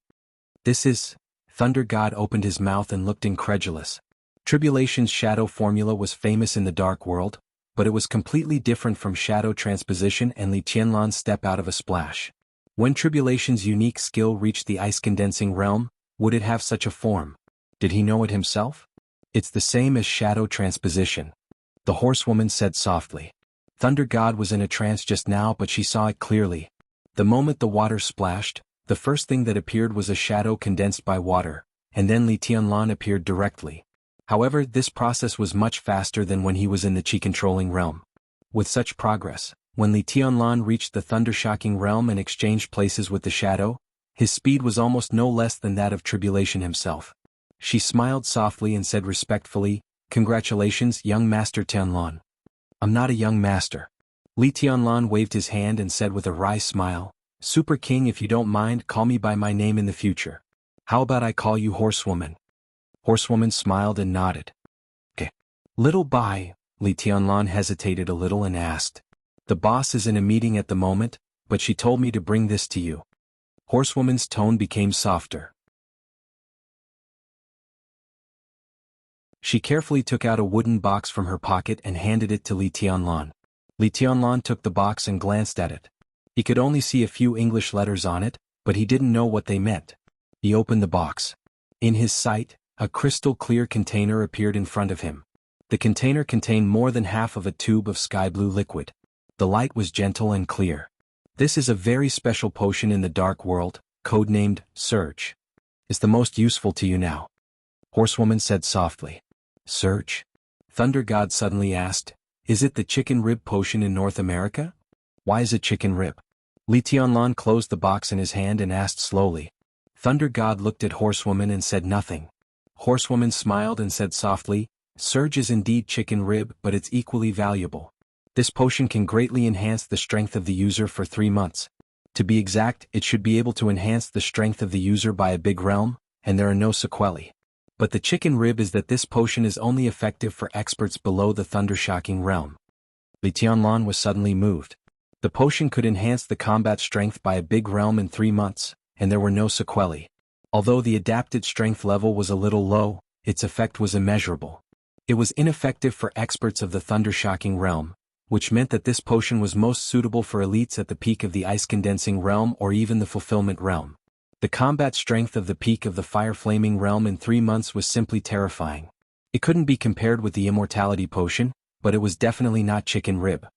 This is... Thunder God opened his mouth and looked incredulous. Tribulation's shadow formula was famous in the dark world, but it was completely different from shadow transposition and Li Tianlan's step out of a splash. When Tribulation's unique skill reached the ice-condensing realm, would it have such a form? Did he know it himself? It's the same as shadow transposition. The Horsewoman said softly. Thunder God was in a trance just now but she saw it clearly. The moment the water splashed, the first thing that appeared was a shadow condensed by water, and then Li Tianlan appeared directly. However, this process was much faster than when he was in the chi-controlling realm. With such progress, when Li Tianlan reached the thunder-shocking realm and exchanged places with the shadow, his speed was almost no less than that of Tribulation himself. She smiled softly and said respectfully, Congratulations, young Master Tianlan. I'm not a young master. Li Tianlan waved his hand and said with a wry smile, Super King, if you don't mind, call me by my name in the future. How about I call you Horsewoman? Horsewoman smiled and nodded. Okay. Little Bai, Li Tianlan hesitated a little and asked. The boss is in a meeting at the moment, but she told me to bring this to you. Horsewoman's tone became softer. She carefully took out a wooden box from her pocket and handed it to Li Tianlan. Li Tianlan took the box and glanced at it. He could only see a few English letters on it, but he didn't know what they meant. He opened the box. In his sight, a crystal-clear container appeared in front of him. The container contained more than half of a tube of sky-blue liquid. The light was gentle and clear. This is a very special potion in the dark world, codenamed Surge. It's the most useful to you now. Horsewoman said softly. Surge? Thunder God suddenly asked, Is it the chicken rib potion in North America? Why is it chicken rib? Li Tianlan closed the box in his hand and asked slowly. Thunder God looked at Horsewoman and said nothing. Horsewoman smiled and said softly, Surge is indeed chicken rib, but it's equally valuable. This potion can greatly enhance the strength of the user for 3 months. To be exact, it should be able to enhance the strength of the user by a big realm, and there are no sequelae. But the chicken rib is that this potion is only effective for experts below the thunder-shocking realm. Li Tianlan was suddenly moved. The potion could enhance the combat strength by a big realm in 3 months, and there were no sequelae. Although the adapted strength level was a little low, its effect was immeasurable. It was ineffective for experts of the thunder-shocking realm, which meant that this potion was most suitable for elites at the peak of the ice-condensing realm or even the fulfillment realm. The combat strength of the peak of the fire-flaming realm in 3 months was simply terrifying. It couldn't be compared with the Immortality potion, but it was definitely not chicken rib.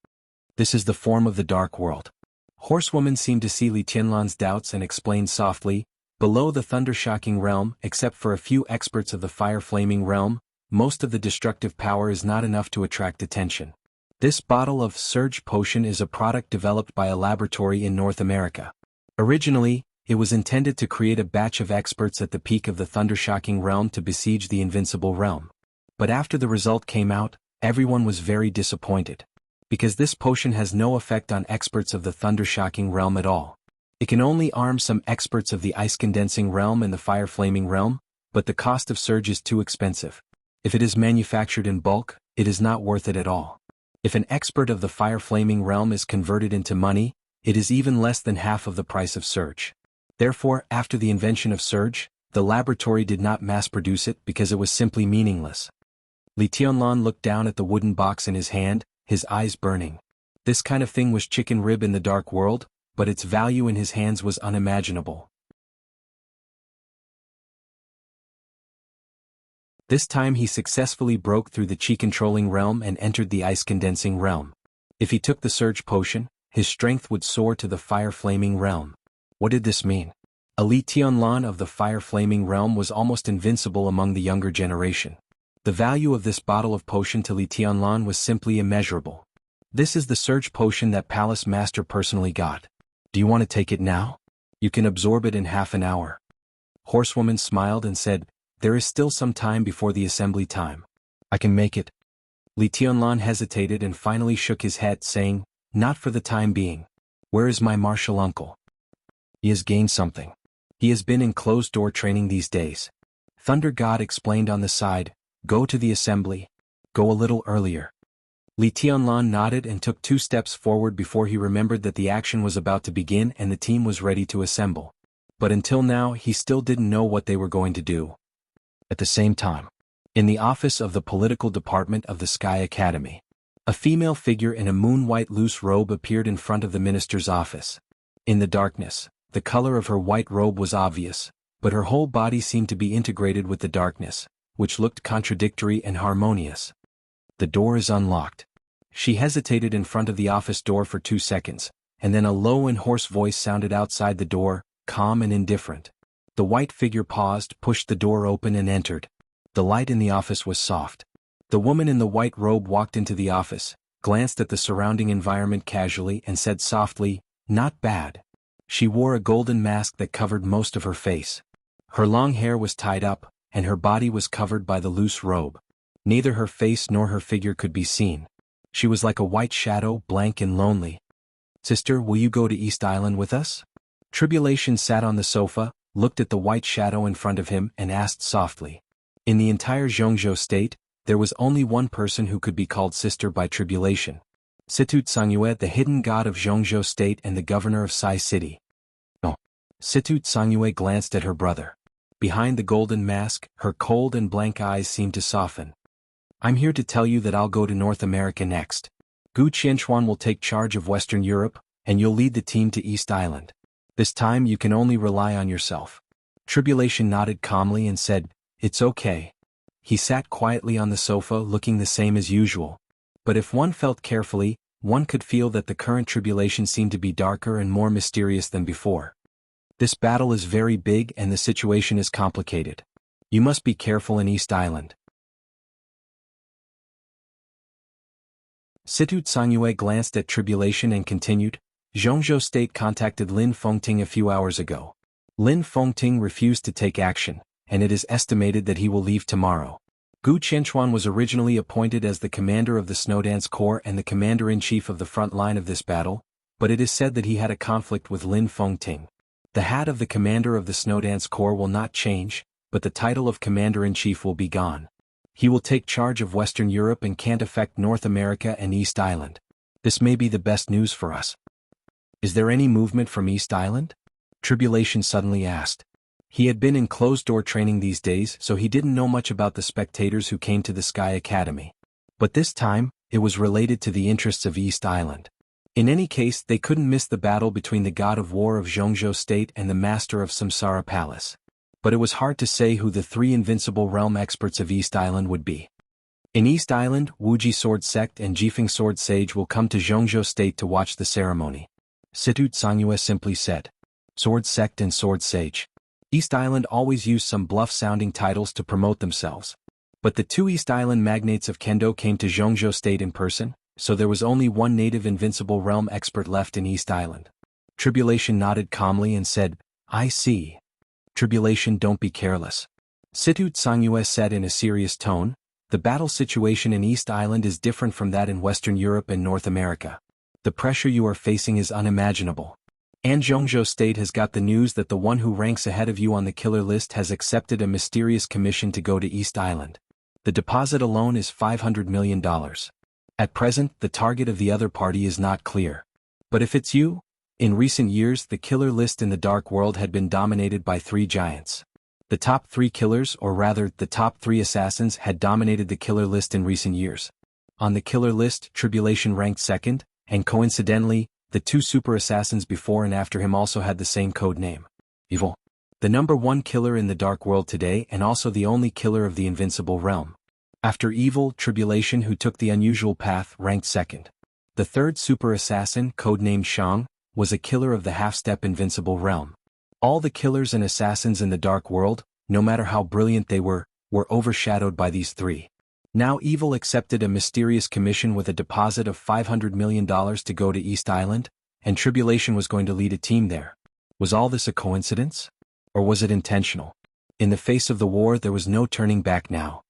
This is the form of the dark world. Horsewoman seemed to see Li Tianlan's doubts and explained softly, below the thunder-shocking realm, except for a few experts of the fire-flaming realm, most of the destructive power is not enough to attract attention. This bottle of Surge Potion is a product developed by a laboratory in North America. Originally, it was intended to create a batch of experts at the peak of the Thundershocking realm to besiege the Invincible realm. But after the result came out, everyone was very disappointed. Because this potion has no effect on experts of the Thundershocking realm at all. It can only arm some experts of the Ice Condensing realm and the Fire Flaming realm, but the cost of Surge is too expensive. If it is manufactured in bulk, it is not worth it at all. If an expert of the Fire Flaming realm is converted into money, it is even less than half of the price of Surge. Therefore, after the invention of Surge, the laboratory did not mass-produce it because it was simply meaningless. Li Tianlan looked down at the wooden box in his hand, his eyes burning. This kind of thing was chicken rib in the dark world, but its value in his hands was unimaginable. This time he successfully broke through the Qi-controlling realm and entered the Ice-condensing realm. If he took the Surge Potion, his strength would soar to the Fire-flaming realm. What did this mean? A Li Tianlan of the Fire-flaming realm was almost invincible among the younger generation. The value of this bottle of potion to Li Tianlan was simply immeasurable. This is the Surge Potion that Palace Master personally got. Do you want to take it now? You can absorb it in half an hour. Horsewoman smiled and said, there is still some time before the assembly time. I can make it. Li Tianlan hesitated and finally shook his head, saying, not for the time being. Where is my martial uncle? He has gained something. He has been in closed-door training these days. Thunder God explained on the side, go to the assembly. Go a little earlier. Li Tianlan nodded and took 2 steps forward before he remembered that the action was about to begin and the team was ready to assemble. But until now he still didn't know what they were going to do. At the same time, in the office of the political department of the Sky Academy, a female figure in a moon-white loose robe appeared in front of the minister's office. In the darkness, the color of her white robe was obvious, but her whole body seemed to be integrated with the darkness, which looked contradictory and harmonious. The door is unlocked. She hesitated in front of the office door for 2 seconds, and then a low and hoarse voice sounded outside the door, calm and indifferent. The white figure paused, pushed the door open and entered. The light in the office was soft. The woman in the white robe walked into the office, glanced at the surrounding environment casually and said softly, not bad. She wore a golden mask that covered most of her face. Her long hair was tied up, and her body was covered by the loose robe. Neither her face nor her figure could be seen. She was like a white shadow, blank and lonely. Sister, will you go to East Island with us? Tribulation sat on the sofa, looked at the white shadow in front of him and asked softly. In the entire Jianghu state, there was only one person who could be called sister by Tribulation. Situ Tsangyue, the hidden god of Jianghu state and the governor of Sai City. No. Situ Tsangyue glanced at her brother. Behind the golden mask, her cold and blank eyes seemed to soften. I'm here to tell you that I'll go to North America next. Gu Qianchuan will take charge of Western Europe, and you'll lead the team to East Island. This time you can only rely on yourself. Tribulation nodded calmly and said, it's okay. He sat quietly on the sofa looking the same as usual. But if one felt carefully, one could feel that the current tribulation seemed to be darker and more mysterious than before. This battle is very big and the situation is complicated. You must be careful in East Island. Situ Tsangyue glanced at Tribulation and continued, Jianghu State contacted Lin Fengting a few hours ago. Lin Fengting refused to take action, and it is estimated that he will leave tomorrow. Gu Qianchuan was originally appointed as the commander of the Snowdance Corps and the commander-in-chief of the front line of this battle, but it is said that he had a conflict with Lin Fengting. The hat of the commander of the Snowdance Corps will not change, but the title of commander-in-chief will be gone. He will take charge of Western Europe and can't affect North America and East Island. This may be the best news for us. Is there any movement from East Island? Tribulation suddenly asked. He had been in closed-door training these days, so he didn't know much about the spectators who came to the Sky Academy. But this time, it was related to the interests of East Island. In any case, they couldn't miss the battle between the god of war of Jianghu State and the master of Samsara Palace. But it was hard to say who the 3 invincible realm experts of East Island would be. In East Island, Wuji Sword Sect and Jifeng Sword Sage will come to Jianghu State to watch the ceremony. Situ Tsangyue simply said. Sword Sect and Sword Sage. East Island always used some bluff-sounding titles to promote themselves. But the 2 East Island magnates of Kendo came to Jianghu State in person, so there was only one native invincible realm expert left in East Island. Tribulation nodded calmly and said, I see. Tribulation, don't be careless. Situt Sangyue said in a serious tone, the battle situation in East Island is different from that in Western Europe and North America. The pressure you are facing is unimaginable. And Jianghu State has got the news that the one who ranks ahead of you on the killer list has accepted a mysterious commission to go to East Island. The deposit alone is $500 million. At present, the target of the other party is not clear. But if it's you? In recent years, the killer list in the dark world had been dominated by three giants. The top three killers, or rather, the top three assassins, had dominated the killer list in recent years. On the killer list, Tribulation ranked second, and coincidentally, the two super assassins before and after him also had the same code name. Evil. The number one killer in the dark world today and also the only killer of the invincible realm. After Evil, Tribulation, who took the unusual path, ranked second. The third super assassin, codenamed Shang, was a killer of the half-step invincible realm. All the killers and assassins in the dark world, no matter how brilliant they were overshadowed by these three. Now Evil accepted a mysterious commission with a deposit of $500 million to go to East Island, and Tribulation was going to lead a team there. Was all this a coincidence? Or was it intentional? In the face of the war, there was no turning back now.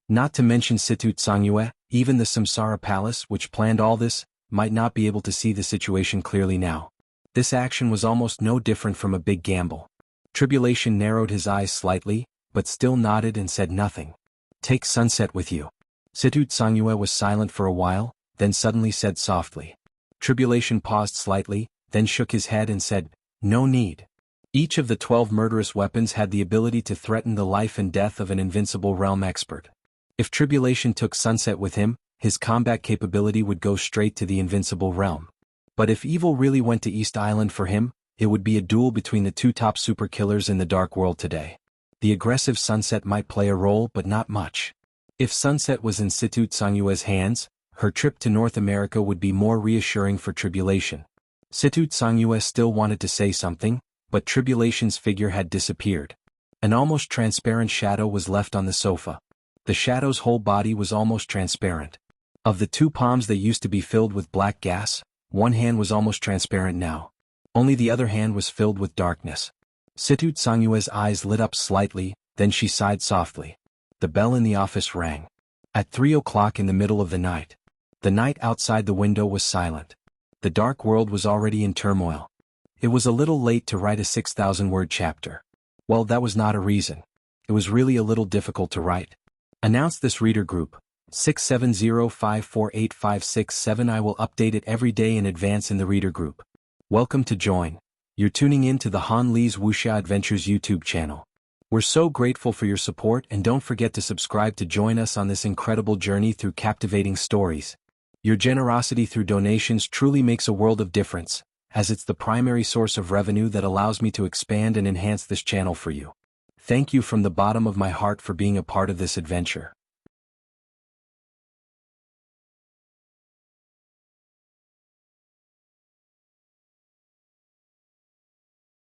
Not to mention Situt Sangyue, even the Samsara Palace, which planned all this, might not be able to see the situation clearly now. This action was almost no different from a big gamble. Tribulation narrowed his eyes slightly, but still nodded and said nothing. Take Sunset with you. Situt Sangyue was silent for a while, then suddenly said softly. Tribulation paused slightly, then shook his head and said, no need. Each of the 12 murderous weapons had the ability to threaten the life and death of an invincible realm expert. If Tribulation took Sunset with him, his combat capability would go straight to the invincible realm. But if Evil really went to East Island for him, it would be a duel between the two top super killers in the dark world today. The aggressive Sunset might play a role, but not much. If Sunset was in Situt Sangyue's hands, her trip to North America would be more reassuring for Tribulation. Situt Sangyue still wanted to say something, but Tribulation's figure had disappeared. An almost transparent shadow was left on the sofa. The shadow's whole body was almost transparent. Of the two palms that used to be filled with black gas, one hand was almost transparent now. Only the other hand was filled with darkness. Situt Sangyue's eyes lit up slightly, then she sighed softly. The bell in the office rang. At 3 o'clock in the middle of the night. The night outside the window was silent. The dark world was already in turmoil. It was a little late to write a 6,000-word chapter. Well, that was not a reason. It was really a little difficult to write. Announce this reader group. 670548567. I will update it every day in advance in the reader group. Welcome to join. You're tuning in to the Han Lee's Wuxia Adventures YouTube channel. We're so grateful for your support, and don't forget to subscribe to join us on this incredible journey through captivating stories. Your generosity through donations truly makes a world of difference, as it's the primary source of revenue that allows me to expand and enhance this channel for you. Thank you from the bottom of my heart for being a part of this adventure.